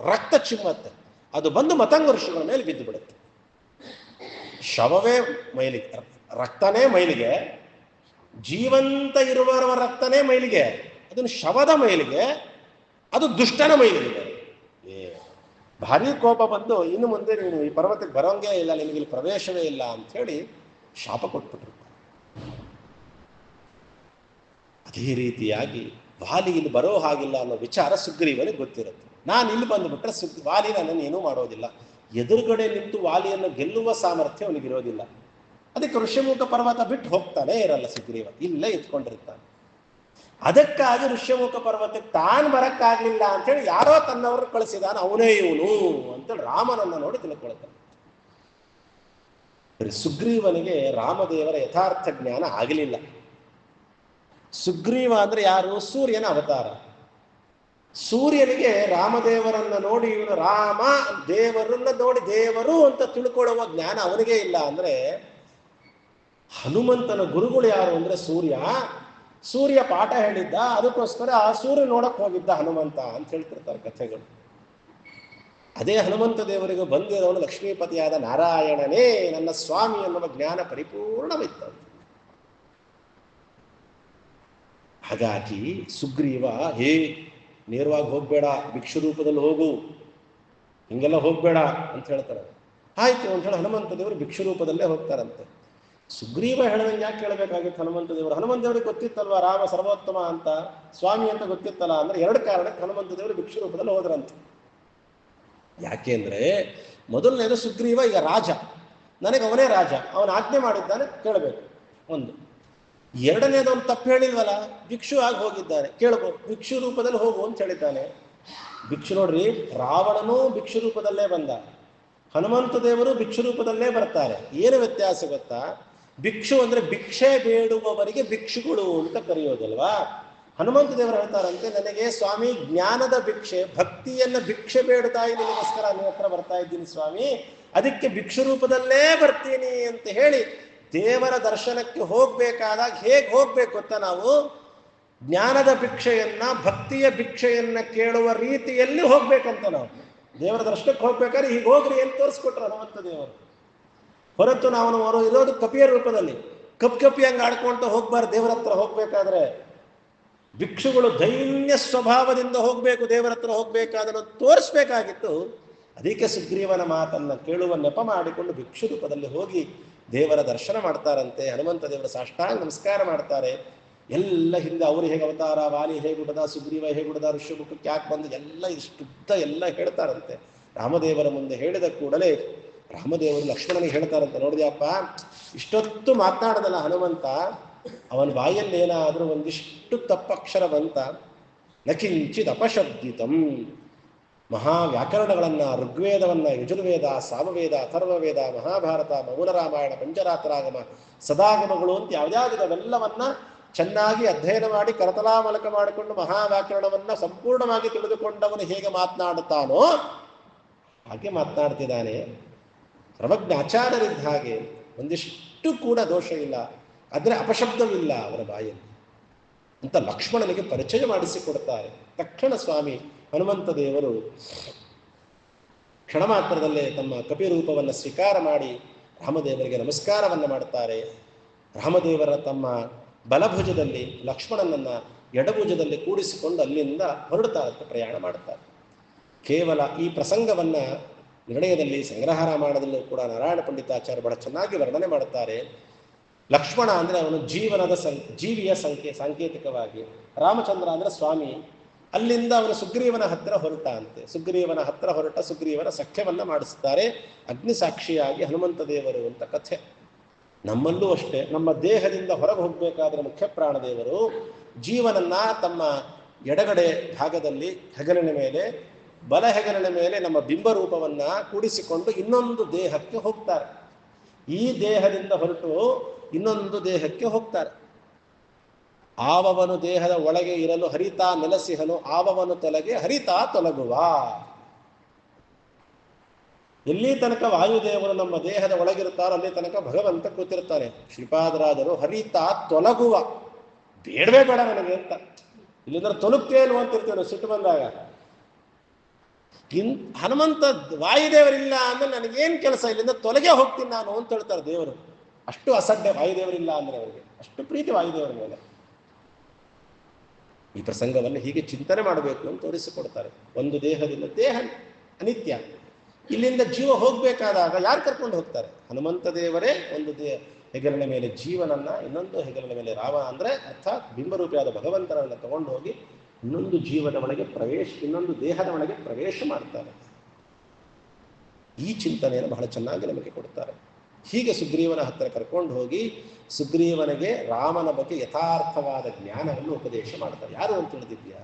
ರಕ್ತ ಚಿಮ್ಮತ್ತೆ. ಅದು ಬಂದು ಮತಂಗ ಋಷಿಗಳ ಮೇಲೆ ಬಿದ್ದು ಬಿಡುತ್ತೆ. ಶವವೇ ಮೈಲಿಗೆ, ರಕ್ತನೇ ಮೈಲಿಗೆ, ಜೀವಂತ ಇರುವವರ ರಕ್ತನೇ ಮೈಲಿಗೆ, ಅದನ್ನು ಶವದ ಮೈಲಿಗೆ, ಅದು ದುಷ್ಟನ ಮೈಲಿಗೆ. ಭಾರಿ ಕೋಪ ಬಂದು ಇನ್ನು ಮುಂದೆ ನೀನು ಈ ಪರ್ವತಕ್ಕೆ ಬರೋಂಗೇ ಇಲ್ಲ, ನಿನಗಿಲ್ಲಿ ಪ್ರವೇಶವೇ ಇಲ್ಲ ಅಂತ ಹೇಳಿ ಶಾಪ ಕೊಟ್ಬಿಟ್ರು. ಅದೇ ರೀತಿಯಾಗಿ ವಾಲಿ ಇಲ್ಲಿ ಬರೋ ಹಾಗಿಲ್ಲ ಅನ್ನೋ ವಿಚಾರ ಸುಗ್ರೀವನಿಗೆ ಗೊತ್ತಿರುತ್ತೆ. ನಾನು ಇಲ್ಲಿ ಬಂದುಬಿಟ್ರೆ ವಾಲಿ ನನ್ನನ್ನು ಏನೂ ಮಾಡೋದಿಲ್ಲ. ಎದುರುಗಡೆ ನಿಂತು ವಾಲಿಯನ್ನು ಗೆಲ್ಲುವ ಸಾಮರ್ಥ್ಯ ಅವನಿಗಿರೋದಿಲ್ಲ. ಅದಕ್ಕೆ ಋಷ್ಯಮುಖ ಪರ್ವತ ಬಿಟ್ಟು ಹೋಗ್ತಾನೆ ಇರಲ್ಲ ಸುಗ್ರೀವ, ಇಲ್ಲೇ ಇಟ್ಕೊಂಡಿರ್ತಾನೆ. ಅದಕ್ಕಾಗಿ ಋಷ್ಯಮುಖ ಪರ್ವತಕ್ಕೆ ತಾನು ಬರಕ್ಕಾಗ್ಲಿಲ್ಲ ಅಂತೇಳಿ ಯಾರೋ ತನ್ನವರು ಕಳಿಸಿದಾನ, ಅವನೇ ಇವನು ಅಂತೇಳಿ ರಾಮನನ್ನ ನೋಡಿ ತಿಳ್ಕೊಳ್ತಾನೆ. ಸುಗ್ರೀವನಿಗೆ ರಾಮದೇವರ ಯಥಾರ್ಥ ಜ್ಞಾನ ಆಗಲಿಲ್ಲ. ಸುಗ್ರೀವ ಅಂದ್ರೆ ಯಾರು? ಸೂರ್ಯನ ಅವತಾರ. ಸೂರ್ಯನಿಗೆ ರಾಮದೇವರನ್ನ ನೋಡಿ ಇವನು ರಾಮ, ದೇವರನ್ನ ನೋಡಿ ದೇವರು ಅಂತ ತಿಳ್ಕೊಳ್ಳುವ ಜ್ಞಾನ ಅವನಿಗೆ ಇಲ್ಲ. ಅಂದ್ರೆ ಹನುಮಂತನ ಗುರುಗಳು ಯಾರು ಅಂದ್ರೆ ಸೂರ್ಯ ಪಾಠ ಹೇಳಿದ್ದ, ಅದಕ್ಕೋಸ್ಕರ ಆ ಸೂರ್ಯ ನೋಡಕ್ ಹೋಗಿದ್ದ ಹನುಮಂತ ಅಂತ ಹೇಳ್ತಿರ್ತಾರೆ ಕಥೆಗಳು. ಅದೇ ಹನುಮಂತ ದೇವರಿಗೆ ಬಂದಿರೋನು ಲಕ್ಷ್ಮೀಪತಿಯಾದ ನಾರಾಯಣನೇ ನನ್ನ ಸ್ವಾಮಿ ಎನ್ನುವ ಜ್ಞಾನ ಪರಿಪೂರ್ಣವಿತ್ತು. ಹಾಗಾಗಿ ಸುಗ್ರೀವ, ನೇರವಾಗಿ ಹೋಗ್ಬೇಡ, ಭಿಕ್ಷು ರೂಪದಲ್ಲಿ ಹೋಗು, ಹಿಂಗೆಲ್ಲ ಹೋಗ್ಬೇಡ ಅಂತ ಹೇಳ್ತಾರೆ. ಆಯ್ತು ಅಂತ ಹೇಳಿ ಹನುಮಂತ ದೇವರು ಭಿಕ್ಷು ರೂಪದಲ್ಲೇ ಹೋಗ್ತಾರಂತೆ. ಸುಗ್ರೀವ ಹೇಳಿದಂಗೆ ಯಾಕೆ ಕೇಳಬೇಕಾಗಿತ್ತು ಹನುಮಂತ ದೇವರಿಗೆ ಗೊತ್ತಿತ್ತಲ್ವ ರಾಮ ಸರ್ವೋತ್ತಮ ಅಂತ, ಸ್ವಾಮಿ ಅಂತ ಗೊತ್ತಿತ್ತಲ್ಲ. ಅಂದ್ರೆ 2 ಕಾರಣಕ್ಕೆ ಹನುಮಂತ ದೇವರು ಭಿಕ್ಷು ರೂಪದಲ್ಲಿ ಹೋದ್ರಂತೆ. ಯಾಕೆ ಅಂದ್ರೆ ಮೊದಲನೇದು ಸುಗ್ರೀವ ಈಗ ರಾಜ, ನನಗೆ ಅವನೇ ರಾಜ, ಅವನ ಆಜ್ಞೆ ಮಾಡಿದ್ದಾನೆ ಕೇಳಬೇಕು ಒಂದು. ಎರಡನೇದು ಅವನು ತಪ್ಪು ಹೇಳಿಲ್ವಲ್ಲ, ಭಿಕ್ಷು ಆಗಿ ಹೋಗಿದ್ದಾನೆ, ಕೇಳಬಹುದು, ಭಿಕ್ಷು ರೂಪದಲ್ಲಿ ಹೋಗು ಅಂತ ಹೇಳಿದ್ದಾನೆ. ಭಿಕ್ಷು ನೋಡ್ರಿ, ರಾವಣನೂ ಭಿಕ್ಷು ರೂಪದಲ್ಲೇ ಬಂದ, ಹನುಮಂತ ದೇವರು ಭಿಕ್ಷು ರೂಪದಲ್ಲೇ ಬರ್ತಾರೆ. ಏನು ವ್ಯತ್ಯಾಸ ಗೊತ್ತಾ? ಭಿಕ್ಷು ಅಂದ್ರೆ ಭಿಕ್ಷೆ ಬೇಡುವವರಿಗೆ ಭಿಕ್ಷುಗಳು ಅಂತ ಕರೆಯೋದಲ್ವಾ. ಹನುಮಂತ ದೇವರು ಹೇಳ್ತಾರಂತೆ, ನನಗೆ ಸ್ವಾಮಿ ಜ್ಞಾನದ ಭಿಕ್ಷೆ, ಭಕ್ತಿಯನ್ನ ಭಿಕ್ಷೆ ಬೇಡ್ತಾ ನಿನಗೋಸ್ಕರ ನಿಮ್ಮ ಹತ್ರ ಬರ್ತಾ ಇದ್ದೀನಿ ಸ್ವಾಮಿ, ಅದಕ್ಕೆ ಭಿಕ್ಷು ರೂಪದಲ್ಲೇ ಬರ್ತೀನಿ ಅಂತ ಹೇಳಿ ದೇವರ ದರ್ಶನಕ್ಕೆ ಹೋಗ್ಬೇಕಾದಾಗ ಹೇಗೆ ಹೋಗ್ಬೇಕು ಗೊತ್ತಾ? ನಾವು ಜ್ಞಾನದ ಭಿಕ್ಷೆಯನ್ನ, ಭಕ್ತಿಯ ಭಿಕ್ಷೆಯನ್ನ ಕೇಳುವ ರೀತಿಯಲ್ಲಿ ಹೋಗ್ಬೇಕಂತ ನಾವು. ದೇವರ ದರ್ಶನಕ್ಕೆ ಹೋಗ್ಬೇಕಾದ್ರೆ ಹೀಗೆ ಹೋಗ್ರಿ ಅಂತ ತೋರಿಸ್ಕೊಟ್ರು ಹನುಮಂತ ದೇವರು. ಹೊರತು ನಾವು ಇರೋದು ಕಪಿಯ ರೂಪದಲ್ಲಿ ಕಪ್ಪಿ ಹಂಗೆ ಆಡ್ಕೊಂತ ಹೋಗ್ಬಾರ್ದು. ದೇವರ ಹತ್ರ ಹೋಗ್ಬೇಕಾದ್ರೆ ಭಿಕ್ಷುಗಳು ದೈನ್ಯ ಸ್ವಭಾವದಿಂದ ಹೋಗ್ಬೇಕು, ದೇವರ ಹತ್ರ ಹೋಗ್ಬೇಕಾದ್ರೆ ತೋರಿಸ್ಬೇಕಾಗಿತ್ತು. ಅದಕ್ಕೆ ಸುಗ್ರೀವನ ಮಾತನ್ನ ಕೇಳುವ ನೆಪ ಮಾಡಿಕೊಂಡು ಭಿಕ್ಷು ರೂಪದಲ್ಲಿ ಹೋಗಿ ದೇವರ ದರ್ಶನ ಮಾಡ್ತಾರಂತೆ. ಹನುಮಂತ ದೇವರ ಸಾಷ್ಟಾಂಗ ನಮಸ್ಕಾರ ಮಾಡ್ತಾರೆ. ಎಲ್ಲ ಹಿಂದೆ ಅವರು ಹೇಗೆ ಅವತಾರ, ವಾಲಿ ಹೇಗುಡದ, ಸುಗ್ರೀವ ಹೇಗುಡದ, ಋಷ್ಯಮುಖಕ್ಕೆ ಯಾಕೆ ಬಂದು ಎಲ್ಲ ಇಷ್ಟುದ್ದ ಎಲ್ಲ ಹೇಳ್ತಾರಂತೆ. ರಾಮದೇವರ ಮುಂದೆ ಹೇಳಿದ ಕೂಡಲೇ ರಾಮದೇವರು ಲಕ್ಷ್ಮಣನಿಗೆ ಹೇಳ್ತಾರಂತೆ, ನೋಡಿದ್ಯಪ್ಪ ಇಷ್ಟೊತ್ತು ಮಾತನಾಡದಲ್ಲ ಹನುಮಂತ, ಅವನ ಬಾಯಲ್ಲಿ ಏನಾದರೂ ಒಂದಿಷ್ಟು ತಪ್ಪಕ್ಷರ ಬಂತ, ನಕಿಂಚಿತ್ ಅಪಶಬ್ದಿತಂ. ಮಹಾವ್ಯಾಕರಣಗಳನ್ನು, ಋಗ್ವೇದವನ್ನ, ಯಜುರ್ವೇದ, ಸಾಮವೇದ, ಅಥರ್ವವೇದ, ಮಹಾಭಾರತ, ಮೌನರಾಮಾಯಣ, ಪಂಚರಾತ್ರಾಗಮ, ಸದಾಗಮಗಳು ಅಂತ ಯಾವ್ಯಾವುದವೆಲ್ಲವನ್ನ ಚೆನ್ನಾಗಿ ಅಧ್ಯಯನ ಮಾಡಿ ಕರತಲಾಮಲಕ ಮಾಡಿಕೊಂಡು ಮಹಾವ್ಯಾಕರಣವನ್ನ ಸಂಪೂರ್ಣವಾಗಿ ತಿಳಿದುಕೊಂಡವನು ಹೇಗೆ ಮಾತನಾಡುತ್ತಾನೋ ಹಾಗೆ ಮಾತನಾಡ್ತಿದ್ದಾನೆ. ಸರ್ವಜ್ಞ ಆಚಾರ್ಯರಿದ್ದ ಹಾಗೆ ಒಂದಿಷ್ಟು ಕೂಡ ದೋಷ ಇಲ್ಲ, ಆದರೆ ಅಪಶಬ್ದವಿಲ್ಲ ಅವರ ಬಾಯಲ್ಲಿ ಅಂತ ಲಕ್ಷ್ಮಣನಿಗೆ ಪರಿಚಯ ಮಾಡಿಸಿಕೊಡ್ತಾರೆ. ತಕ್ಷಣ ಸ್ವಾಮಿ ಹನುಮಂತ ದೇವರು ಕ್ಷಣ ಮಾತ್ರದಲ್ಲೇ ತಮ್ಮ ಕಪಿರೂಪವನ್ನು ಸ್ವೀಕಾರ ಮಾಡಿ ರಾಮದೇವರಿಗೆ ನಮಸ್ಕಾರವನ್ನು ಮಾಡ್ತಾರೆ. ರಾಮದೇವರ ತಮ್ಮ ಬಲಭುಜದಲ್ಲಿ, ಲಕ್ಷ್ಮಣನನ್ನ ಎಡಭುಜದಲ್ಲಿ ಕೂಡಿಸಿಕೊಂಡು ಅಲ್ಲಿಂದ ಹೊರಡ್ತಾ ಪ್ರಯಾಣ ಮಾಡ್ತಾರೆ. ಕೇವಲ ಈ ಪ್ರಸಂಗವನ್ನ ನಿರ್ಣಯದಲ್ಲಿ ಸಂಗ್ರಹ ರಾಮಾಯಣದಲ್ಲೂ ಕೂಡ ನಾರಾಯಣ ಪಂಡಿತಾಚಾರ್ಯ ಬಹಳ ಚೆನ್ನಾಗಿ ವರ್ಣನೆ ಮಾಡುತ್ತಾರೆ. ಲಕ್ಷ್ಮಣ ಅಂದ್ರೆ ಅವನು ಜೀವನದ ಜೀವಿಯ ಸಾಂಕೇತಿಕವಾಗಿ, ರಾಮಚಂದ್ರ ಅಂದ್ರೆ ಸ್ವಾಮಿ. ಅಲ್ಲಿಂದ ಅವನು ಸುಗ್ರೀವನ ಹತ್ತಿರ ಹೊರಟ ಅಂತೆ. ಸುಗ್ರೀವನ ಹತ್ತಿರ ಹೊರಟ ಸುಗ್ರೀವನ ಸಖ್ಯವನ್ನ ಮಾಡಿಸ್ತಾರೆ ಅಗ್ನಿ ಸಾಕ್ಷಿಯಾಗಿ ಹನುಮಂತ ದೇವರು ಅಂತ ಕಥೆ. ನಮ್ಮಲ್ಲೂ ಅಷ್ಟೇ, ನಮ್ಮ ದೇಹದಿಂದ ಹೊರಗೆ ಹೋಗ್ಬೇಕಾದ್ರೆ ಮುಖ್ಯ ಪ್ರಾಣದೇವರು ಜೀವನನ್ನ ತಮ್ಮ ಎಡಗಡೆ ಭಾಗದಲ್ಲಿ ಹೆಗಲಿನ ಮೇಲೆ, ಬಲ ಹೆಗಲಿನ ಮೇಲೆ ನಮ್ಮ ಬಿಂಬರೂಪವನ್ನ ಕೂಡಿಸಿಕೊಂಡು ಇನ್ನೊಂದು ದೇಹಕ್ಕೆ ಹೋಗ್ತಾರೆ. ಈ ದೇಹದಿಂದ ಹೊರಟು ಇನ್ನೊಂದು ದೇಹಕ್ಕೆ ಹೋಗ್ತಾರೆ. ಆವವನು ದೇಹದ ಒಳಗೆ ಇರಲು ಹರಿತಾ ನೆಲೆಸಿಹನು, ಆವವನು ತೊಲಗೆ ಹರಿತಾ ತೊಲಗುವ. ಎಲ್ಲಿ ತನಕ ವಾಯುದೇವರು ನಮ್ಮ ದೇಹದ ಒಳಗಿರ್ತಾರೋ ಅಲ್ಲಿ ತನಕ ಭಗವಂತ ಕೂತಿರ್ತಾನೆ. ಶ್ರೀಪಾದರಾಜರು ಹರಿತಾ ತೊಲಗುವ, ಬೇಡವೇ ಬೇಡ ನನಗೆ ಅಂತ. ಇಲ್ಲಿಂದ್ರೆ ತೊಲಗ್ತೇನು ಅಂತಿರ್ತೇನೆ ಸಿಟ್ಟು ಬಂದಾಗ. ಹನುಮಂತ ವಾಯುದೇವರಿಲ್ಲ ಅಂದ್ರೆ ನನಗೇನು ಕೆಲಸ, ಇಲ್ಲಿಂದ ತೊಲಗೆ ಹೋಗ್ತೀನಿ ನಾನು ಅಂತ ಹೇಳ್ತಾರೆ ದೇವರು. ಅಷ್ಟು ಅಸಡ್ಡೆ ವಾಯುದೇವರಿಲ್ಲ ಅಂದ್ರೆ ಅವರಿಗೆ, ಅಷ್ಟು ಪ್ರೀತಿ ವಾಯುದೇವರ ಮೇಲೆ. ಈ ಪ್ರಸಂಗವನ್ನು ಹೀಗೆ ಚಿಂತನೆ ಮಾಡಬೇಕು ಅಂತ ತೋರಿಸಿಕೊಡ್ತಾರೆ. ಒಂದು ದೇಹದಿಂದ, ದೇಹ ಅನಿತ್ಯ, ಇಲ್ಲಿಂದ ಜೀವ ಹೋಗ್ಬೇಕಾದಾಗ ಯಾರು ಕರ್ಕೊಂಡು ಹೋಗ್ತಾರೆ? ಹನುಮಂತ ದೇವರೇ ಒಂದು ಹೆಗಲಿನ ಮೇಲೆ ಜೀವನನ್ನ, ಇನ್ನೊಂದು ಹೆಗಲಿನ ಮೇಲೆ ರಾಮ ಅಂದ್ರೆ ಅರ್ಥಾತ್ ಬಿಂಬರೂಪಿಯಾದ ಭಗವಂತನನ್ನ ತಗೊಂಡು ಹೋಗಿ ಇನ್ನೊಂದು ಜೀವದ ಒಳಗೆ ಇನ್ನೊಂದು ದೇಹದ ಒಳಗೆ ಪ್ರವೇಶ ಮಾಡ್ತಾರೆ. ಈ ಚಿಂತನೆಯನ್ನು ಬಹಳ ಚೆನ್ನಾಗಿ ನಮಗೆ ಕೊಡ್ತಾರೆ. ಹೀಗೆ ಸುಗ್ರೀವನ ಹತ್ತಿರ ಕರ್ಕೊಂಡು ಹೋಗಿ ಸುಗ್ರೀವನಿಗೆ ರಾಮನ ಬಗ್ಗೆ ಯಥಾರ್ಥವಾದ ಜ್ಞಾನವನ್ನು ಉಪದೇಶ ಮಾಡ್ತಾರೆ. ಯಾರು ಅಂತ ತಿಳಿದಿದ್ಯಾ?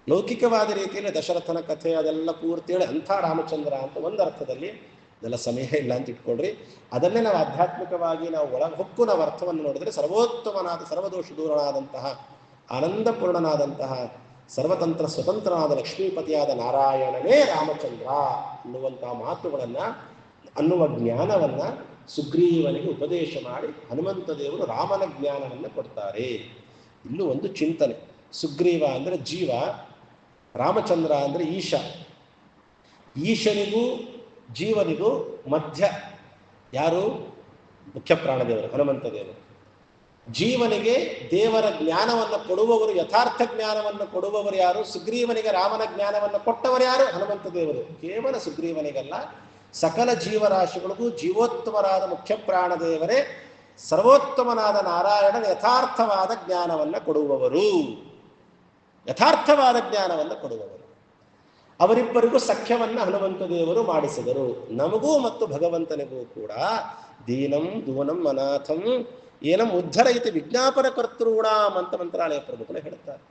ಲೌಕಿಕವಾದ ರೀತಿಯಲ್ಲಿ ದಶರಥನ ಕಥೆ ಅದೆಲ್ಲ ಪೂರ್ತಿ ಹೇಳಿ ಅಂಥ ರಾಮಚಂದ್ರ ಅಂತ ಒಂದು ಅರ್ಥದಲ್ಲಿ, ಅದೆಲ್ಲ ಸಮಯ ಇಲ್ಲ ಅಂತ ಇಟ್ಕೊಳ್ರಿ. ಅದನ್ನೇ ನಾವು ಆಧ್ಯಾತ್ಮಿಕವಾಗಿ ನಾವು ಒಳಗೆ ಹೊಕ್ಕು ನಾವು ಅರ್ಥವನ್ನು ನೋಡಿದ್ರೆ ಸರ್ವೋತ್ತಮನಾದ, ಸರ್ವದೋಷ ದೂರನಾದಂತಹ, ಆನಂದಪೂರ್ಣನಾದಂತಹ, ಸರ್ವತಂತ್ರ ಸ್ವತಂತ್ರನಾದ ಲಕ್ಷ್ಮೀಪತಿಯಾದ ನಾರಾಯಣನೇ ರಾಮಚಂದ್ರ ಅನ್ನುವಂತಹ ಮಾತುಗಳನ್ನ, ಅನ್ನುವ ಜ್ಞಾನವನ್ನ ಸುಗ್ರೀವನಿಗೆ ಉಪದೇಶ ಮಾಡಿ ಹನುಮಂತ ದೇವರು ರಾಮನ ಜ್ಞಾನವನ್ನು ಕೊಡ್ತಾರೆ. ಇಲ್ಲೂ ಒಂದು ಚಿಂತನೆ. ಸುಗ್ರೀವ ಅಂದ್ರೆ ಜೀವ, ರಾಮಚಂದ್ರ ಅಂದ್ರೆ ಈಶ. ಈಶನಿಗೂ ಜೀವನಿಗೂ ಮಧ್ಯ ಯಾರು? ಮುಖ್ಯ ಪ್ರಾಣದೇವರು ಹನುಮಂತ ದೇವರು. ಜೀವನಿಗೆ ದೇವರ ಜ್ಞಾನವನ್ನು ಕೊಡುವವರು, ಯಥಾರ್ಥ ಜ್ಞಾನವನ್ನು ಕೊಡುವವರು ಯಾರು? ಸುಗ್ರೀವನಿಗೆ ರಾಮನ ಜ್ಞಾನವನ್ನು ಕೊಟ್ಟವರು ಯಾರು? ಹನುಮಂತ ದೇವರು. ಕೇವಲ ಸುಗ್ರೀವನಿಗಲ್ಲ, ಸಕಲ ಜೀವರಾಶಿಗಳಿಗೂ ಜೀವೋತ್ತಮರಾದ ಮುಖ್ಯ ಪ್ರಾಣದೇವರೇ ಸರ್ವೋತ್ತಮನಾದ ನಾರಾಯಣನ ಯಥಾರ್ಥವಾದ ಜ್ಞಾನವನ್ನು ಕೊಡುವವರು, ಯಥಾರ್ಥವಾದ ಜ್ಞಾನವನ್ನು ಕೊಡುವವರು. ಅವರಿಬ್ಬರಿಗೂ ಸಖ್ಯವನ್ನ ಹನುಮಂತ ದೇವರು ಮಾಡಿಸಿದರು. ನಮಗೂ ಮತ್ತು ಭಗವಂತನಿಗೂ ಕೂಡ ದೀನಂ ದೂನಂ ಅನಾಥಂ ಏನಂ ಉದ್ಧರೈತಿ ವಿಜ್ಞಾಪನ ಕರ್ತೃಣಾಂ ಅಂತ ಮಂತ್ರಾಲಯ ಪ್ರಭುಗಳು ಹೇಳ್ತಾರೆ.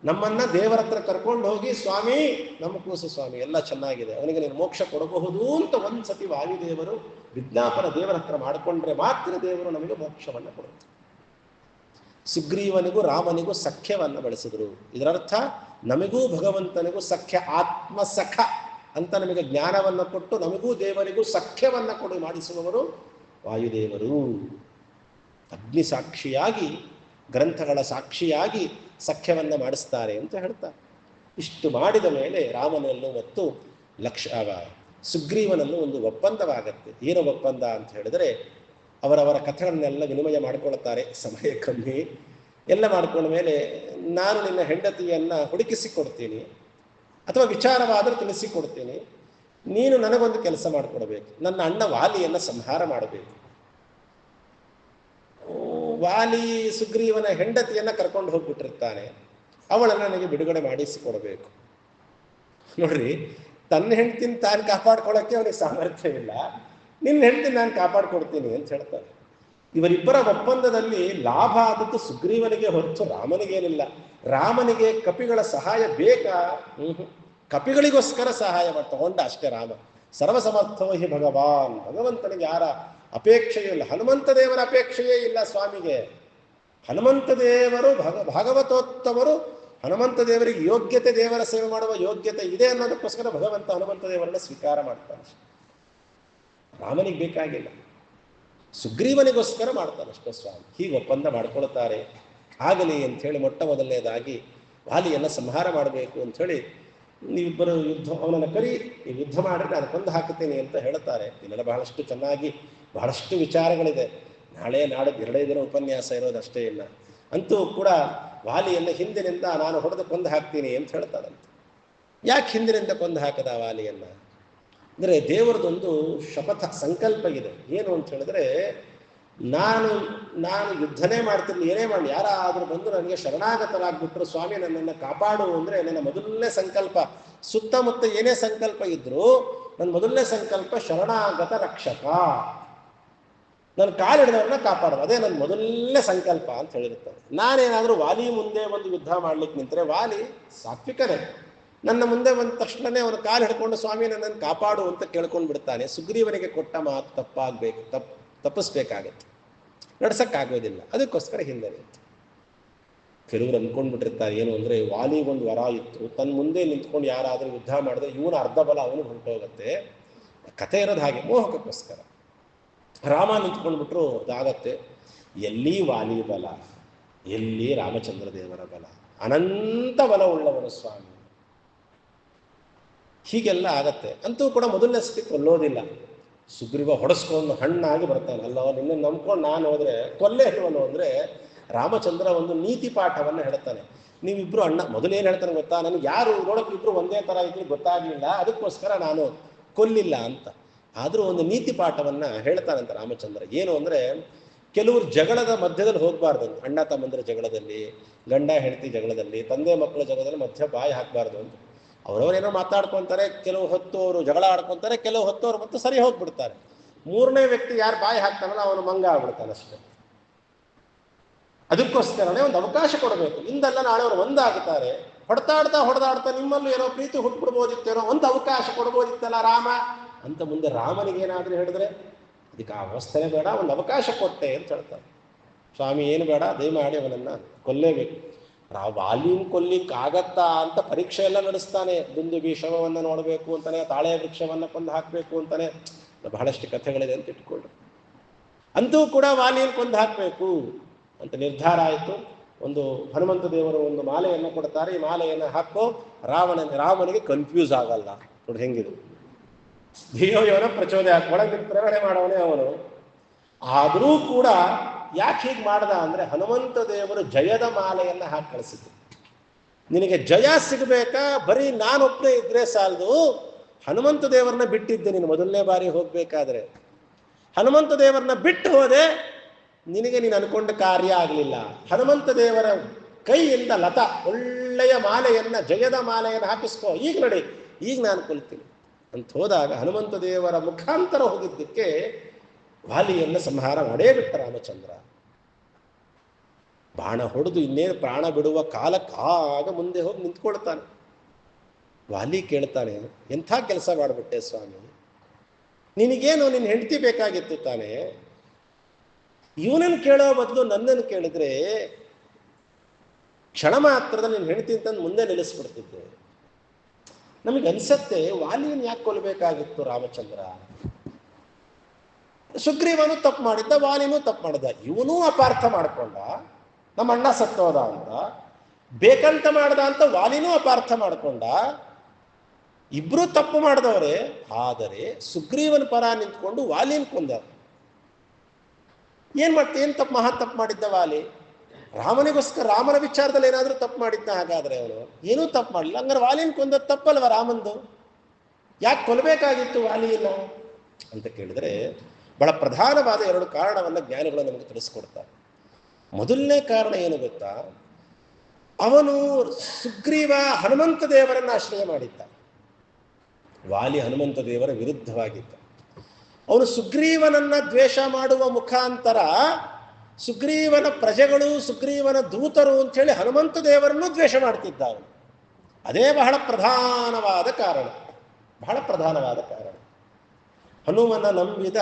ನಮ್ಮನ್ನ ದೇವರ ಹತ್ರ ಕರ್ಕೊಂಡು ಹೋಗಿ, ಸ್ವಾಮಿ ನಮ್ಮ ಕೂಸು ಸ್ವಾಮಿ ಎಲ್ಲ ಚೆನ್ನಾಗಿದೆ, ಅವನಿಗೆ ನೀನು ಮೋಕ್ಷ ಕೊಡಬಹುದು ಅಂತ ಒಂದ್ಸತಿ ವಾಯುದೇವರು ವಿಜ್ಞಾಪನ ದೇವರ ಹತ್ರ ಮಾಡಿಕೊಂಡ್ರೆ ಮಾತ್ರ ದೇವರು ನಮಗೆ ಮೋಕ್ಷವನ್ನು ಕೊಡುತ್ತೆ. ಸುಗ್ರೀವನಿಗೂ ರಾಮನಿಗೂ ಸಖ್ಯವನ್ನು ಬೆಳೆಸಿದರು. ಇದರರ್ಥ ನಮಗೂ ಭಗವಂತನಿಗೂ ಸಖ್ಯ, ಆತ್ಮಸಖ ಅಂತ ನಮಗೆ ಜ್ಞಾನವನ್ನು ಕೊಟ್ಟು ನಮಗೂ ದೇವರಿಗೂ ಸಖ್ಯವನ್ನು ಕೊಡು ಮಾಡಿಸುವವರು ವಾಯುದೇವರು. ಅಗ್ನಿ ಸಾಕ್ಷಿಯಾಗಿ, ಗ್ರಂಥಗಳ ಸಾಕ್ಷಿಯಾಗಿ ಸಖ್ಯವನ್ನು ಮಾಡಿಸ್ತಾರೆ ಅಂತ ಹೇಳ್ತಾರೆ. ಇಷ್ಟು ಮಾಡಿದ ಮೇಲೆ ರಾಮನಲ್ಲೂ ಮತ್ತು ಸುಗ್ರೀವನಲ್ಲೂ ಒಂದು ಒಪ್ಪಂದವಾಗತ್ತೆ. ಏನು ಒಪ್ಪಂದ ಅಂತ ಹೇಳಿದ್ರೆ, ಅವರವರ ಕಥೆಗಳನ್ನೆಲ್ಲ ವಿನಿಮಯ ಮಾಡಿಕೊಳ್ತಾರೆ. ಸಮಯ ಕಮ್ಮಿ. ಎಲ್ಲ ಮಾಡ್ಕೊಂಡ ಮೇಲೆ ನಾನು ನಿನ್ನ ಹೆಂಡತಿಯನ್ನು ಹುಡುಕಿಸಿಕೊಡ್ತೀನಿ, ಅಥವಾ ವಿಚಾರವಾದರೂ ತಿಳಿಸಿಕೊಡ್ತೀನಿ. ನೀನು ನನಗೊಂದು ಕೆಲಸ ಮಾಡಿಕೊಡ್ಬೇಕು. ನನ್ನ ಅಣ್ಣ ವಾಲಿಯನ್ನು ಸಂಹಾರ ಮಾಡಬೇಕು. ವಾಲಿ ಸುಗ್ರೀವನ ಹೆಂಡತಿಯನ್ನು ಕರ್ಕೊಂಡು ಹೋಗ್ಬಿಟ್ಟಿರ್ತಾನೆ. ಅವಳನ್ನು ನನಗೆ ಬಿಡುಗಡೆ ಮಾಡಿಸಿಕೊಡಬೇಕು. ನೋಡ್ರಿ, ತನ್ನ ಹೆಂಡತಿನ ತಾನು ಕಾಪಾಡ್ಕೊಳ್ಳೋಕ್ಕೆ ಅವನಿಗೆ ಸಾಮರ್ಥ್ಯ ಇಲ್ಲ, ನಿನ್ನ ಹೆಂಡತಿ ನಾನು ಕಾಪಾಡ್ಕೊಡ್ತೀನಿ ಅಂತ ಹೇಳ್ತಾನೆ. ಇವರಿಬ್ಬರ ಒಪ್ಪಂದದಲ್ಲಿ ಲಾಭ ಆದದ್ದು ಸುಗ್ರೀವನಿಗೆ ಹೊರತು ರಾಮನಿಗೇನಿಲ್ಲ. ರಾಮನಿಗೆ ಕಪಿಗಳ ಸಹಾಯ ಬೇಕಾ? ಕಪಿಗಳಿಗೋಸ್ಕರ ಸಹಾಯ ತಗೊಂಡ ಅಷ್ಟೇ ರಾಮ. ಸರ್ವಸಮರ್ಥೋ ಹಿ ಭಗವಾನ್. ಭಗವಂತನಿಗೆ ಯಾರ ಅಪೇಕ್ಷೆಯೂ ಇಲ್ಲ. ಹನುಮಂತ ದೇವರ ಅಪೇಕ್ಷೆಯೇ ಇಲ್ಲ ಸ್ವಾಮಿಗೆ. ಹನುಮಂತ ದೇವರು ಭಾಗವತೋತ್ತಮರು. ಹನುಮಂತ ದೇವರಿಗೆ ಯೋಗ್ಯತೆ, ದೇವರ ಸೇವೆ ಮಾಡುವ ಯೋಗ್ಯತೆ ಇದೆ ಅನ್ನೋದಕ್ಕೋಸ್ಕರ ಭಗವಂತ ಹನುಮಂತ ದೇವರನ್ನ ಸ್ವೀಕಾರ ಮಾಡ್ತಾನೆ. ರಾಮನಿಗೆ ಬೇಕಾಗಿಲ್ಲ, ಸುಗ್ರೀವನಿಗೋಸ್ಕರ ಮಾಡ್ತಾನಷ್ಟೇ ಸ್ವಾಮಿ. ಹೀಗೆ ಒಪ್ಪಂದ ಮಾಡ್ಕೊಳ್ತಾರೆ. ಆಗಲಿ ಅಂಥೇಳಿ ಮೊಟ್ಟ ಮೊದಲನೇದಾಗಿ ವಾಲಿಯನ್ನು ಸಂಹಾರ ಮಾಡಬೇಕು ಅಂಥೇಳಿ ನೀವಿಬ್ಬರು ಅವನನ್ನು ಕರಿ, ನೀವು ಯುದ್ಧ ಮಾಡಿ ನಾನು ಕೊಂದು ಹಾಕುತ್ತೇನೆ ಅಂತ ಹೇಳ್ತಾರೆ. ಇದೆಲ್ಲ ಬಹಳಷ್ಟು ಚೆನ್ನಾಗಿ, ಬಹಳಷ್ಟು ವಿಚಾರಗಳಿದೆ. ನಾಳೆ ನಾಡಿದ್ದು 2 ದಿನ ಉಪನ್ಯಾಸ ಇರೋದಷ್ಟೇ ಇಲ್ಲ. ಅಂತೂ ಕೂಡ ವಾಲಿಯನ್ನು ಹಿಂದಿನಿಂದ ನಾನು ಹೊಡೆದು ಕೊಂದು ಹಾಕ್ತೀನಿ ಅಂತ ಹೇಳ್ತಾರಂತೆ. ಯಾಕೆ ಹಿಂದಿನಿಂದ ಕೊಂದು ಹಾಕದ ವಾಲಿಯನ್ನು ಅಂದರೆ, ದೇವರದೊಂದು ಶಪಥ ಸಂಕಲ್ಪ ಇದೆ. ಏನು ಅಂತ ಹೇಳಿದ್ರೆ, ನಾನು ಯುದ್ಧನೇ ಮಾಡ್ತಿರ್ಲಿ, ಏನೇ ಮಾಡಲಿ, ಯಾರಾದರೂ ಬಂದು ನನಗೆ ಶರಣಾಗತರಾಗ್ಬಿಟ್ರು, ಸ್ವಾಮಿ ನನ್ನನ್ನು ಕಾಪಾಡು ಅಂದರೆ ನನ್ನ ಮೊದಲನೇ ಸಂಕಲ್ಪ, ಸುತ್ತಮುತ್ತ ಏನೇ ಸಂಕಲ್ಪ ಇದ್ರೂ ನನ್ನ ಮೊದಲನೇ ಸಂಕಲ್ಪ ಶರಣಾಗತ ರಕ್ಷಕ, ನನ್ನ ಕಾಲಿಡಿದವ್ರನ್ನ ಕಾಪಾಡೋದು, ಅದೇ ನನ್ನ ಮೊದಲನೇ ಸಂಕಲ್ಪ ಅಂತ ಹೇಳಿರ್ತಾರೆ. ನಾನೇನಾದರೂ ವಾಲಿ ಮುಂದೆ ಒಂದು ಯುದ್ಧ ಮಾಡ್ಲಿಕ್ಕೆ ನಿಂತರೆ, ವಾಲಿ ಸಾತ್ವಿಕನೇ, ನನ್ನ ಮುಂದೆ ಬಂದ ತಕ್ಷಣನೇ ಅವನು ಕಾಲು ಹಿಡ್ಕೊಂಡು ಸ್ವಾಮಿ ನನ್ನನ್ನು ಕಾಪಾಡು ಅಂತ ಕೇಳ್ಕೊಂಡು ಬಿಡ್ತಾನೆ. ಸುಗ್ರೀವನಿಗೆ ಕೊಟ್ಟ ಮಾತು ತಪ್ಪಿಸ್ಬೇಕಾಗತ್ತೆ, ನಡ್ಸಕ್ಕಾಗೋದಿಲ್ಲ. ಅದಕ್ಕೋಸ್ಕರ ಹಿಂದೆ ನಿಂತು ಕೆಲವರು ಅಂದ್ಕೊಂಡ್ಬಿಟ್ಟಿರ್ತಾರೆ ಏನು ಅಂದರೆ, ವಾಲಿಗೊಂದು ವರ ಇತ್ತು, ತನ್ನ ಮುಂದೆ ನಿಂತ್ಕೊಂಡು ಯಾರಾದರೂ ಯುದ್ಧ ಮಾಡಿದ್ರೆ ಇವನ ಅರ್ಧ ಬಲ ಅವನು ಹೊಂಟೋಗುತ್ತೆ. ಕಥೆ ಇರೋದು ಹಾಗೆ, ಮೋಹಕಕ್ಕೋಸ್ಕರ. ರಾಮ ನಿಂತ್ಕೊಂಡ್ಬಿಟ್ರು ಅದಾಗತ್ತೆ. ಎಲ್ಲಿ ವಾಲಿ ಬಲ, ಎಲ್ಲಿ ರಾಮಚಂದ್ರ ದೇವರ ಬಲ, ಅನಂತ ಬಲ ಉಳ್ಳವನು ಸ್ವಾಮಿ. ಹೀಗೆಲ್ಲ ಆಗತ್ತೆ. ಅಂತೂ ಕೂಡ ಮೊದಲನೇ ಸತಿ ಕೊಲ್ಲೋದಿಲ್ಲ. ಸುಗ್ರೀವ ಹೊಡೆಸ್ಕೊಂಡು ಹಣ್ಣಾಗಿ ಬರ್ತಾನೆ. ಅಲ್ಲೋ ನಿನ್ನ ನಂಬ್ಕೊಂಡು ನಾನು ಹೋದ್ರೆ ಕೊಲ್ಲೇ ಇರುವನು ಅಂದರೆ, ರಾಮಚಂದ್ರ ಒಂದು ನೀತಿ ಪಾಠವನ್ನು ಹೇಳ್ತಾನೆ. ನೀವಿಬ್ರು ಅಣ್ಣ, ಮೊದಲೇನು ಹೇಳ್ತಾನೆ ಗೊತ್ತಾ, ನನಗೆ ಯಾರು ನೋಡೋಕೆ ಇಬ್ರು ಒಂದೇ ಥರ ಇದ್ರೂ ಗೊತ್ತಾಗಲಿಲ್ಲ, ಅದಕ್ಕೋಸ್ಕರ ನಾನು ಕೊಲ್ಲಿಲ್ಲ ಅಂತ. ಆದರೂ ಒಂದು ನೀತಿ ಪಾಠವನ್ನು ಹೇಳ್ತಾನಂತ ರಾಮಚಂದ್ರ. ಏನು ಅಂದರೆ, ಕೆಲವರು ಜಗಳದ ಮಧ್ಯದಲ್ಲಿ ಹೋಗಬಾರ್ದು. ಅಣ್ಣ ತಮ್ಮಂದಿರ ಜಗಳದಲ್ಲಿ, ಗಂಡ ಹೆಂಡತಿ ಜಗಳದಲ್ಲಿ, ತಂದೆ ಮಕ್ಕಳ ಜಗಳದಲ್ಲಿ ಮಧ್ಯ ಬಾಯಿ ಹಾಕಬಾರ್ದು ಅಂತ. ಅವರವರೇನೋ ಮಾತಾಡ್ಕೊತಾರೆ, ಕೆಲವು ಹೊತ್ತು ಅವರು ಜಗಳ ಆಡ್ಕೊತಾರೆ, ಕೆಲವು ಹೊತ್ತು ಅವರು ಮತ್ತೆ ಸರಿ ಹೋಗ್ಬಿಡ್ತಾರೆ. 3ನೇ ವ್ಯಕ್ತಿ ಯಾರು ಬಾಯಿ ಹಾಕ್ತಾನಲ್ಲ ಅವನು ಮಂಗ ಆಗ್ಬಿಡ್ತಾನೆ ಅಷ್ಟೇ. ಅದಕ್ಕೋಸ್ಕರನೇ ಒಂದು ಅವಕಾಶ ಕೊಡಬೇಕು. ಇಂದಲ್ಲ ನಾಳೆ ಅವರು ಒಂದಾಗುತ್ತಾರೆ, ಹೊಡೆದಾಡ್ತಾ ನಿಮ್ಮಲ್ಲೂ ಏನೋ ಪ್ರೀತಿ ಹುಟ್ಬಿಡ್ಬೋದಿತ್ತೇನೋ, ಒಂದು ಅವಕಾಶ ಕೊಡ್ಬೋದಿತ್ತಲ್ಲ ರಾಮ ಅಂತ ಮುಂದೆ ರಾಮನಿಗೇನಾದರೂ ಹೇಳಿದ್ರೆ, ಅದಕ್ಕೆ ಆ ಅವಸ್ಥೆನೇ ಬೇಡ, ಒಂದು ಅವಕಾಶ ಕೊಟ್ಟೆ ಅಂತ ಹೇಳ್ತಾರೆ. ಸ್ವಾಮಿ ಏನು ಬೇಡ, ದಯಮಾಡಿ ಅವನನ್ನು ಕೊಲ್ಲೇಬೇಕು. ವಾಲಿನ ಕೊಲ್ಲಿಕ್ಕಾಗತ್ತಾ ಅಂತ ಪರೀಕ್ಷೆ ಎಲ್ಲ ನಡೆಸ್ತಾನೆ. ದುಂದುಬಿ ಶವವನ್ನು ನೋಡಬೇಕು ಅಂತಾನೆ, ತಾಳೆ ವೃಕ್ಷವನ್ನು ಕೊಂದು ಹಾಕಬೇಕು ಅಂತಾನೆ, ಬಹಳಷ್ಟು ಕಥೆಗಳಿದೆ ಅಂತ ಇಟ್ಕೊಳ್ರಿ. ಅಂತೂ ಕೂಡ ವಾಲಿಯನ್ನು ಕೊಂದು ಹಾಕಬೇಕು ಅಂತ ನಿರ್ಧಾರ ಆಯಿತು. ಒಂದು ಹನುಮಂತ ದೇವರು ಒಂದು ಮಾಲೆಯನ್ನು ಕೊಡ್ತಾರೆ. ಈ ಮಾಲೆಯನ್ನು ಹಾಕೋ ರಾಮನಿಗೆ ಕನ್ಫ್ಯೂಸ್ ಆಗಲ್ಲ. ನೋಡಿ ಹೆಂಗಿದು, ಧಿಯೋ ಯೋನ ಪ್ರಚೋದಯ, ಒಳಗೆ ಪ್ರೇರಣೆ ಮಾಡವನೇ ಅವನು. ಆದರೂ ಕೂಡ ಯಾಕೆ ಹೀಗೆ ಮಾಡ್ದ ಅಂದರೆ, ಹನುಮಂತ ದೇವರು ಜಯದ ಮಾಲೆಯನ್ನು ಹಾಕಿ ಕಳಿಸಿದ್ರು. ನಿನಗೆ ಜಯ ಸಿಗಬೇಕಾ, ಬರೀ ನಾನೊಬ್ಬನೇ ಇದ್ರೆ ಸಾಲದು, ಹನುಮಂತ ದೇವರನ್ನ ಬಿಟ್ಟಿದ್ದೆ ನೀನು ಮೊದಲನೇ ಬಾರಿ ಹೋಗ್ಬೇಕಾದ್ರೆ. ಹನುಮಂತ ದೇವರನ್ನ ಬಿಟ್ಟು ಹೋದೆ, ನಿನಗೆ ನೀನು ಅನ್ಕೊಂಡ ಕಾರ್ಯ ಆಗಲಿಲ್ಲ. ಹನುಮಂತ ದೇವರ ಕೈಯಿಂದ ಲತಾ ಒಳ್ಳೆಯ ಮಾಲೆಯನ್ನು, ಜಯದ ಮಾಲೆಯನ್ನು ಹಾಕಿಸ್ಕೋ, ಈಗ ನೋಡಿ, ಈಗ ನಾನು ಕೊಲ್ತೀನಿ ಅಂತ ಹೋದಾಗ ಹನುಮಂತ ದೇವರ ಮುಖಾಂತರ ಹೋಗಿದ್ದಕ್ಕೆ ವಾಲಿಯನ್ನು ಸಂಹಾರ ಮಾಡೇ ಬಿಟ್ಟ ರಾಮಚಂದ್ರ. ಬಾಣ ಹೊಡೆದು ಇನ್ನೇನು ಪ್ರಾಣ ಬಿಡುವ ಕಾಲಕ್ಕಾಗ ಮುಂದೆ ಹೋಗಿ ನಿಂತ್ಕೊಳ್ತಾನೆ. ವಾಲಿ ಕೇಳ್ತಾನೆ, ಎಂಥ ಕೆಲಸ ಮಾಡಿಬಿಟ್ಟೆ ಸ್ವಾಮಿ, ನಿನಗೇನು ನಿನ್ನ ಹೆಂಡತಿ ಬೇಕಾಗಿತ್ತು ತಾನೆ, ಇವನನ್ನು ಕೇಳೋ ಬದಲು ನನ್ನನ್ನು ಕೇಳಿದ್ರೆ ಕ್ಷಣ ಮಾತ್ರದಲ್ಲಿ ನಿನ್ನ ಹೆಂಡತಿ ಅಂತಂದು ಮುಂದೆ ನಿಲ್ಲಿಸ್ಬಿಡ್ತಿದ್ದೆ. ನಮಗೆ ಅನ್ಸತ್ತೆ ವಾಲಿಯನ್ನು ಯಾಕೆ ಕೊಲ್ಲಬೇಕಾಗಿತ್ತು ರಾಮಚಂದ್ರ. ಸುಗ್ರೀವನು ತಪ್ಪು ಮಾಡಿದ್ದ, ವಾಲಿನೂ ತಪ್ಪು ಮಾಡಿದ್ದ. ಇವನೂ ಅಪಾರ್ಥ ಮಾಡ್ಕೊಂಡ, ನಮ್ಮ ಅಣ್ಣ ಸತ್ತೋದ ಅಂತ. ಬೇಕಂತ ಮಾಡ್ದ ಅಂತ ವಾಲಿನೂ ಅಪಾರ್ಥ ಮಾಡ್ಕೊಂಡ. ಇಬ್ರು ತಪ್ಪು ಮಾಡಿದವ್ರೆ. ಆದರೆ ಸುಗ್ರೀವನ ಪರ ನಿಂತ್ಕೊಂಡು ವಾಲಿನ ಕೊಂದ. ಏನ್ ತಪ್ಪು, ಮಹಾ ತಪ್ಪು ಮಾಡಿದ್ದ ವಾಲಿ. ರಾಮನಿಗೋಸ್ಕರ, ರಾಮನ ವಿಚಾರದಲ್ಲಿ ಏನಾದ್ರೂ ತಪ್ಪು ಮಾಡಿದ್ದ? ಹಾಗಾದ್ರೆ ಅವನು ಏನೂ ತಪ್ಪು ಮಾಡಲಿಲ್ಲ. ಹಂಗಾರೆ ವಾಲಿನ ಕೊಂದ ತಪ್ಪಲ್ವ ರಾಮಂದು? ಯಾಕೆ ಕೊಲ್ಬೇಕಾಗಿತ್ತು ವಾಲಿಯನ್ನು ಅಂತ ಕೇಳಿದ್ರೆ ಬಹಳ ಪ್ರಧಾನವಾದ 2 ಕಾರಣವನ್ನ ಜ್ಞಾನಿಗಳು ನಮಗೆ ತಿಳಿಸ್ಕೊಡ್ತಾರೆ. ಮೊದಲನೇ ಕಾರಣ ಏನು ಗೊತ್ತಾ? ಅವನು ಸುಗ್ರೀವ ಹನುಮಂತ ದೇವರನ್ನ ಆಶ್ರಯ ಮಾಡಿದ್ದ. ವಾಲಿ ಹನುಮಂತ ದೇವರ ವಿರುದ್ಧವಾಗಿದ್ದ. ಅವನು ಸುಗ್ರೀವನನ್ನ ದ್ವೇಷ ಮಾಡುವ ಮುಖಾಂತರ ಸುಗ್ರೀವನ ಪ್ರಜೆಗಳು, ಸುಗ್ರೀವನ ದೂತರು ಅಂತೇಳಿ ಹನುಮಂತ ದೇವರನ್ನು ದ್ವೇಷ ಮಾಡ್ತಿದ್ದ ಅವನು. ಅದೇ ಬಹಳ ಪ್ರಧಾನವಾದ ಕಾರಣ. ಹನುಮನ ನಂಬಿದ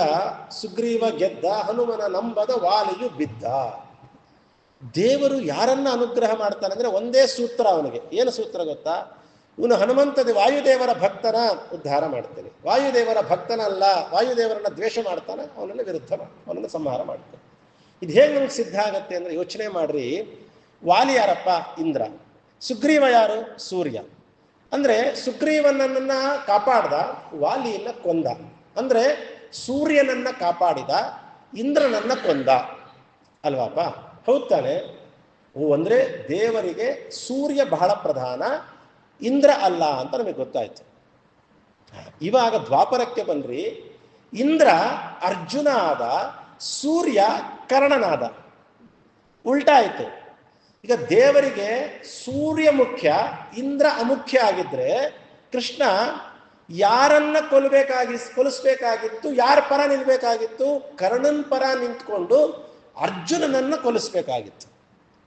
ಸುಗ್ರೀವ ಗೆದ್ದ, ಹನುಮನ ನಂಬದ ವಾಲಿಯು ಬಿದ್ದ. ದೇವರು ಯಾರನ್ನ ಅನುಗ್ರಹ ಮಾಡ್ತಾನೆ ಅಂದ್ರೆ ಒಂದೇ ಸೂತ್ರ ಅವನಿಗೆ. ಏನು ಸೂತ್ರ ಗೊತ್ತಾ? ಇವನು ವಾಯುದೇವರ ಭಕ್ತನ ಉದ್ಧಾರ ಮಾಡ್ತೇನೆ, ವಾಯುದೇವರ ಭಕ್ತನಲ್ಲ, ವಾಯುದೇವರನ್ನ ದ್ವೇಷ ಮಾಡ್ತಾನೆ, ಅವನನ್ನು ಸಂಹಾರ ಮಾಡ್ತಾನೆ. ಇದು ಹೇಗೆ ನಮ್ಗೆ ಸಿದ್ಧ ಆಗತ್ತೆ ಅಂದ್ರೆ ಯೋಚನೆ ಮಾಡ್ರಿ. ವಾಲಿ ಯಾರಪ್ಪ? ಇಂದ್ರ. ಸುಗ್ರೀವ ಯಾರು? ಸೂರ್ಯ. ಅಂದ್ರೆ ಸುಗ್ರೀವನನ್ನ ಕಾಪಾಡ್ದ, ವಾಲಿಯನ್ನ ಕೊಂದ. ಅಂದ್ರೆ ಸೂರ್ಯನನ್ನ ಕಾಪಾಡಿದ, ಇಂದ್ರನನ್ನ ಕೊಂದ. ಅಲ್ವಾಪ? ಹೌದ್ ತಾನೆ? ಅಂದ್ರೆ ದೇವರಿಗೆ ಸೂರ್ಯ ಬಹಳ ಪ್ರಧಾನ, ಇಂದ್ರ ಅಲ್ಲ ಅಂತ ನಮಗೆ ಗೊತ್ತಾಯ್ತು. ಇವಾಗ ದ್ವಾಪರಕ್ಕೆ ಬನ್ರಿ. ಇಂದ್ರ ಅರ್ಜುನ ಆದ, ಸೂರ್ಯ ಕರ್ಣನಾದ. ಉಲ್ಟಾ ಆಯ್ತು. ಈಗ ದೇವರಿಗೆ ಸೂರ್ಯ ಮುಖ್ಯ, ಇಂದ್ರ ಅಮುಖ್ಯ ಆಗಿದ್ರೆ ಕೃಷ್ಣ ಯಾರನ್ನ ಕೊಲಿಸ್ಬೇಕಾಗಿತ್ತು? ಯಾರ ಪರ ನಿಲ್ಬೇಕಾಗಿತ್ತು? ಕರ್ಣನ್ ಪರ ನಿಂತ್ಕೊಂಡು ಅರ್ಜುನನನ್ನ ಕೊಲಿಸ್ಬೇಕಾಗಿತ್ತು.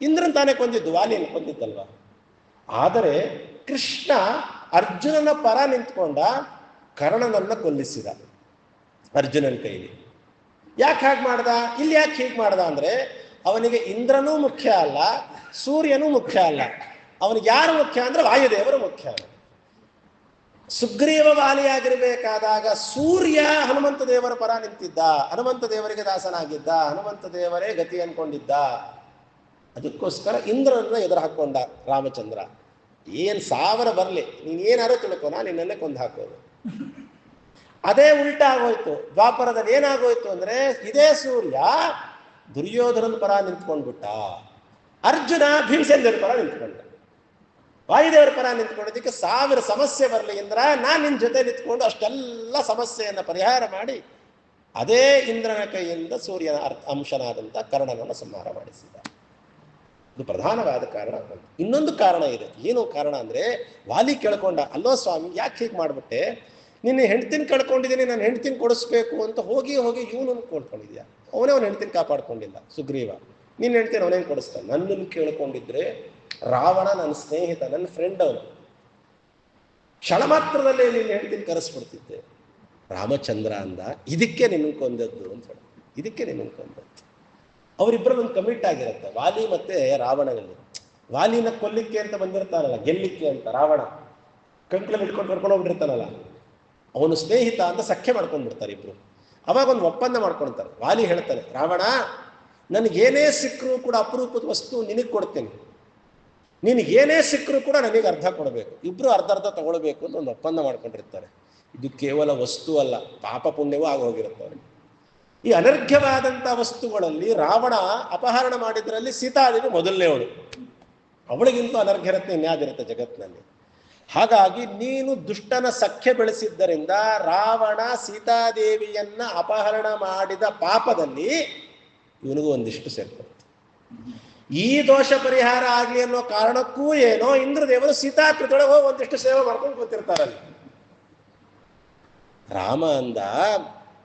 ಇಂದ್ರನ್ ತಾನೇ ಕೊಂದಿದ್ದು, ವಾಲಿಯನ್ನು ಕೊಂದಿದ್ದಲ್ವ. ಆದರೆ ಕೃಷ್ಣ ಅರ್ಜುನನ ಪರ ನಿಂತ್ಕೊಂಡ, ಕರ್ಣನನ್ನ ಕೊಲ್ಲಿಸಿದ ಅರ್ಜುನನ ಕೈಲಿ. ಯಾಕೆ ಹಾಗೆ ಮಾಡ್ದ? ಇಲ್ಲಿ ಯಾಕೆ ಹೀಗೆ ಮಾಡ್ದ ಅಂದ್ರೆ ಅವನಿಗೆ ಇಂದ್ರನೂ ಮುಖ್ಯ ಅಲ್ಲ, ಸೂರ್ಯನೂ ಮುಖ್ಯ ಅಲ್ಲ. ಅವನಿಗೆ ಯಾರು ಮುಖ್ಯ ಅಂದ್ರೆ ವಾಯುದೇವರು ಮುಖ್ಯ. ಸುಗ್ರೀವ ವಾಲಿಯಾಗಿರ್ಬೇಕಾದಾಗ ಸೂರ್ಯ ಹನುಮಂತ ದೇವರ ಪರ ನಿಂತಿದ್ದ, ಹನುಮಂತ ದೇವರಿಗೆ ದಾಸನಾಗಿದ್ದ, ಹನುಮಂತ ದೇವರೇ ಗತಿ ಅನ್ಕೊಂಡಿದ್ದ. ಅದಕ್ಕೋಸ್ಕರ ಇಂದ್ರನನ್ನ ಎದುರು ಹಾಕೊಂಡ ರಾಮಚಂದ್ರ. ಏನ್ 1000 ಬರ್ಲಿ, ನೀನ್ ಏನಾರು ತಿಳ್ಕೊ, ನಿನ್ನನ್ನೇ ಕೊಂದು ಹಾಕೋದು. ಅದೇ ಉಲ್ಟಾ ಆಗೋಯ್ತು. ದ್ವಾಪರದಲ್ಲಿ ಏನಾಗೋಯ್ತು ಅಂದ್ರೆ ಇದೇ ಸೂರ್ಯ ದುರ್ಯೋಧನನ ಪರ ನಿಂತ್ಕೊಂಡ್ಬಿಟ್ಟ, ಅರ್ಜುನ ಭೀಮಸೇನ ದೇವರ ಪರ ನಿಂತ್ಕೊಂಡ. ವಾಯುದೇವರ ಪರ ನಿಂತ್ಕೊಂಡಿದ್ದಕ್ಕೆ 1000 ಸಮಸ್ಯೆ ಬರಲಿ ಇಂದ್ರ, ನಾನು ನಿನ್ನ ಜೊತೆ ನಿಂತ್ಕೊಂಡು ಅಷ್ಟೆಲ್ಲ ಸಮಸ್ಯೆಯನ್ನು ಪರಿಹಾರ ಮಾಡಿ ಅದೇ ಇಂದ್ರನ ಕೈಯಿಂದ ಸೂರ್ಯನ ಅಂಶನಾದಂಥ ಕರ್ಣನನ್ನು ಸಂಹಾರ ಮಾಡಿಸಿದ. ಇದು ಪ್ರಧಾನವಾದ ಕಾರಣ. ಇನ್ನೊಂದು ಕಾರಣ ಇದೆ. ಏನು ಕಾರಣ ಅಂದ್ರೆ ವಾಲಿ ಕೇಳ್ಕೊಂಡ, ಅಲ್ಲೋ ಸ್ವಾಮಿ ಯಾಕೆ ಹೀಗೆ ಮಾಡ್ಬಿಟ್ಟೆ? ನಿನ್ನ ಹೆಂಡ್ತಿನ ಕಳ್ಕೊಂಡಿದ್ದೀನಿ, ನಾನು ಹೆಂಡ್ತಿನ ಕೊಡಿಸ್ಬೇಕು ಅಂತ ಹೋಗಿ ಇವನನ್ನು ಕೊಡ್ಕೊಂಡಿದ್ಯಾ? ಅವನೇ ಅವನ ಹೆಂಡ್ತಿನ ಕಾಪಾಡ್ಕೊಂಡಿಲ್ಲ ಸುಗ್ರೀವ. ನಿನ್ನ ಹೆಂಡ್ತಿನ ಅವನೇನು ಕೊಡಿಸ್ತಾನೆ? ನನ್ನನ್ನು ಕೇಳ್ಕೊಂಡಿದ್ರೆ ರಾವಣ ನನ್ನ ಸ್ನೇಹಿತ, ನನ್ನ ಫ್ರೆಂಡ್ ಅವನು. ಕ್ಷಣ ಮಾತ್ರದಲ್ಲೇ ನಿನ್ನ ಹೆಂಡ್ತಿನ ಕರೆಸ್ಬಿಡ್ತಿದ್ದೆ. ರಾಮಚಂದ್ರ ಅಂದ, ಇದಕ್ಕೆ ನಿನ್ನ ಕೊಂದದ್ದು ಅಂತ ಹೇಳಿ, ಇದಕ್ಕೆ ನಿನ್ನ ಕೊಂದದ್ದು. ಅವರಿಬ್ಬರಲ್ಲಿ ಒಂದು ಕಮಿಟ್ ಆಗಿರುತ್ತೆ, ವಾಲಿ ಮತ್ತೆ ರಾವಣನಲ್ಲಿ. ವಾಲಿನ ಕೊಲ್ಲಿಕ್ಕೆ ಅಂತ ಬಂದಿರ್ತಾನಲ್ಲ, ಗೆಲ್ಲಿಕ್ಕೆ ಅಂತ ರಾವಣ ಕಂಕ್ಳಲ್ಲಿ ಇಟ್ಕೊಂಡು ಕರ್ಕೊಂಡು ಹೋಗ್ಬಿಟ್ಟಿರ್ತಾನಲ್ಲ, ಅವನು ಸ್ನೇಹಿತ ಅಂತ ಸಖ್ಯ ಮಾಡ್ಕೊಂಡ್ಬಿಡ್ತಾರೆ ಇಬ್ರು. ಅವಾಗ ಒಂದು ಒಪ್ಪಂದ ಮಾಡ್ಕೊಳ್ತಾರೆ. ವಾಲಿ ಹೇಳ್ತಾನೆ, ರಾವಣ ನನಗೇನೇ ಸಿಕ್ಕರೂ ಕೂಡ ಅಪರೂಪದ ವಸ್ತು ನಿನಗೆ ಕೊಡ್ತೇನೆ, ನಿನಗೇನೇ ಸಿಕ್ಕರೂ ಕೂಡ ನನಗೆ ಅರ್ಧ ಕೊಡಬೇಕು, ಇಬ್ರು ಅರ್ಧ ತಗೊಳ್ಬೇಕು ಅಂತ ಒಂದು ಒಪ್ಪಂದ ಮಾಡ್ಕೊಂಡಿರ್ತಾರೆ. ಇದು ಕೇವಲ ವಸ್ತು ಅಲ್ಲ, ಪಾಪ ಪುಣ್ಯವೂ ಆಗೋಗಿರುತ್ತಾರೆ. ಈ ಅನರ್ಘ್ಯವಾದಂಥ ವಸ್ತುಗಳಲ್ಲಿ ರಾವಣ ಅಪಹರಣ ಮಾಡಿದ್ರಲ್ಲಿ ಸೀತಾದೇವಿ ಮೊದಲನೇವಳು. ಅವಳಿಗಿಂತ ಅನರ್ಘ್ಯರತ್ನ ಇನ್ಯಾದಿರುತ್ತೆ ಜಗತ್ತಿನಲ್ಲಿ. ಹಾಗಾಗಿ ನೀನು ದುಷ್ಟನ ಸಖ್ಯ ಬೆಳೆಸಿದ್ದರಿಂದ ರಾವಣ ಸೀತಾದೇವಿಯನ್ನ ಅಪಹರಣ ಮಾಡಿದ ಪಾಪದಲ್ಲಿ ಇವನಿಗೂ ಒಂದಿಷ್ಟು ಸೇರ್ಪಡುತ್ತೆ. ಈ ದೋಷ ಪರಿಹಾರ ಆಗಲಿ ಅನ್ನೋ ಕಾರಣಕ್ಕೂ ಏನೋ ಇಂದ್ರದೇವರು ಸೀತಾಕೃತೊಳಗೆ ಹೋಗಿ ಒಂದಿಷ್ಟು ಸೇವೆ ಮಾಡ್ಕೊಂಡು ಕೂತಿರ್ತಾರಲ್ಲಿ. ರಾಮ ಅಂದ,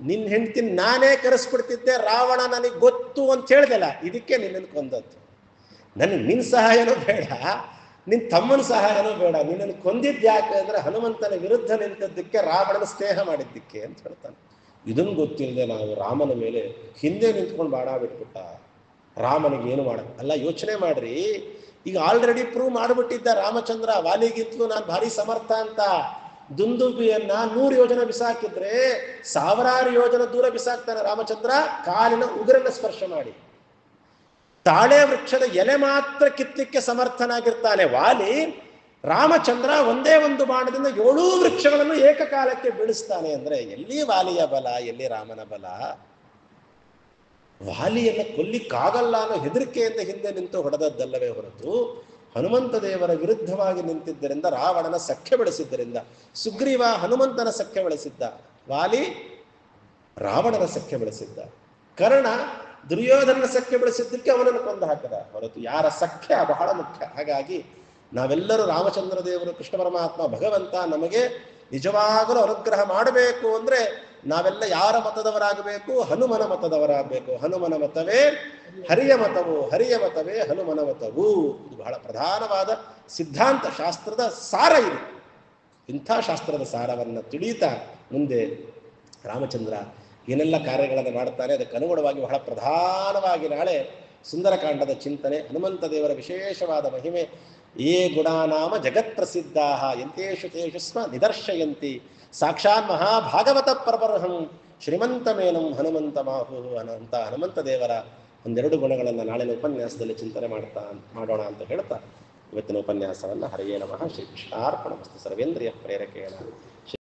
ನಿನ್ನ ಹೆಂಡ್ತಿನ ನಾನೇ ಕರೆಸ್ಬಿಡ್ತಿದ್ದೆ, ರಾವಣ ನನಗೆ ಗೊತ್ತು ಅಂತ ಹೇಳ್ದಲ್ಲ, ಇದಕ್ಕೆ ನಿನ್ನನ್ನು ಕೊಂದದ್ದು. ನನಗೆ ನಿನ್ನ ಸಹಾಯನೂ ಬೇಡ, ನಿನ್ನ ತಮ್ಮನ ಸಹಾಯನೂ ಬೇಡ, ನಿನ್ನನ್ನು ಕೊಂದಿದ್ದು ಯಾಕೆ ಅಂದ್ರೆ ಹನುಮಂತನ ವಿರುದ್ಧ ನಿಂತದ್ದಕ್ಕೆ, ರಾವಣನ ಸ್ನೇಹ ಮಾಡಿದ್ದಕ್ಕೆ ಅಂತ ಹೇಳ್ತಾನೆ. ಇದನ್ನು ಗೊತ್ತಿಲ್ಲದೆ ನಾವು ರಾಮನ ಮೇಲೆ ಹಿಂದೆ ನಿಂತ್ಕೊಂಡು ಬಾಣ ಬಿಟ್ಬಿಟ್ಟ. ರಾಮನಿಗೆ ಏನು ಅಲ್ಲ, ಯೋಚನೆ ಮಾಡ್ರಿ. ಈಗ ಆಲ್ರೆಡಿ ಪ್ರೂವ್ ಮಾಡಿಬಿಟ್ಟಿದ್ದ ರಾಮಚಂದ್ರ, ವಾಲಿಗಿತ್ಲು ನಾನು ಭಾರಿ ಸಮರ್ಥ ಅಂತ. ದುಂದುಬಿಯನ್ನ 100 ಯೋಜನೆ ಬಿಸಾಕಿದ್ರೆ 1000 ಯೋಜನೆ ದೂರ ಬಿಸಾಕ್ತಾನೆ ರಾಮಚಂದ್ರ, ಕಾಲಿನ ಉಗುರನ್ನ ಸ್ಪರ್ಶ ಮಾಡಿ. ತಾಳೆ ವೃಕ್ಷದ ಎಲೆ ಮಾತ್ರ ಕಿತ್ತಲಿಕ್ಕೆ ಸಮರ್ಥನಾಗಿರ್ತಾನೆ ವಾಲಿ. ರಾಮಚಂದ್ರ ಒಂದೇ ಒಂದು ಬಾಣದಿಂದ 7 ವೃಕ್ಷಗಳನ್ನು ಏಕಕಾಲಕ್ಕೆ ಬೀಳಿಸ್ತಾನೆ. ಅಂದ್ರೆ ಎಲ್ಲಿ ವಾಲಿಯ ಬಲ, ಎಲ್ಲಿ ರಾಮನ ಬಲ? ವಾಲಿಯನ್ನು ಕೊಲ್ಲಿಕ್ಕಾಗಲ್ಲ ಅನ್ನೋ ಹೆದರಿಕೆಯಿಂದ ಹಿಂದೆ ನಿಂತು ಹೊಡೆದದ್ದಲ್ಲವೇ ಹೊರತು ಹನುಮಂತ ದೇವರ ವಿರುದ್ಧವಾಗಿ ನಿಂತಿದ್ದರಿಂದ, ರಾವಣನ ಸಖ್ಯ ಬೆಳೆಸಿದ್ದರಿಂದ. ಸುಗ್ರೀವ ಹನುಮಂತನ ಸಖ್ಯ ಬೆಳೆಸಿದ್ದ, ವಾಲಿ ರಾವಣನ ಸಖ್ಯ ಬೆಳೆಸಿದ್ದ, ಕರ್ಣ ದುರ್ಯೋಧನನ ಸಖ್ಯ ಬೆಳೆಸಿದ್ದಕ್ಕೆ ಅವನನ್ನು ಕೊಂದು ಹಾಕದ ಹೊರತು ಯಾರ ಸಖ್ಯ ಬಹಳ ಮುಖ್ಯ. ಹಾಗಾಗಿ ನಾವೆಲ್ಲರೂ ರಾಮಚಂದ್ರ ದೇವರು, ಕೃಷ್ಣ ಪರಮಾತ್ಮ ಭಗವಂತ ನಮಗೆ ನಿಜವಾಗಲೂ ಅನುಗ್ರಹ ಮಾಡಬೇಕು ಅಂದ್ರೆ ನಾವೆಲ್ಲ ಯಾರ ಮತದವರಾಗಬೇಕು? ಹನುಮನ ಮತದವರಾಗಬೇಕು. ಹನುಮನ ಮತವೇ ಹರಿಯ ಮತವು, ಹರಿಯ ಮತವೇ ಹನುಮನ ಮತವು. ಇದು ಬಹಳ ಪ್ರಧಾನವಾದ ಸಿದ್ಧಾಂತ, ಶಾಸ್ತ್ರದ ಸಾರ ಇದು. ಇಂಥ ಶಾಸ್ತ್ರದ ಸಾರವನ್ನು ತಿಳಿಯುತ್ತಾ ಮುಂದೆ ರಾಮಚಂದ್ರ ಏನೆಲ್ಲ ಕಾರ್ಯಗಳನ್ನು ಮಾಡ್ತಾನೆ ಅದಕ್ಕೆ ಅನುಗುಣವಾಗಿ ಬಹಳ ಪ್ರಧಾನವಾಗಿ ನಾಳೆ ಸುಂದರಕಾಂಡದ ಚಿಂತನೆ, ಹನುಮಂತ ದೇವರ ವಿಶೇಷವಾದ ಮಹಿಮೆ. ಯೇ ಗುಣಾನಾಮ ಜಗತ್ ಪ್ರಸಿದ್ಧಾ ಎಂತೇಷು ತೇಷು ಸ್ಮ ನಿದರ್ಶಯಂತಿ ಸಾಕ್ಷಾತ್ ಮಹಾಭಾಗವತ ಪರಬರ್ಹಂ ಶ್ರೀಮಂತಮೇನಂ ಹನುಮಂತ ಮಾಹು ಅಂತ ಹನುಮಂತ ದೇವರ ಒಂದೆರಡು ಗುಣಗಳನ್ನು ನಾಳಿನ ಉಪನ್ಯಾಸದಲ್ಲಿ ಚಿಂತನೆ ಮಾಡೋಣ ಅಂತ ಹೇಳ್ತಾ ಇವತ್ತಿನ ಉಪನ್ಯಾಸವನ್ನು ಹರಿಯೇ ನಮಃ ಶ್ರೀ ಕೃಷ್ಣಾರ್ಪಣಮಸ್ತು. ಸರ್ವೇಂದ್ರಿಯ ಪ್ರೇರಕೇಣ